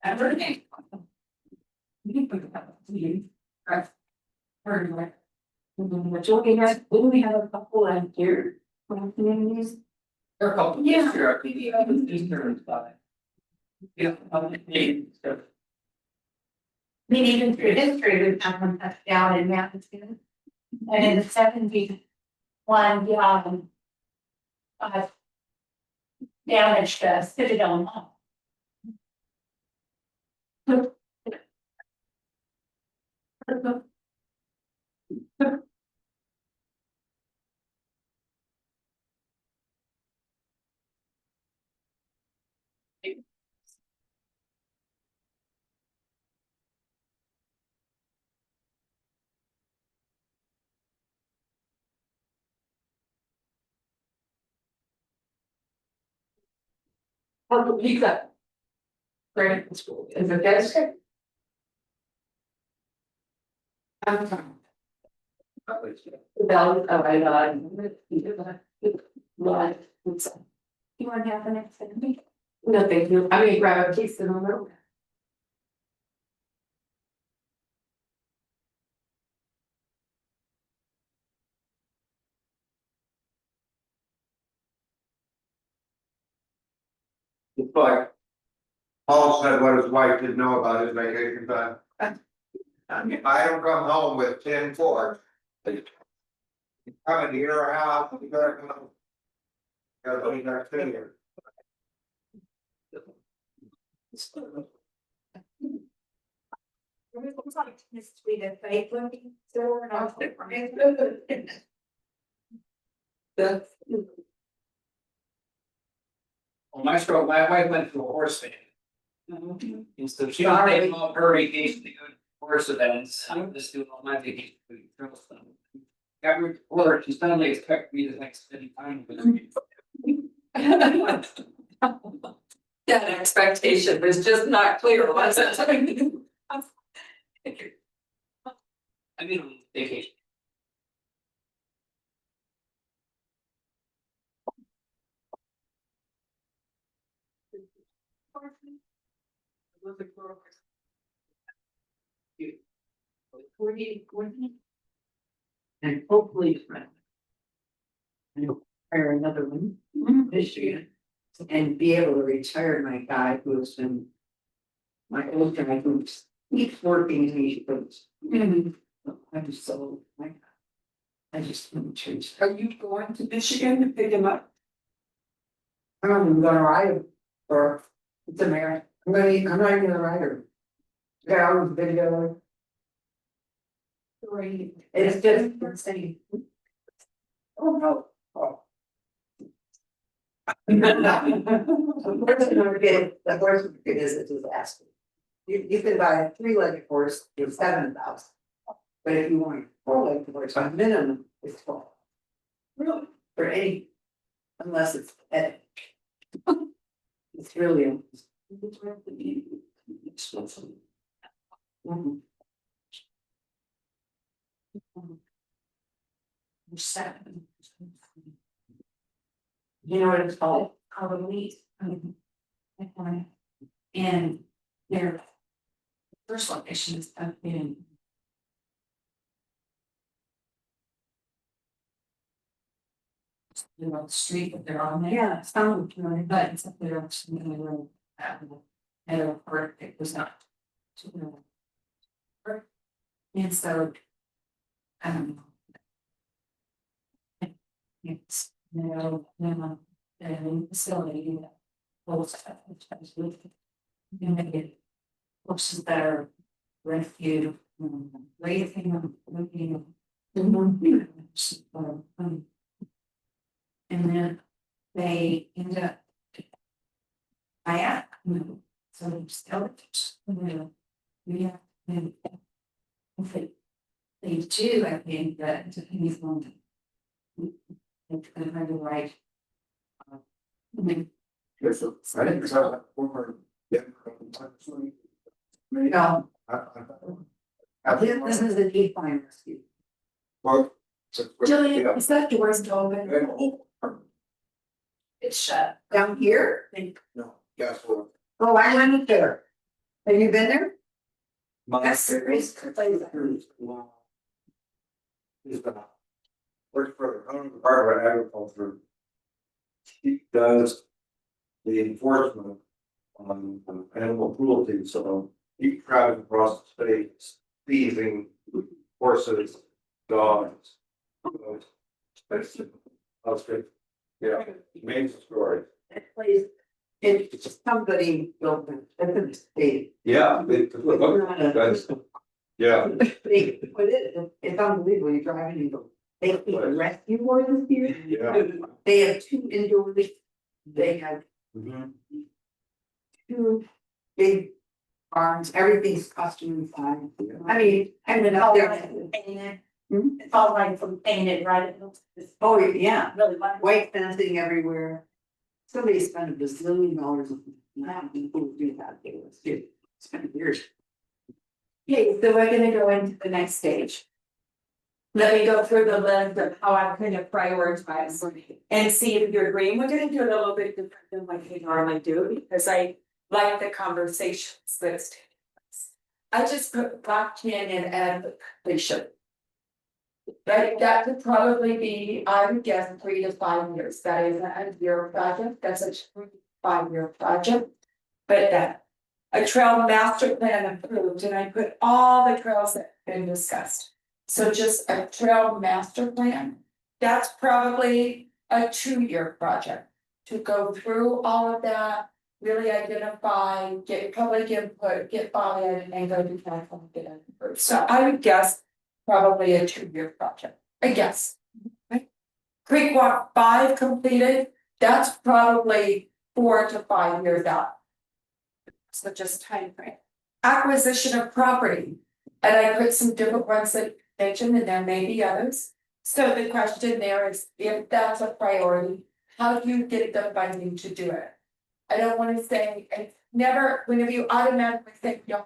Everything. You put it up to you. Right. Heard like. But you guys, we have a couple in here. Communities. There are a couple. Yeah. Here, I think the other is there is five. Yeah. So. I mean, even through history, we've had one touch down in Mountain. And in the 70s, one, damaged Citadel Mall. How do you got? Grant school, is it that's good? Well, I live. You want to have the next thing? No, thank you. I mean, grab a piece of the road. It's like Paul said what his wife didn't know about his vacation time. I don't come home with 10 forks. Come into your house, you better come. Gotta be next to you. This sweet of faith looking, so we're not. Well, my wife went to a horse fan. And so she was taking all her vacation to go to horse events, I'm just doing all my vacation to go to stuff. Got her to work, she suddenly expected me to like spend time with her. That expectation was just not clear, was it? I mean, on vacation. And hopefully. Hire another one this year. And be able to retire my guy who's been. My old guy who keeps working and he goes. I'm so, like. I just want to change. Are you going to Michigan to pick him up? I'm gonna ride him for, it's a marathon, I'm not even gonna ride her. Yeah, I was video. Great. It's just insane. Oh, no. Oh. The horse market is a disaster. You can buy a 3-legged horse for 7,000. But if you want a 4-legged horse, a minimum is 12. Really? For any, unless it's pet. It's really. Expensive. Mhm. Seven. You know what it's called? Called elite. And their first location is up in. You know, the street that they're on there. Yeah. Some, but it's up there, it's in the road. And or it was not. And so. It's, and facility that holds that, which is with. And they get horses that are rescued, raising them, looking. And then they end up. So they still, yeah, and. If they do, I think that depends on. It's gonna be right. Yes, I think it's a former. No, I this is a deep fine rescue. Well. Jillian, is that door's open? It's shut. Down here? No, guess what? Oh, I went there. Have you been there? That's the risk. Works for the Department of Agriculture. He does the enforcement on animal cruelty, so he travels across the state seizing horses, dogs. That's yeah, amazing story. That place somebody built it, that's a mistake. Yeah, that's, yeah. They put it, it's unbelievable, you drive and you go, they keep rescue wardens here. Yeah. They have 2 indoor, they have Mhm. 2 big barns, everything's custom designed. I mean, I went out there. Painted. Hmm? It's all like from painted, right? It looks, it's Oh, yeah, really wonderful. white fencing everywhere. Somebody spent $1 bazillion on that, people who do that, they was, spent years. Okay, so we're gonna go into the next stage. Let me go through the list of how I'm gonna prioritize and see if you agree. We're gonna do it a little bit different than what we normally do, because I like the conversations that's taking place. I just put blockchain and completion. Right, that could probably be, I would guess, 3 to 5 years, that is a year project, that's a 3 to 5 year project. But that, a trail master plan approved, and I put all the trails that have been discussed. So just a trail master plan, that's probably a 2-year project. To go through all of that, really identify, get public input, get buy-in, and go to council and get it approved. So I would guess probably a 2-year project, I guess. Right? Creek Walk 5 completed, that's probably 4 to 5 years out. So just time frame. Acquisition of property, and I put some different ones that mentioned, and there may be others. So the question there is, if that's a priority, how do you get the funding to do it? I don't wanna say, it's never, whenever you automatically think, no,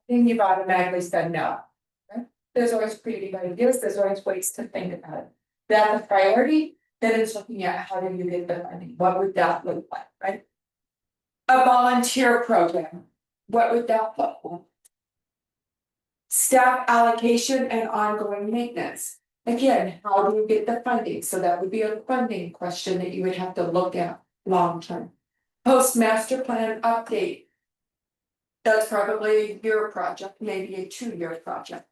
then you've automatically said no. Right? There's always creative ideas, there's always ways to think about it. That's a priority, then it's looking at how do you get the funding, what would that look like, right? A volunteer program, what would that look like? Staff allocation and ongoing maintenance. Again, how do you get the funding? So that would be a funding question that you would have to look at long term. Post master plan update. That's probably your project, maybe a 2-year project.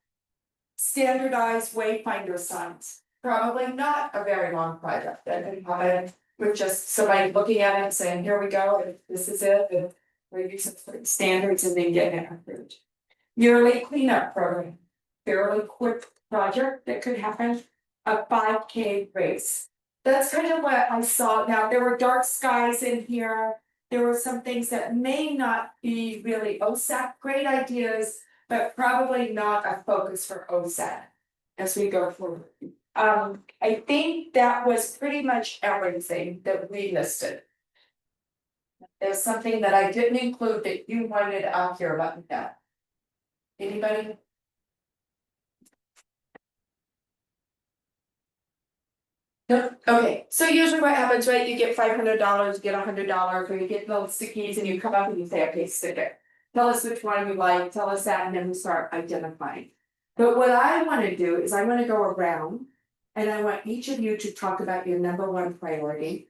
Standardized wayfinder signs, probably not a very long project, that could happen with just somebody looking at it and saying, here we go, and this is it, and we're using certain standards and then getting it approved. Yearly cleanup program, fairly quick project that could happen, a 5K race. That's kind of what I saw. Now, there were dark skies in here. There were some things that may not be really OSAC, great ideas, but probably not a focus for OSAC as we go forward. I think that was pretty much everything that we listed. There's something that I didn't include that you wanted out here about that. Anybody? No, okay, so usually what happens, right, you get $500, get $100, or you get little stickies and you come up and you say, okay, stick it. Tell us which one you like, tell us that, and then we start identifying. But what I wanna do is I wanna go around. And I want each of you to talk about your number 1 priority.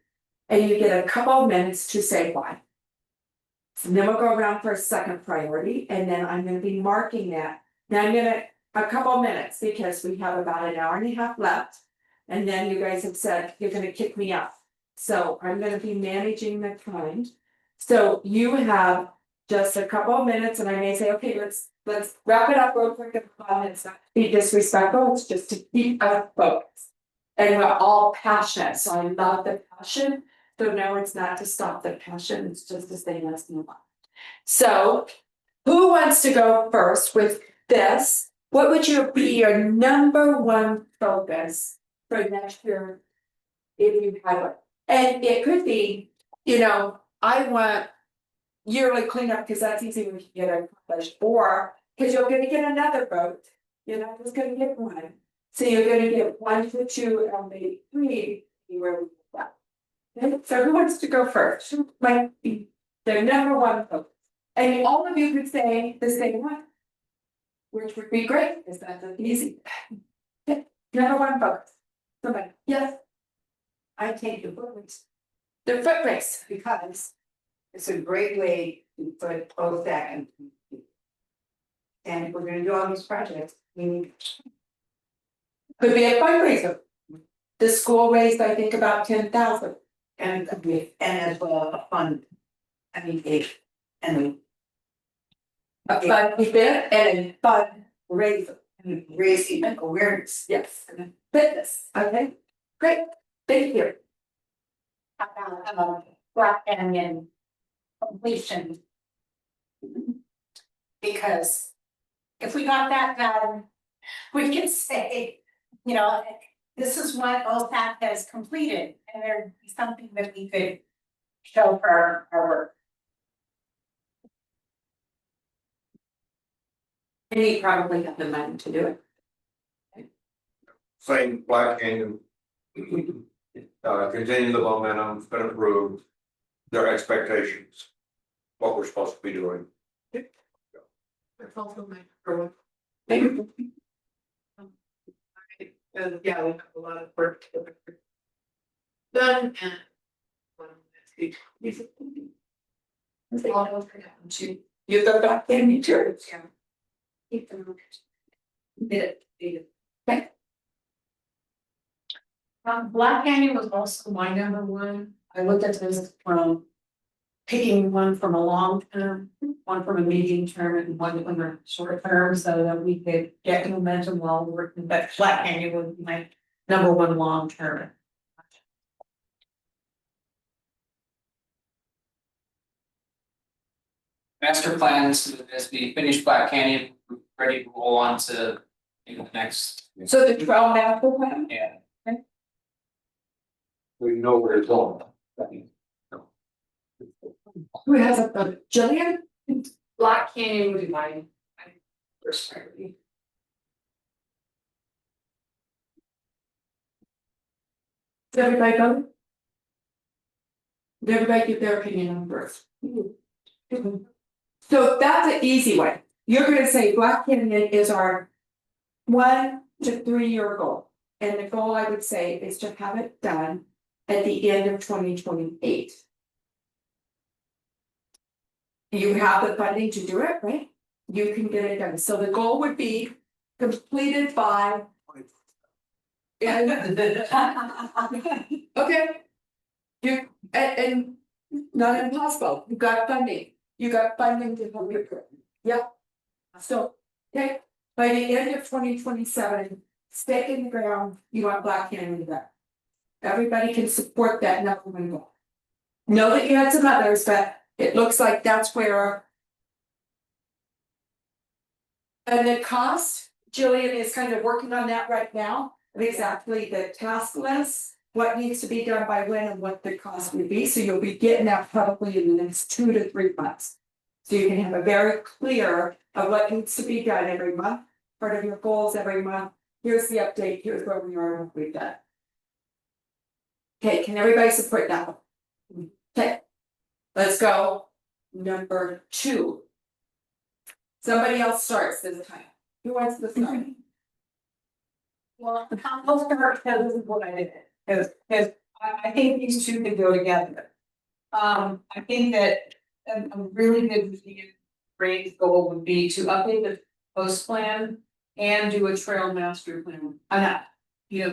And you get a couple of minutes to say why. So then we'll go around for a second priority, and then I'm gonna be marking that. Now I'm gonna, a couple of minutes, because we have about an hour and a half left. And then you guys have said you're gonna kick me out. So I'm gonna be managing the time. So you have just a couple of minutes, and I may say, okay, let's wrap it up real quick. It's not to be disrespectful, it's just to keep us focused. And we're all passionate, so I love the passion. So no, it's not to stop the passion, it's just to say let's move on. So who wants to go first with this? What would be your number 1 focus for next year? If you have it, and it could be, I want yearly cleanup, because that's easy when you get accomplished, or because you're gonna get another vote, you're not just gonna get one. So you're gonna get 1 to 2, and maybe 3, where we go. Okay, so who wants to go first? Who might be their number 1 vote? And all of you could say the same one. Which would be great, because that's easy. Okay, number 1 vote. Somebody, yes? I take the foot race, The foot race, because it's a great way to put OSAC and if we're gonna do all these projects, we need. could be a fundraiser. The school raised, I think, about 10,000. And could be, and as well a fund. I mean, and a fun event and a fun raise, raising awareness, yes, and fitness, okay, great, thank you. About, Black Canyon completion. Because if we got that done, we could say, you know, this is what OSAC has completed, and there'd be something that we could show for our work. And you probably have the money to do it. Same Black Canyon. Continue the momentum, it's been approved. Their expectations, what we're supposed to be doing. That's also my growth. Thank you. And yeah, we have a lot of work to do. Done and. You go back in, you too. Keep them. Did it. Black Canyon was also my number one. I looked at this from picking one from a long term, one from a medium term, and one from a short term, so that we could get momentum while working. But Black Canyon would be my number one long term. Master plans, as we finish Black Canyon, we're ready to roll on to the next, So the 12 master plan? yeah. We know where it's going. Who has a Jillian? Black Canyon would be my first priority. Did everybody go? Did everybody give their opinion on first? So that's an easy way. You're gonna say Black Canyon is our 1 to 3 year goal. And the goal I would say is to have it done at the end of 2028. You have the funding to do it, right? You can get it done. So the goal would be completed by. Okay. You, and not impossible, you got funding, you got funding to help you. Yep. So, okay, by the end of 2027, stake in the ground, you want Black Canyon done. Everybody can support that number one goal. Know that you had some others, but it looks like that's where. And the cost, Jillian is kind of working on that right now, of exactly the task list. What needs to be done by when and what the cost would be, so you'll be getting that probably in the next 2 to 3 months. So you can have a very clear of what needs to be done every month, part of your goals every month. Here's the update, here's where we are, what we've done. Okay, can everybody support that? Okay, let's go. Number 2. Somebody else starts this time. Who wants to start? Well, I'll start because this is what I did, because I think these two could go together. I think that a really good great goal would be to update the post plan and do a trail master plan.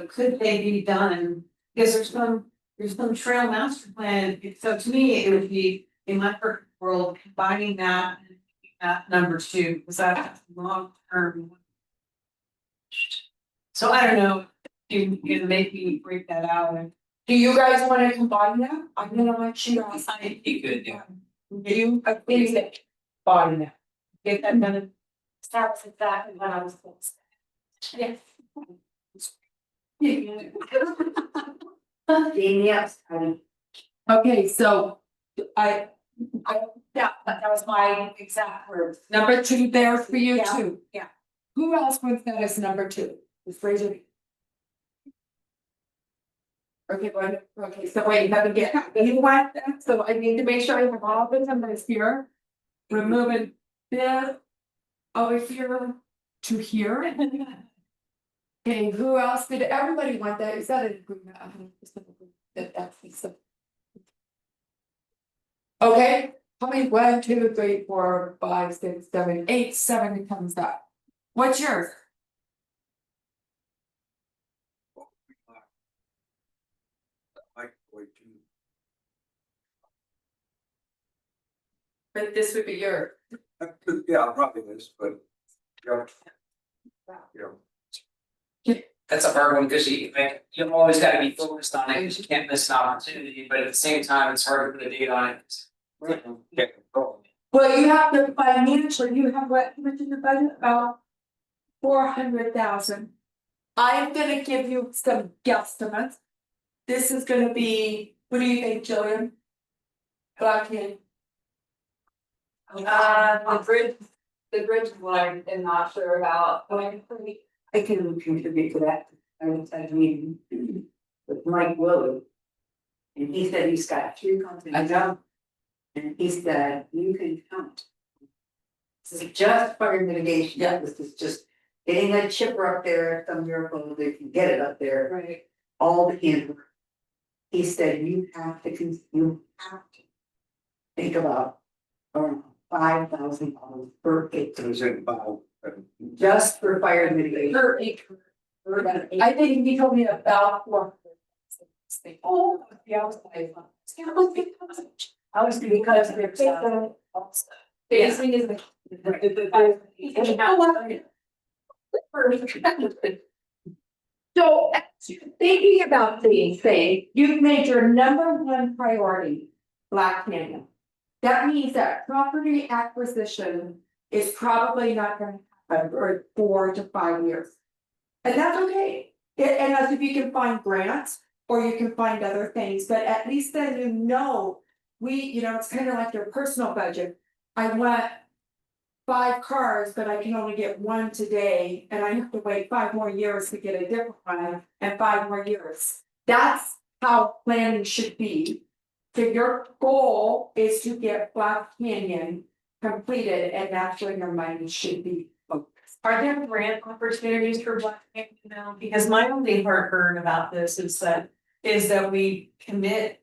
Could they be done? Because there's some trail master plan, so to me, it would be in my perfect world, combining that and that number 2, because that's long term. So I don't know, you can make me break that out and. Do you guys want to combine that? I'm gonna let you guys. You could, yeah. You agree that combine that. Get that done. That's exactly what I was going to say. Yes, honey. Okay, so I, Yeah, that was my exact words. number 2 there for you Yeah, too. yeah. Who else wants that as number 2? Just raise your. Okay, okay, so wait, you haven't get, you want that, so I need to make sure I have all the numbers here. Removing this over here to here. Okay, who else did everybody want that? Is that an agreement? That's. Okay, how many 1, 2, 3, 4, 5, 6, 7, 8, 7 comes up. What's yours? But this would be your, Yeah, probably is, but. Yeah. Yeah. That's a hard one, because like, you've always gotta be focused on it, because you can't miss an opportunity, but at the same time, it's hard to put a date on it. Get going. well, you have to financially, you have what, how much in the budget, about 400,000. I'm gonna give you some guesstimates. This is gonna be, what do you think, Jillian? Okay, The bridge is what I'm not sure about, but I can contribute to that. I was at a meeting with Mike Willie. And he said he's got 3 companies. I know. And he said, you can count. This is just fire mitigation, this is just getting that chipper up there, some miracle they can get it up there, right, all the handwork. He said, you have to think about around $5,000 per acre. It was in about. Just for fire mitigation. per acre. I think he told me about 400. Oh, yeah, I was like, I was because they're so. basing is the. So, thinking about these things, you've made your number one priority, Black Canyon. That means that property acquisition is probably not gonna happen for 4 to 5 years. And that's okay, unless if you can find grants, or you can find other things, but at least then you know. It's kind of like your personal budget, I want 5 cars, but I can only get 1 today, and I have to wait 5 more years to get a different one, and 5 more years. That's how planning should be. So your goal is to get Black Canyon completed, and that's where your money should be focused. Are there grant opportunities for Black Canyon now? Because my only heartburn about this is that we commit,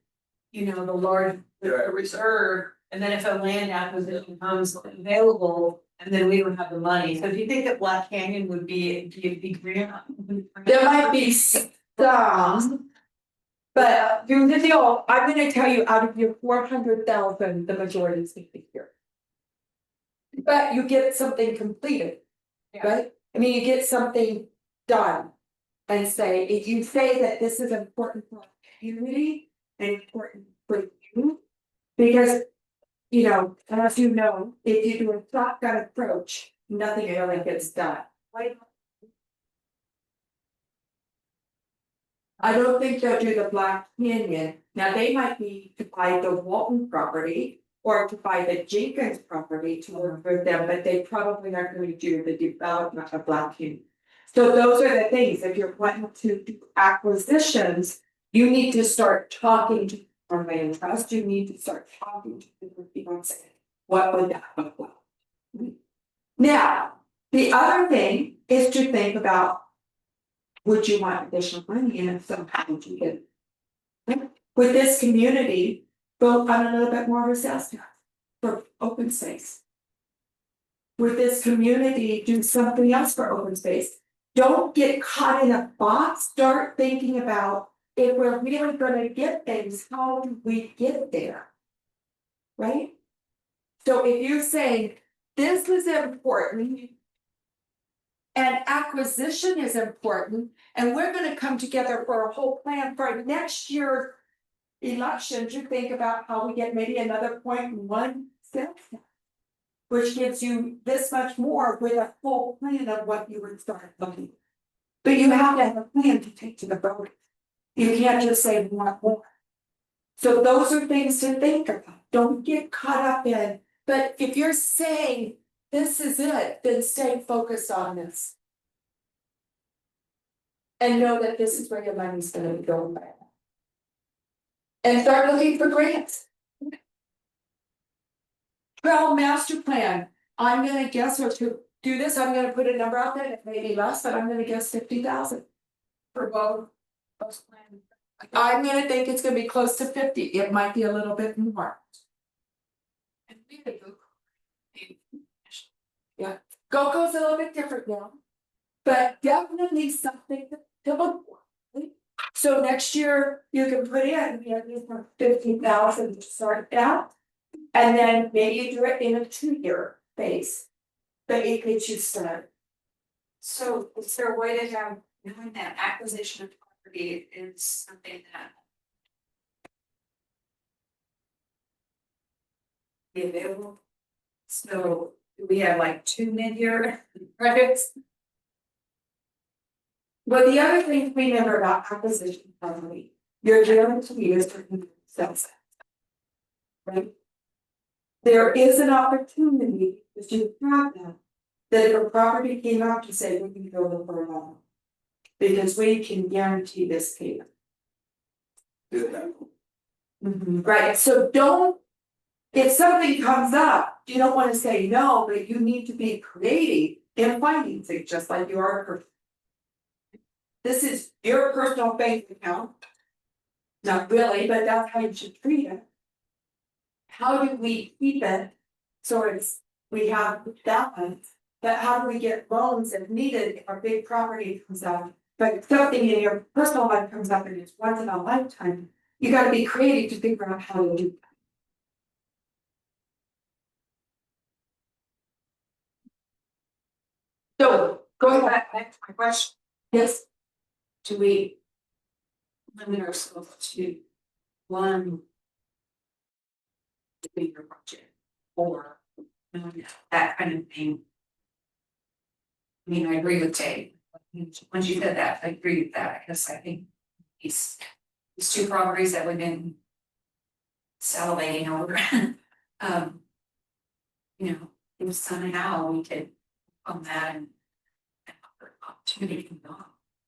the large, the reserve, and then if a land acquisition comes available, and then we don't have the money. So do you think that Black Canyon would be grant? There might be some. But through the deal, I'm gonna tell you, out of your 400,000, the majority is gonna be here. But you get something completed, right? I mean, you get something done. And if you say that this is important for our community and important for you. Because, as you know, if you do a shotgun approach, nothing really gets done. I don't think they'll do the Black Canyon. Now, they might be to buy the Walton property or to buy the Jenkins property to work with them, but they probably aren't going to do the development of Black Canyon. So those are the things, if you're planning to do acquisitions, you need to start talking to our land trust, you need to start talking to different people and say, what would that look like? Now, the other thing is to think about, would you want additional money, and if so, how would you get it? With this community, vote on a little bit more of a sales tax for open space. With this community, do something else for open space. Don't get caught in a box, start thinking about, if we're really gonna get things, how do we get there? Right? So if you're saying, this is important, and acquisition is important, and we're gonna come together for a whole plan for next year's election to think about how we get maybe another 0.1 sales tax, which gives you this much more with a full plan of what you would start looking. But you have to have a plan to take to the voters. You can't just say we want more. So those are things to think about. Don't get caught up in, but if you're saying this is it, then stay focused on this. And know that this is where your money's gonna be going by. And start looking for grants. Trail master plan, I'm gonna guess, or to do this, I'm gonna put a number out there, it may be less, but I'm gonna guess 50,000. For both plans. I'm gonna think it's gonna be close to 50, it might be a little bit more. Yeah, GoCo's a little bit different now. But definitely something to look for. Right? So next year, you can put in, 50,000 to start out. And then maybe you do it in a 2-year phase. But it gets you started. So is there a way to have, knowing that acquisition of property is something that be available? So we have like 2 mid-year credits. But the other thing to remember about acquisition property, your guarantee is for sales. Right? There is an opportunity, if you have that if a property came out to say we can go for a loan. Because we can guarantee this payment. Right, so don't, if something comes up, you don't wanna say no, but you need to be creative in financing, just like you are a person. This is your personal bank account. Not really, but that's how you should treat it. How do we keep it? So it's, we have balance, but how do we get loans if needed, if a big property comes out? But something in your personal life comes up and it's once in a lifetime, you gotta be creative to figure out how to do that. So, going back to my question, yes, Do we limit ourselves to one bigger budget or that kind of thing? I mean, I agree with Jay. When you said that, I agree with that, because I think these 2 properties that we've been salivating over. You know, if somehow we could on that and opportunity can go,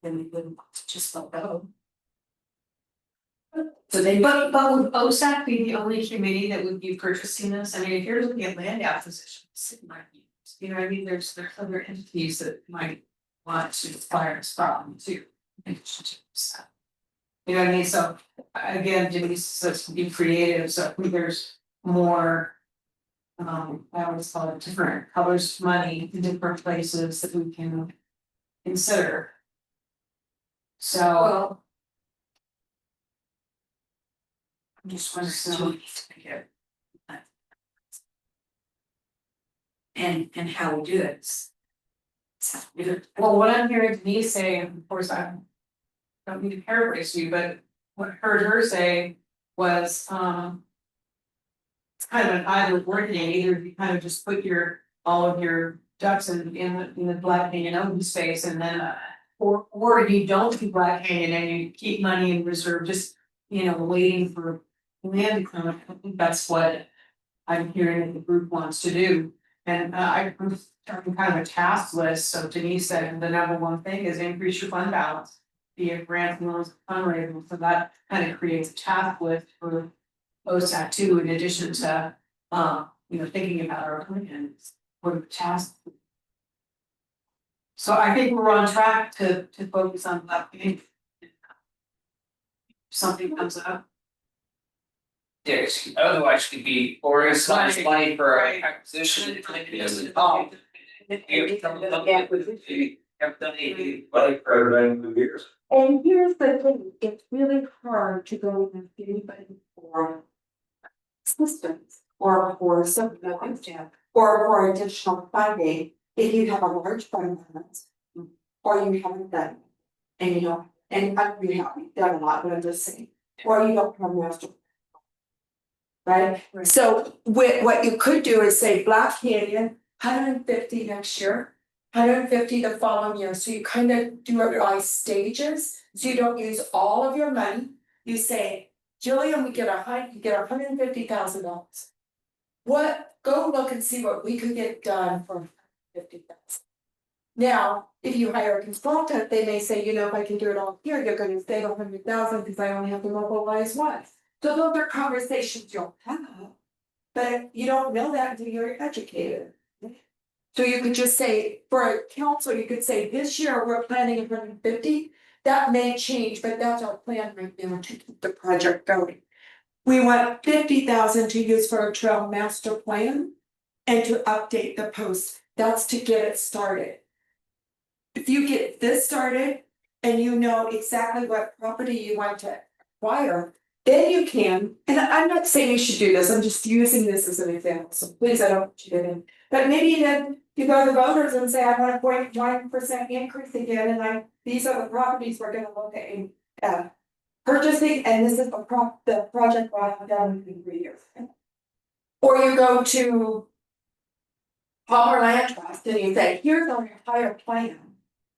then we wouldn't want to just let go. So they. But would OSAC be the only committee that would be purchasing this? I mean, if you're looking at land acquisitions, it might be, you know what I mean, there's other entities that might want to acquire this property too. I think it should do so. You know what I mean? So again, Denise says to be creative, so I think there's more. I always call it different colors of money in different places that we can consider. So. I'm just wondering, so we need to get. And how we do it. Well, what I'm hearing Denise say, and of course I don't need to paraphrase you, but what I heard her say was, it's kind of an either or, either you kind of just put all of your ducks in the Black Canyon open space and then, or you don't do Black Canyon and you keep money in reserve, just, waiting for land to come up. I think that's what I'm hearing that the group wants to do. And I'm starting kind of a task list, so Denise said the number one thing is increase your fund balance. Be it grants, loans, fundraising, so that kind of creates a task list for OSAC too, in addition to, thinking about our plans for the task. So I think we're on track to focus on that. If something comes up. Yes, otherwise could be, or it's not money for acquisition. Have done Better than the years. And here's the thing, it's really hard to go with anybody for assistance or for something or for additional funding if you have a large fund balance. Or you haven't done, and and I'm really happy, done a lot, but I'm just saying, or you don't have master. Right, so what you could do is say Black Canyon, 150 next year. 150 the following year, so you kind of do it by stages, so you don't use all of your money. You say, Jillian, you get $150,000. Go look and see what we could get done for $50,000. Now, if you hire a consultant, they may say, if I can do it all here, you're gonna save $100,000 because I only have to mobilize once. So those are conversations you'll have, but you don't know that until you're educated. So you could just say, for a council, you could say, this year we're planning 150, that may change, but that's our plan right now to keep the project going. We want 50,000 to use for a trail master plan and to update the post, that's to get it started. If you get this started and you know exactly what property you want to acquire, then you can, and I'm not saying you should do this, I'm just using this as an example, so please, I don't want you to. But maybe then you go to the voters and say, I want a 0.1% increase again, and these are the properties we're gonna look at in, purchasing, and this is the project we'll have done in 3 years. Or you go to Palmer Land Trust and you say, here's our entire plan.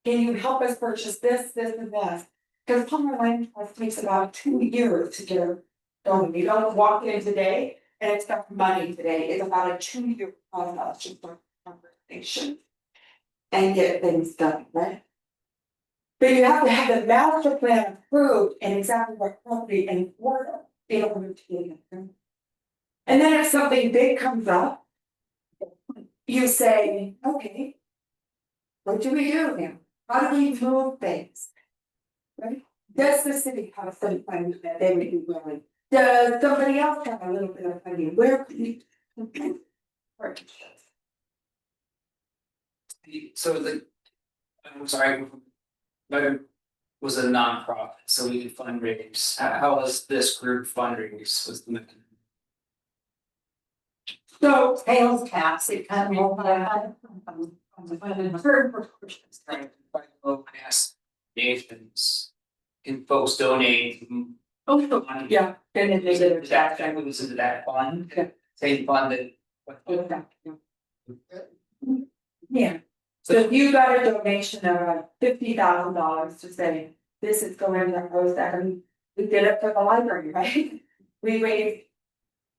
Can you help us purchase this, this, and this? Because Palmer Land Trust takes about 2 years to get it done. You don't walk in today and expect money today. It's about a 2-year process to start conversation and get things done, right? But you have to have the master plan approved and exactly what property and order in order to get it done. And then if something big comes up, you say, okay, what do we do now? How do we move things? Right? Does the city have some funding that they would be willing? Does somebody else have a little bit of funding? Where could you? So I'm sorry, but was a nonprofit, so we could fundraise. How was this group fundraise? Was the mechanism? So sales tax, it kind of. Donations. Can folks donate? Oh, yeah, then it is a tax. That goes into that fund, Yeah. same fund that. Yeah, so if you got a donation of $50,000 to say, this is going to OSAC, and we did it for the library, right? We raised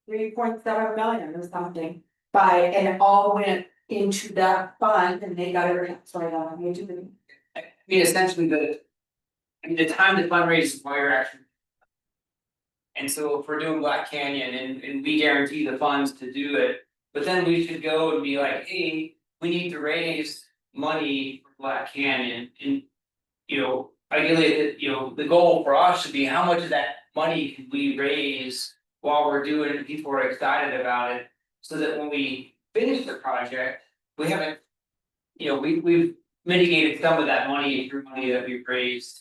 3.7 million or something and it all went into that fund and they got everything right on YouTube. I mean, essentially the time to fundraise is while you're actually. And so if we're doing Black Canyon and we guarantee the funds to do it, but then we should go and be like, hey, we need to raise money for Black Canyon and. Ideally, the goal for us should be how much of that money can we raise while we're doing it and people are excited about it. So that when we finish the project, we haven't, we've mitigated some of that money through money that we've raised.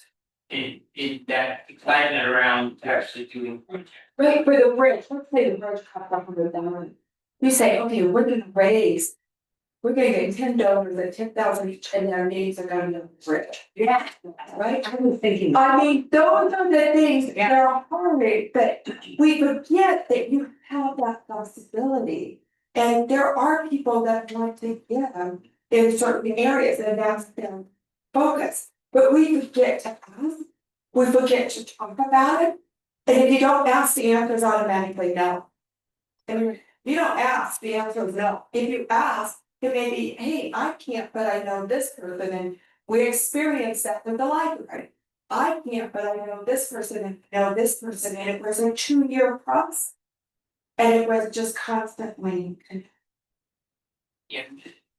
In that excitement around actually doing the project. Right, for the bridge, let's say the bridge comes up with them. You say, okay, we're gonna get 10 donors at 10,000 each and their names are gonna be on the bridge. Yeah, Right? I was thinking. I mean, those are the things that are hard, but we forget that you have that possibility. And there are people that want to give in certain areas and that's their focus. But we forget to ask, we forget to talk about it. And if you don't ask, the answer is automatically no. And if you don't ask, the answer is no. If you ask, it may be, hey, I can't, but I know this person, and we experienced that with the library. I can't, but I know this person and know this person, and it was a 2-year process. And it was just constantly. Yeah,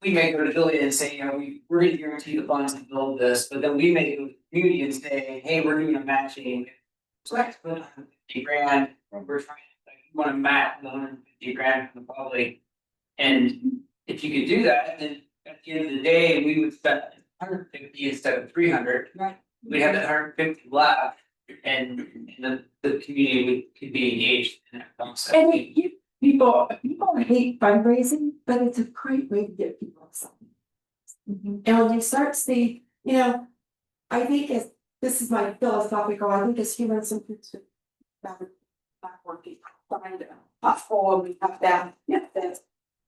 we may go to Billy and say, we're gonna guarantee the funds to build this, but then we may go to the community and say, hey, we're doing a matching. So let's put $150,000, we're trying, we wanna match the $150,000 from the public. And if you could do that, then at the end of the day, we would spend 150 instead of 300. Right. We'd have that 150 left, and the community could be engaged in that concept. And people hate fundraising, but it's a great way to get people something. And when you start seeing, I think this is my philosophical, I think as humans, sometimes not working, find a hole, we have that,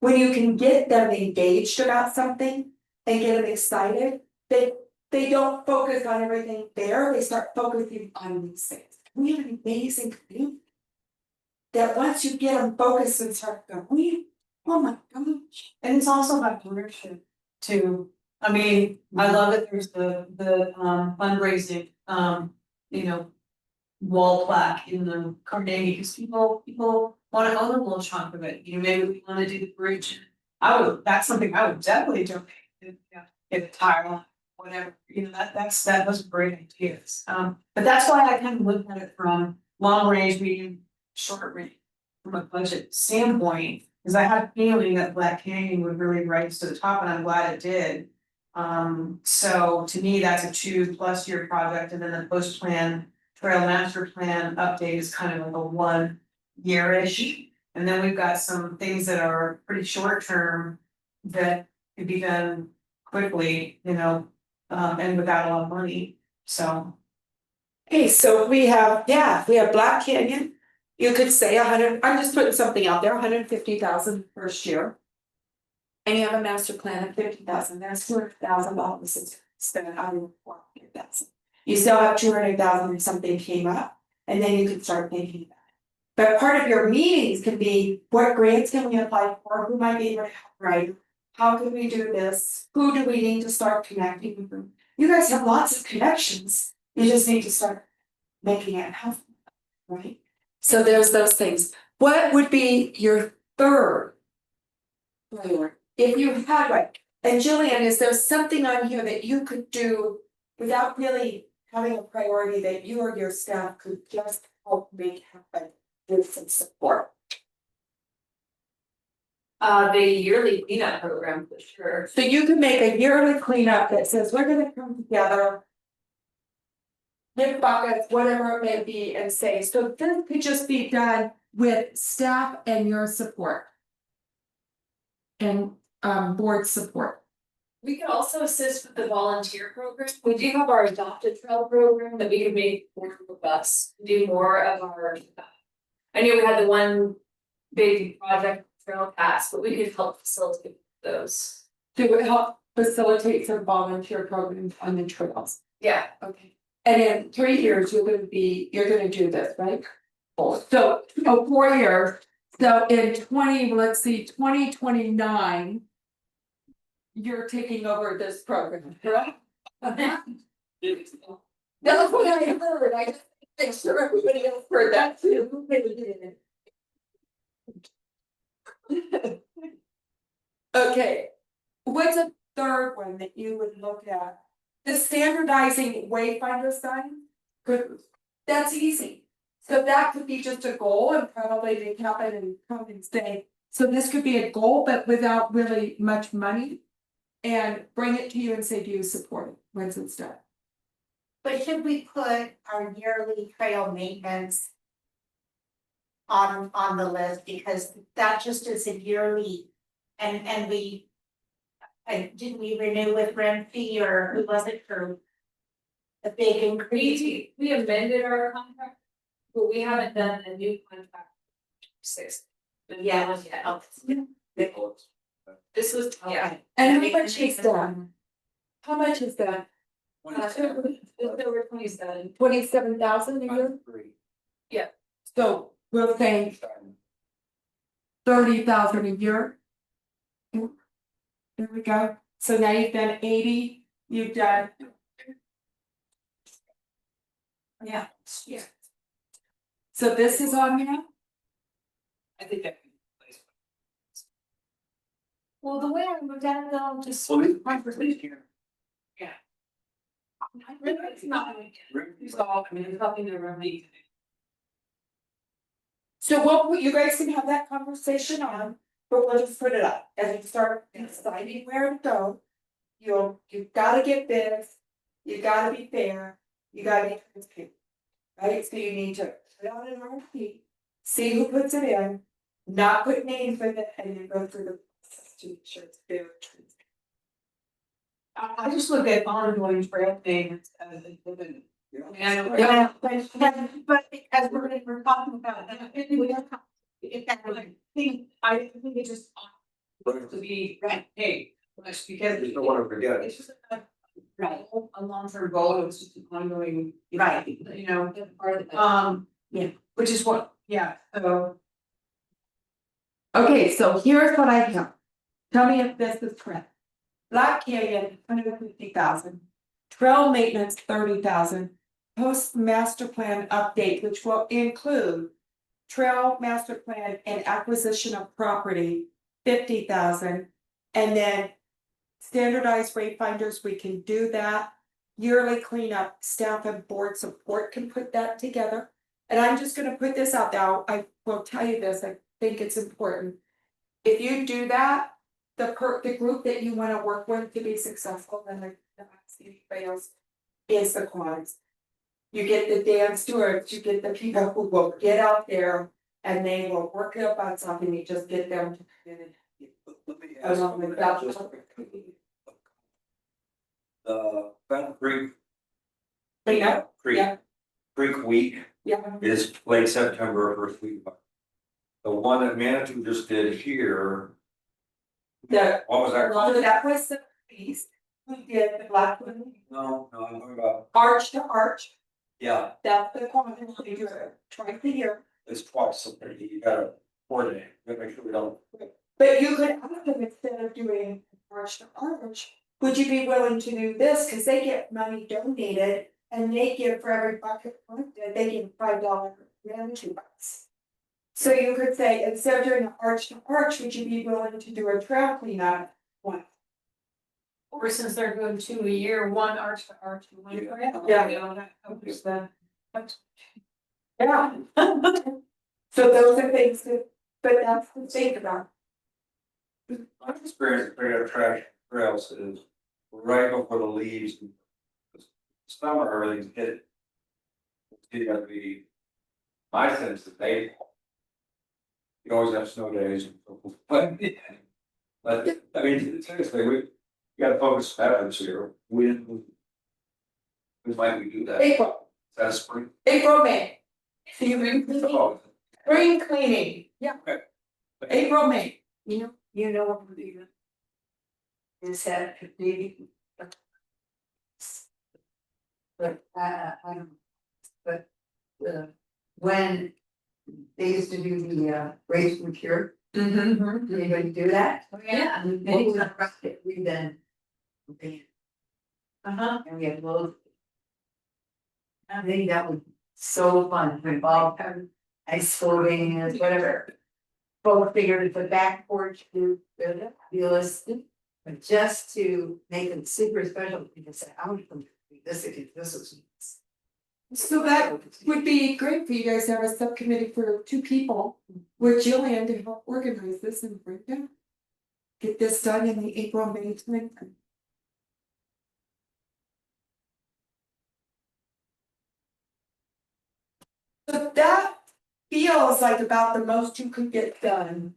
when you can get them engaged about something and get them excited, they don't focus on everything there, they start focusing on these things. We have an amazing community. That once you get them focused and start going, oh my gosh. And it's also about ownership too. I mean, I love that there's the fundraising, wall plaque in the Carnegie, because people wanna own a little chunk of it, maybe we wanna do the bridge. That's something I would definitely donate, get a tile, whatever, those are great ideas. But that's why I kind of look at it from long range, medium, short range, from a budget standpoint. Because I had a feeling that Black Canyon would really rise to the top, and I'm glad it did. So to me, that's a 2+ year project, and then the post plan trail master plan update is kind of like a 1 year-ish. And then we've got some things that are pretty short term that could be done quickly, and without a lot of money, so. Hey, so we have Black Canyon, you could say 100, I'm just putting something out there, 150,000 first year. And you have a master plan of 50,000, that's $200,000 that's spent out of 400,000. You still have 200,000 if something came up, and then you could start thinking about it. But part of your meetings can be, what grants can we apply for, who might be able to help, right? How can we do this, who do we need to start connecting with them? You guys have lots of connections, you just need to start making it happen, right? So there's those things. What would be your third priority? If you had one, and Jillian, is there something on here that you could do without really having a priority that you or your staff could just help make happen with some support? The yearly cleanup program for sure. So you could make a yearly cleanup that says, we're gonna come together. Give buckets, whatever it may be, and say, so this could just be done with staff and your support. And board support. We could also assist with the volunteer program. We do have our adopted trail program that we could make more robust, do more of our. I knew we had the one big project trail pass, but we could help facilitate those. To help facilitate some volunteer programs on the trails. Yeah. Okay. And in 3 years, you're gonna do this, right? So, 4 years, so in 2029. You're taking over this program, correct? That's what I heard, I just make sure everybody else heard that too. Okay, what's a third one that you would look at? The standardizing wayfinder sign, good, that's easy. So that could be just a goal and probably they happen and come and say, so this could be a goal, but without really much money. And bring it to you and say, do you support it once it's done? But should we put our yearly trail maintenance on the list, because that just is a yearly, and we. Didn't we renew with Renfee, or who was it for? The big increase? We amended our contract, but we haven't done a new contract. 6. Yeah. This was, yeah. And how much is done? How much is that? Over 27. 27,000 a year? Yeah. So we'll say 30,000 a year. There we go. So now you've done 80, you've done. Yeah. So this is on here? I think that. Well, the way I looked at it, though, just. Yeah. It's not, it's all, I mean, there's nothing to remedy. So what, you guys can have that conversation on, but we'll just put it up as you start deciding where to go. You've gotta get bids, you gotta be fair, you gotta be transparent. Right, so you need to put out an RFP, see who puts it in, not put names with it, and then go through the process to make sure it's fair and transparent. I just look at ongoing trail maintenance as a given. Yeah, but because we're talking about that, we have. If that was, I think it just ought to be, right, hey, let's, because There's no one to forget. it's just right, a long-term goal, it's just an ongoing. Right. You know, Part of the. Yeah. which is what, yeah, so. Okay, so here's what I have. Tell me if this is correct. Black Canyon, 150,000. Trail maintenance, 30,000. Post master plan update, which will include trail master plan and acquisition of property, 50,000. And then standardized rate finders, we can do that. Yearly cleanup, staff and board support can put that together. And I'm just gonna put this out now, I will tell you this, I think it's important. If you do that, the group that you wanna work with to be successful, and I don't see anybody else, is the quads. You get the dance stewards, you get the people who will get out there and they will work up on something, you just get them to come in and. Let me I don't know, without- just- Fountain Creek. Yeah, Creek. yeah. Creek Week Yeah, is late September, first week. The one that Manitou just did here. the, What was that well, called? that was the piece, we did the black one, No, I'm talking about, arch to arch, yeah, that's the one, we do it twice a year. it's twice, so you gotta coordinate, you gotta make sure we don't. But you could ask them instead of doing arch to arch, would you be willing to do this, cause they get money donated. And they give for every bucket collected, they give $5 and $2. So you could say, instead of doing an arch to arch, would you be willing to do a trail cleanup one? Or since they're doing 2 a year, one arch to arch and one trail. Yeah. You know, that covers the. Yeah. So those are things that, but that's the thing about. My experience with regular trash trails is right before the leaves. Summer, everything's hit. It's gotta be. My sense that they. You always have snow days, and so forth, but I mean, seriously, we gotta focus efforts here, when. When might we do that? Is April, that a spring? April, May. So you bring Oh, spring cleaning, yeah, April, May. You know what would be the. Is that the. But I don't. But when they used to do the race from cure, Mm-hmm. did anybody do that? Yeah. And what was that rocket we then. Uh-huh. And we had loads. I think that was so fun, when Bob had ice skating and whatever. Both figured the back porch to realistic, but just to make it super special, we just said, I want to do this, if this was. So that would be great for you guys to have a subcommittee for 2 people with Jillian to help organize this and bring it down. Get this done in the April, May timeframe. So that feels like about the most you could get done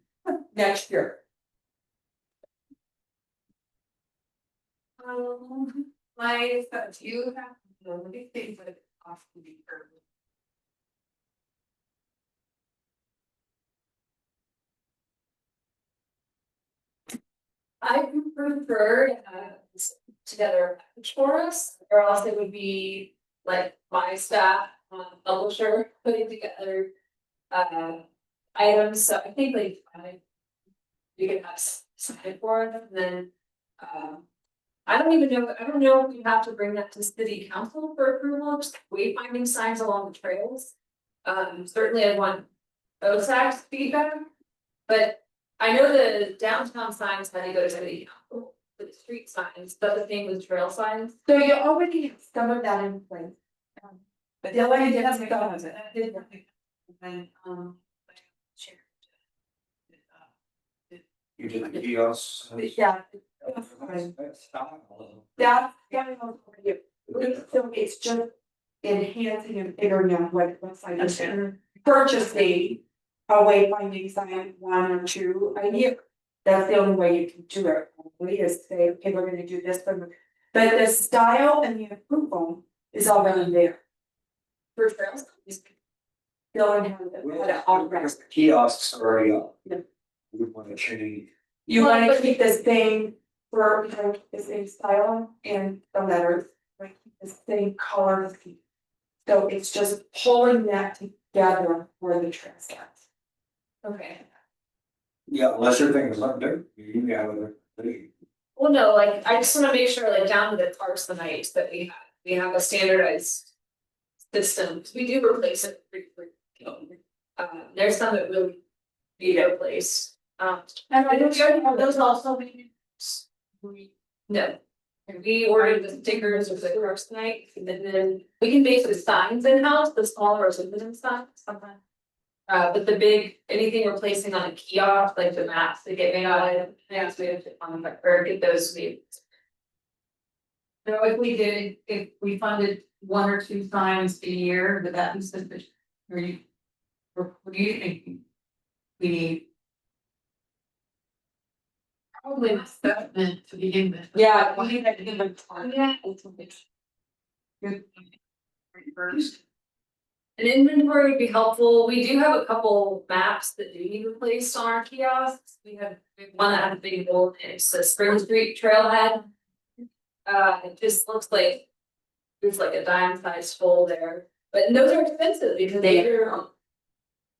next year. My, you have, the big things that off to be heard. I prefer together for us, or else it would be like my staff, publisher putting together. Items, so I think like you could have something for them, then. I don't know if you have to bring that to city council for approval, just wayfinding signs along the trails. Certainly I want OSAC's feedback, but I know the downtown signs had to go to city council, the street signs, but the thing with trail signs. So you already have some of that in place. But Yeah, like it that's doesn't the- cause it. And chair. You did the kiosks. Yeah. That's fine. That's style. That's getting over here. So it's just enhancing and figuring out what it looks like. Purchasing a wayfinding sign 1 or 2 a year. That's the only way you can do it, probably, is say, okay, we're gonna do this, but the style and the approval is already there. For trails. Dylan has it already. Because the kiosks are already up. Yeah. We wanna change. You wanna keep the same for, like, the same style and the letters, like, the same color. So it's just pulling that together for the trail signs. Okay. Yeah, unless you're thinking something different, you have a. Well, no, like, I just wanna make sure, like, down to the Carsonites that we have a standardized system, 'cause we do replace it frequently. There's some that really need replaced, And I don't are those also being? No. We ordered the stickers with the Carsonite, and then we can make the signs in-house, the smaller aluminum signs sometimes. But the big, anything replacing on a kiosk, like the maps that get made out of, things we have to or get those made. So if we funded 1 or 2 times a year, would that be sufficient? Or what do you think we need? Probably Assessment to begin with. Yeah, we need that inventory. Yeah. Good. First. An inventory would be helpful. We do have a couple maps that do need replaced on our kiosks. We have one that has a big hole in it. It's the Spring Street Trailhead. It just looks like there's like a dime-sized hole there, but those are expensive because they're.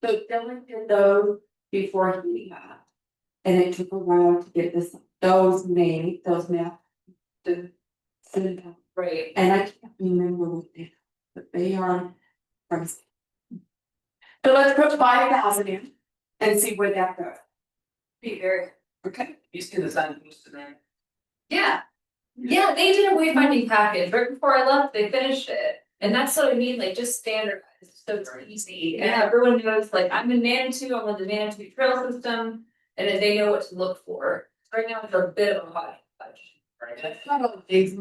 So Dylan did those before he got. And it took a while to get those made, those maps. To send out. Right. And I can't remember what they, but they are. Pricey. So let's put 5,000 in and see where that goes. Be very. Okay. You see the sign posted there? Yeah. Yeah, they did a wayfinding package. Right before I left, they finished it. And that's what I mean, like just standardized, so it's easy. And everyone knows, like, I'm in Manitou, I'm on the Manitou Trail System, and then they know what to look for. Right now, it's a bit of a hot touch. Right, That's not all big.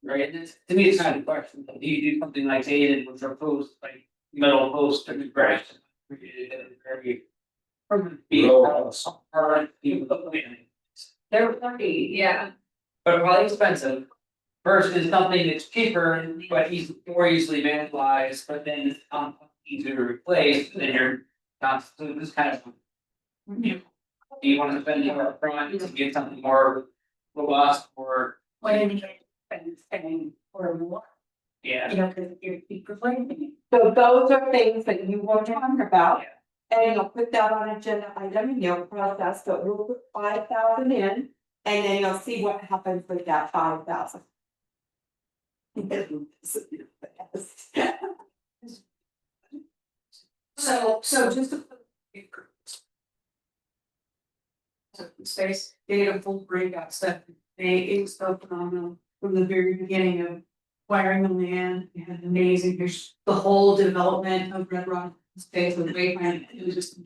right, and it's, to me, it's kind of a question, do you do something like dated, which are posts, like metal posts and grass? Very. They're pretty, yeah. But probably expensive. Versus something that's cheaper, but more easily vandalized, but then easier to replace, then you're not, so this kind of. You know, do you wanna spend more upfront to get something more robust or, When you spending or more, yeah. you know, because you keep replacing. So those are things that you will talk about. And you'll put that on agenda item and you'll process, but we'll put 5,000 in. And then you'll see what happens with that 5,000. So just to. Space, they had a full breakout stuff, it was so phenomenal from the very beginning of wiring the land, they had amazing, there's the whole development of Red Rock space with Wayfind, it was just.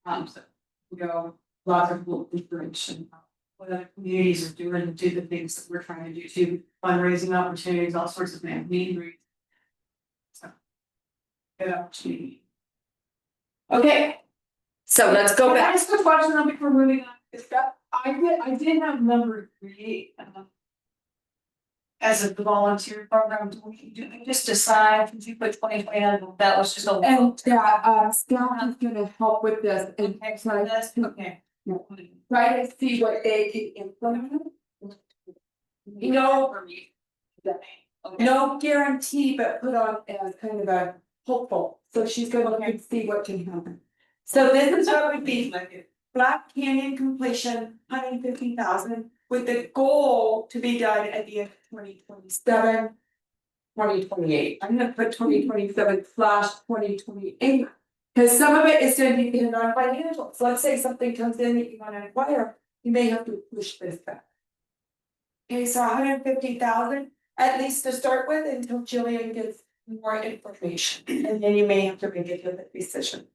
So, we go, lots of little information, about what other communities are doing to do the things that we're trying to do too, fundraising opportunities, all sorts of things, meet and greet. So. Good opportunity. Okay. So let's go Can I back. ask a question though before moving on? Is that, I did have number 3. As a volunteer program, do we just decide, did you put 2020, that was just a. And staff is gonna help with this and try Okay. to see what they can implement. You know, no guarantee, but put on as kind of a hopeful, so she's gonna look and see what can happen. So this is what would be Black Canyon completion, 150,000, with the goal to be done at the end of 2027. 2028, I'm gonna put 2027/2028. Cause some of it is gonna depend on financials, let's say something comes in that you wanna acquire, you may have to push this back. Okay, so 150,000, at least to start with, until Jillian gets more information, and then you may have to make a different decision.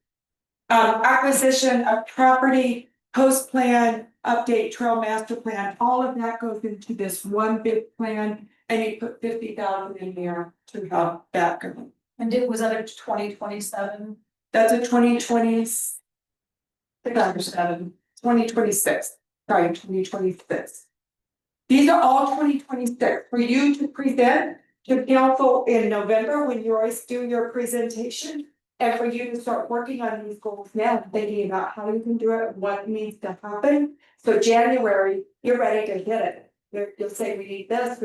Acquisition of property, post plan, update trail master plan, all of that goes into this one big plan. And you put 50,000 in there to help that go. And was that a 2027? That's a 2026. 2026, sorry, 2026. These are all 2026 for you to present to council in November when you always do your presentation. And for you to start working on these goals now, thinking about how you can do it, what needs to happen. So January, you're ready to hit it. You'll say, we need this,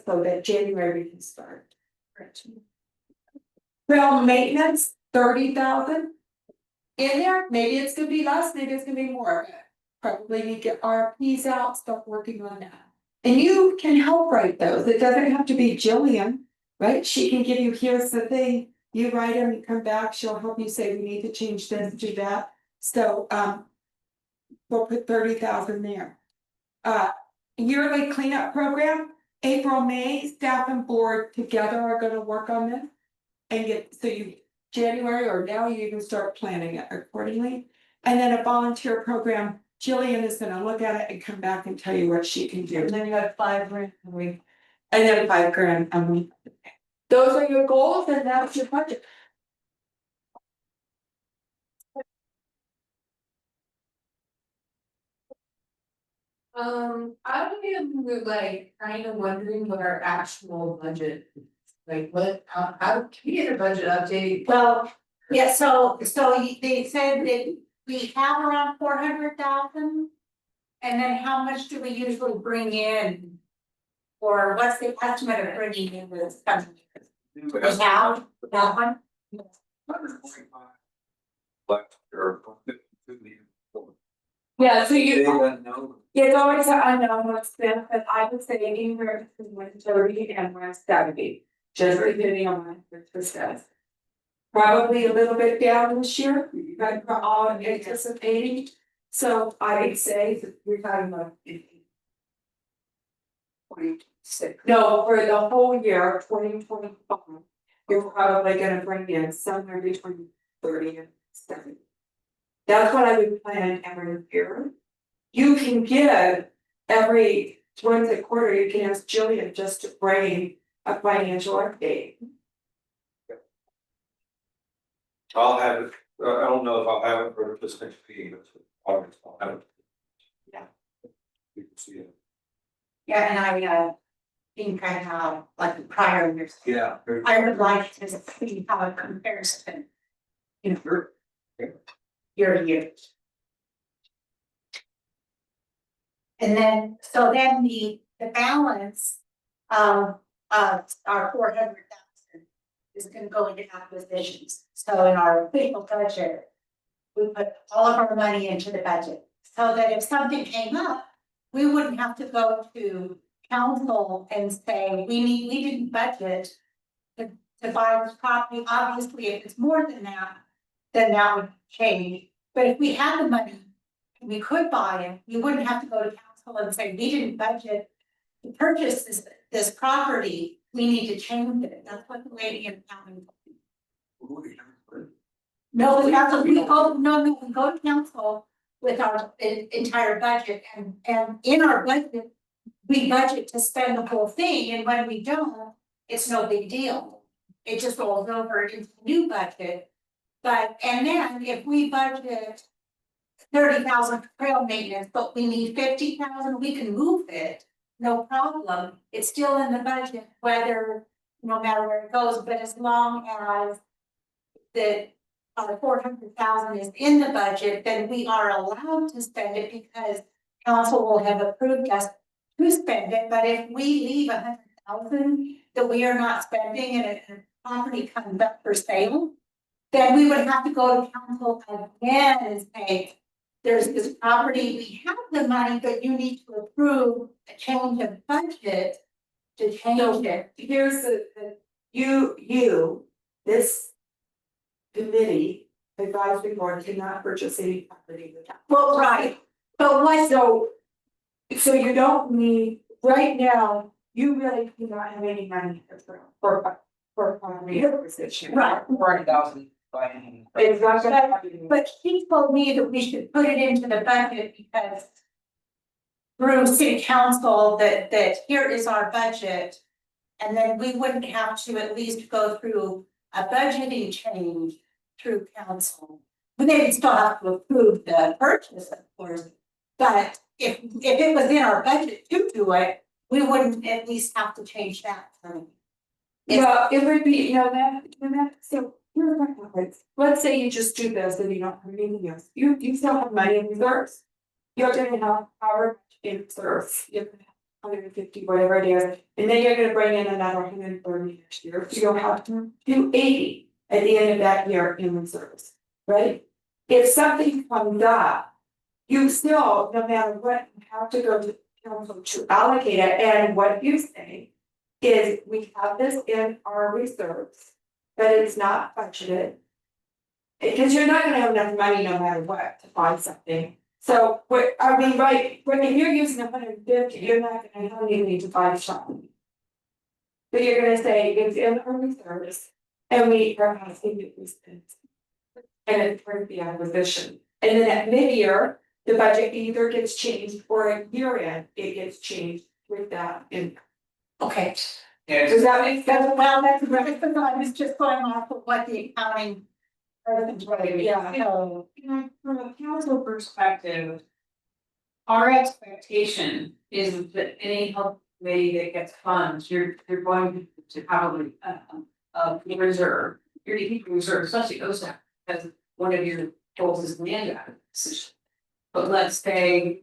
so that January we can start. Trail maintenance, 30,000. In there, maybe it's gonna be less, maybe it's gonna be more. Probably need to get RFPs out, start working on that. And you can help write those, it doesn't have to be Jillian, right? She can give you, here's the thing, you write them, you come back, she'll help you say, we need to change this, do that. So, we'll put 30,000 there. Yearly cleanup program, April, May, staff and board together are gonna work on this. And get, so you, January or now you can start planning it accordingly. And then a volunteer program, Jillian is gonna look at it and come back and tell you what she can do. And then you got 5 grand a week. And then $5,000 a month. Those are your goals and that's your budget. I am like kind of wondering what our actual budget. Like what, how can we get a budget update? Well, yeah, so they said that we have around 400,000. And then how much do we usually bring in? Or what's the estimate of bringing in this coming year? We have that one? 145. Left or. Yeah, so They you, don't know. it's always an unknown what's been, but I would say anywhere between 130 and 170, just depending on what the status. Probably a little bit down this year, but we're all anticipating, so I would say that we're talking about. 26. No, for the whole year, 2025, you're probably gonna bring in somewhere between 30 and 70. That's what I would plan every year. You can give every once a quarter, you can ask Jillian just to bring a financial update. I'll have it, I don't know if I'll have it for this next meeting, but I'll have it. Yeah. You can see it. Yeah, and I think I have like the prior years. Yeah. I would like to see how it compares to. You know, year to year. And then, so then the balance of our 400,000 is gonna go into acquisitions. So in our official budget, we put all of our money into the budget, so that if something came up, we wouldn't have to go to council and say, we didn't budget to buy this property. Obviously, if it's more than that, then that would change. But if we had the money, we could buy it, we wouldn't have to go to council and say, we didn't budget to purchase this property, we need to change it. That's what the lady in town. No, we have to, we go to council with our entire budget, and in our budget, we budget to spend the whole thing, and when we don't, it's no big deal. It just rolls over into the new budget. But, and then if we budget 30,000 for trail maintenance, but we need 50,000, we can move it, no problem. It's still in the budget, whether, no matter where it goes, but as long as the 400,000 is in the budget, then we are allowed to spend it because council will have approved us to spend it. But if we leave 100,000 that we are not spending and a property comes up for sale, then we would have to go to council again and say, there's this property, we have the money, but you need to approve a change of budget to change it. Here's this committee, advisory board cannot purchase any property without. Well, right, but what, So you don't need, right now, you really do not have any money for property acquisition. right, 40,000 by hand. It's not gonna happen. but he told me that we should put it into the budget because through city council that here is our budget. And then we wouldn't have to at least go through a budgeting change through council. But they would still have to approve the purchase, of course. But if it was in our budget to do it, we wouldn't at least have to change that. Well, it would be, so here's what happens, let's say you just do this and you don't have anything else, you still have money in reserves. You're gonna have power in reserves, you have 150, whatever it is, and then you're gonna bring in another 130 next year, so you'll have 280 at the end of that year in reserves, right? If something comes up, you still, no matter what, have to go to council to allocate it, and what you say is we have this in our reserves, but it's not budgeted. Because you're not gonna have enough money no matter what to buy something. So what, I mean, right, when you're using 150, you're not gonna have anything to buy something. But you're gonna say it's in our reserves and we are asking you to spend. And it's part of the acquisition. And then at mid-year, the budget either gets changed or at year end, it gets changed with that income. Okay. Yeah, Does that make sense? Well, that's right, but I was just going off of what the accounting. Everything's right, Yeah. so. From a council perspective. Our expectation is that any health committee that gets funds, you're going to probably, reserve. You're gonna keep a reserve, especially OSAC, because one of your goals is land acquisition. But let's say,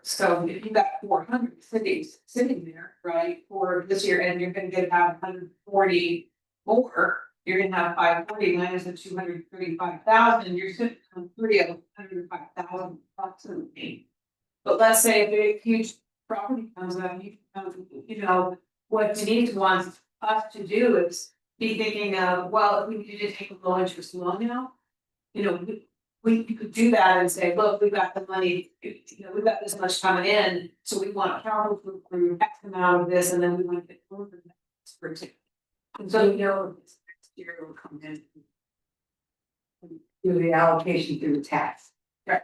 so if you got 400 cities sitting there, right, for this year, and you're gonna get about 140 more. You're gonna have 540 minus the 235,000, you're sitting on 105,000 approximately. But let's say a big, huge property comes up, what Denise wants us to do is be thinking of, well, if we need to take a low interest loan now. We could do that and say, look, we've got the money, we've got this much coming in, so we want capital to approve X amount of this, and then we want to get over that, for example. And so this next year will come in. Do the allocation through the tax. Right.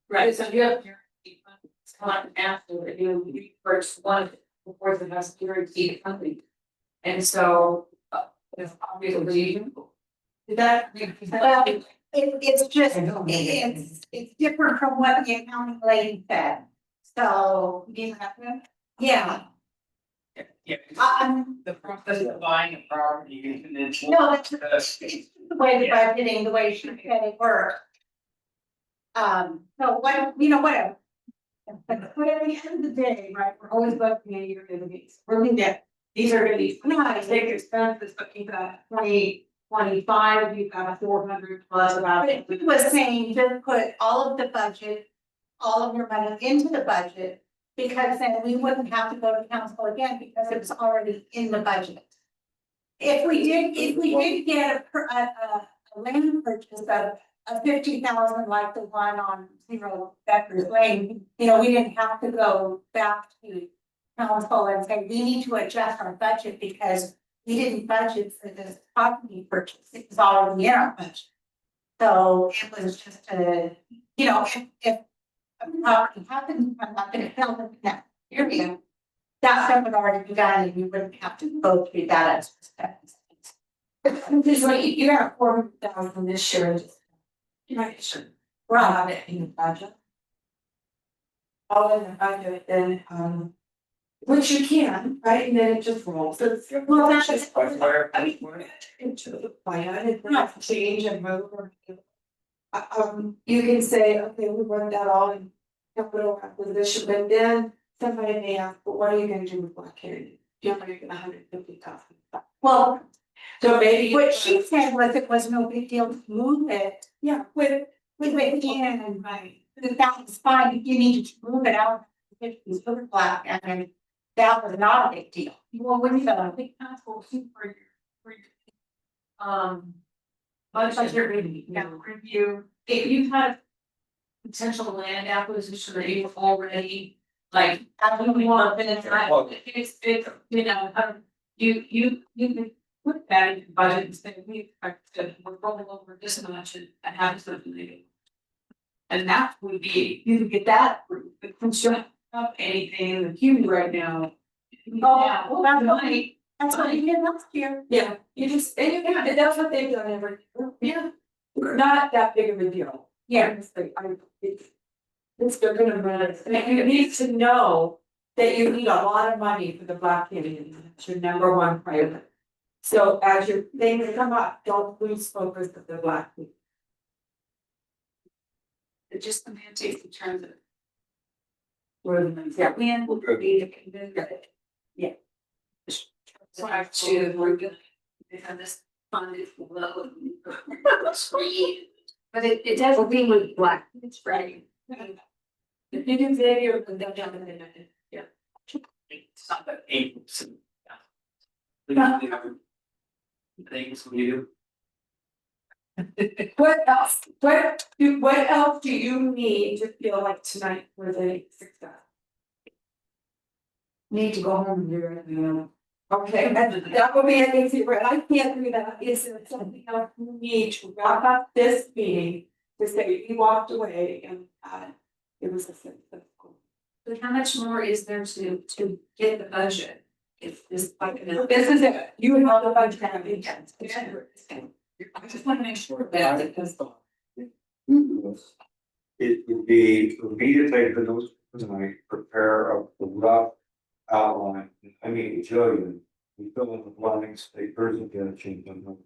Right, so you have your. It's not after that you first one before the best guaranteed company. And so, it's obviously. Did that make sense? Well, it's just, it's different from what the accounting lady said. So, yeah, Yeah, the process of buying a property and then. No, it's the way the budgeting, the way she said it worked. So what, whatever. But at the end of the day, right, we're always looking at your entities. We're looking at, these are gonna be nice, big expenses, but you've got 2025, you've got 400 plus about. But it was saying just put all of the budget, all of your money into the budget, because then we wouldn't have to go to council again because it was already in the budget. If we did get a land purchase of 50,000 like the one on 0 Becker's Lane, we didn't have to go back to council and say, we need to adjust our budget because we didn't budget for this property purchase. It was already in our budget. So it was just if a property happens, I'm not gonna tell them that area. That stuff would already be done and you wouldn't have to go through that as. This way, you got 400,000 this year. Right, sure. Right. In the budget. All in the budget, then, which you can, right, and then it just rolls. Well, that's just. Where- Into the plan, it's not change and move or. You can say, okay, we worked that all in capital acquisition, but then somebody may ask, but what are you gonna do with Black Canyon? You're only gonna 150,000. Well, So maybe. what she said was it was no big deal to move it. Yeah, with. In, right, that was fine, if you needed to move it out, it's over black, and that was not a big deal. Well, when you got a big council for budget review, if you had potential land acquisition that you've already, like, you want, it's, you can put that in the budget and say, we expect to, we're rolling over this much and have something to do. And that would be, you could get that approved, but since you don't have anything in the queue right now. Oh, well, that's money, that's what we did last year. Yeah, you just, and that's what they've done every year. Yeah. Not that big of a deal. Yeah. Honestly, it's they're gonna run it, and you need to know that you need a lot of money for the Black Canyon, it's your number one priority. So as your things come up, don't lose focus of the Black Canyon. It's just the mandates in terms of. Where the money's at. When will be to convince it. Yeah. So I have to, we're gonna, they have this fund is low. But it doesn't mean with black, it's right. If you do video, then they'll jump in and yeah. It's not that able to. Yeah. Things we do. What else, what else do you need to feel like tonight for the success? Need to go home and do it, Okay, that will be an easy, but I can't do that, is there something else you need to wrap up this meeting? To say you walked away and it was a successful. But how much more is there to get the budget? If this like. This is it, you have the budget and the intent. I just wanna make sure that because. It would be for me to take the notes tonight, prepare a rough outline, I mean, Jillian. We fill in the blanks, take person again, change them,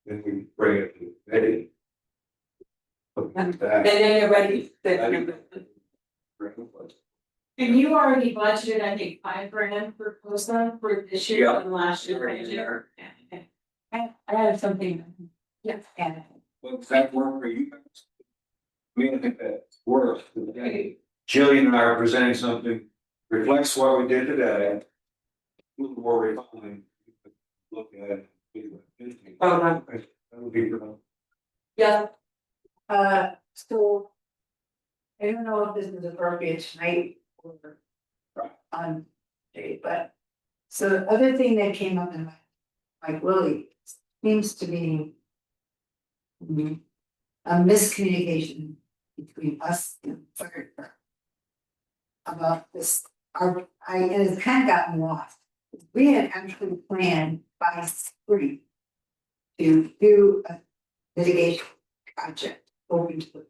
then we bring it to Betty. And then you're ready. And you already budgeted, I think, $5,000 for COSA for this year and last year. I have something. Yes. Well, does that work for you guys? I mean, I think that works. Jillian and I are presenting something, reflects what we did today. A little more refined. Look at it. Oh, That would be good. yeah, So. I don't know if this is appropriate tonight or on day, but. So the other thing that came up in my Willie seems to be. A miscommunication between us and the fire department. About this, and it's kind of gotten lost. We had actually planned by spring. To do a mitigation project open to the.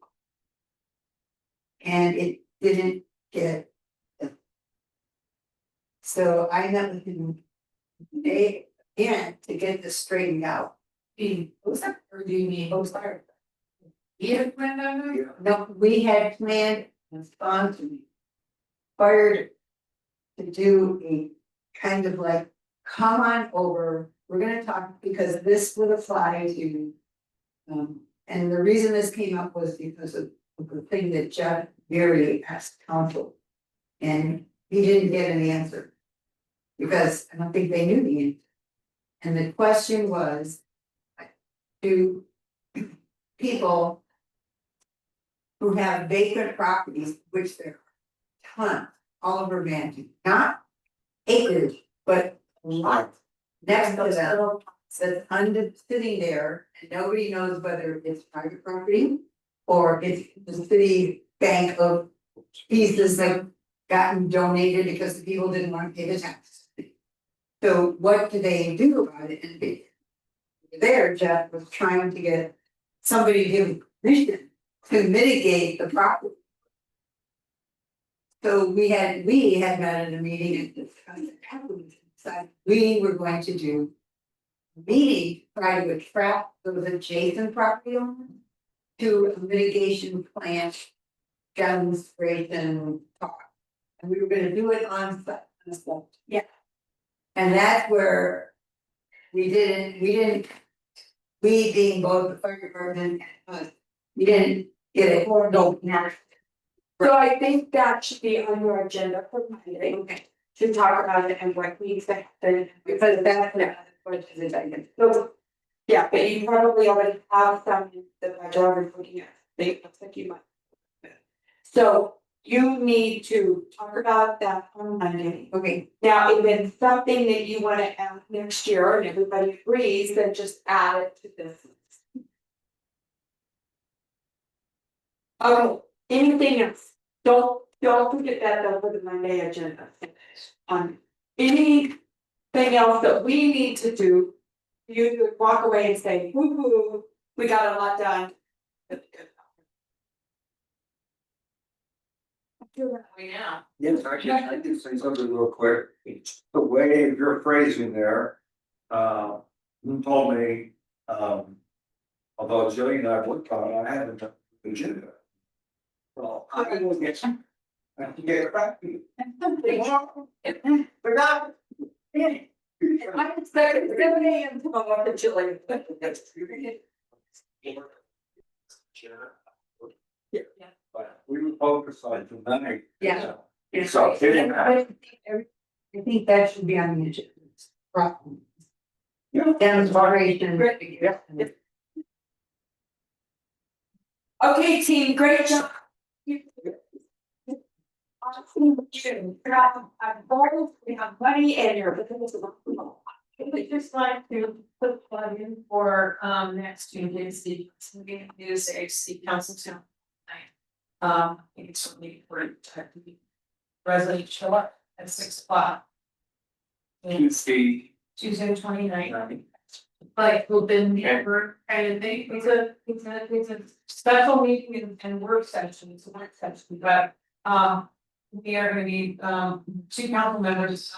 And it didn't get. So I met with him. Today, again, to get this straightened out. Being OSAC, or do you mean OSAC? You had planned on that? No, we had planned and sponsored. Fired. To do a kind of like, come on over, we're gonna talk, because this would apply to. And the reason this came up was because of the thing that Jeff Berry asked council. And he didn't get an answer. Because I don't think they knew the answer. And the question was. Do people. Who have vacant properties, which there are tons, all over Vandy, not acres, but lots. Next to them, says sitting there, and nobody knows whether it's private property. Or it's the city bank of pieces that gotten donated because the people didn't want to pay the taxes. So what do they do about it? And there, Jeff was trying to get somebody to give permission to mitigate the problem. So we had met in a meeting and discussed it happened. We were going to do. A meeting, try to attract those adjacent property owners. To a mitigation plan. Demonstration talk. And we were gonna do it on site. Yeah. And that's where. We didn't. We being both the fire department and us, we didn't get it, or no, not. so I think that should be on your agenda for Monday. Okay. To talk about it and what needs to happen, because that's what is agenda. So, yeah, but you probably already have some in the budget already looking at, it looks like you might. So you need to talk about that on Monday. Okay, Now, if it's something that you wanna add next year and everybody agrees, then just add it to this. Oh, anything else? Don't forget that though for the Monday agenda. Anything else that we need to do, you to walk away and say, woo-hoo, we got a lot done. I feel that way now. Yes, I can say something real quick. It's the way you're phrasing there. You told me, although Jillian and I worked on it, I haven't done the agenda. Well, I will get some. I can get it back to you. Forgot. I expected 7 AM tomorrow for chili. Yeah. But we were focused on tonight. Yeah. So, getting that. I think that should be on the agenda. Yeah. Demonstration. Yeah. Okay, team, great job. We have money and you're. We just like to put plug in for next Tuesday's city, so we use a city council town. I think it's something important to have to be residents show up at 6 o'clock. Tuesday. Tuesday, 29th. Like open never kind of thing, it's a special meeting and work session, it's a work session, but. We are gonna be, 2 council members,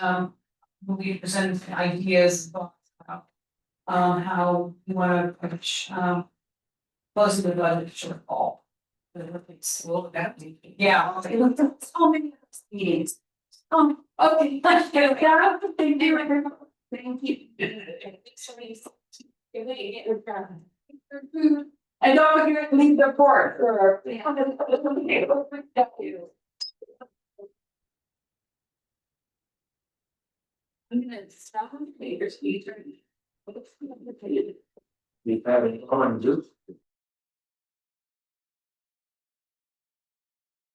will be presenting ideas, thoughts about. How we wanna approach, closing the budget shortfall. Yeah. So many meetings. Okay, thank you, Carol, thank you, everyone. Thank you. And don't forget to leave the board for. I'm gonna stop. You have any comment, Duke?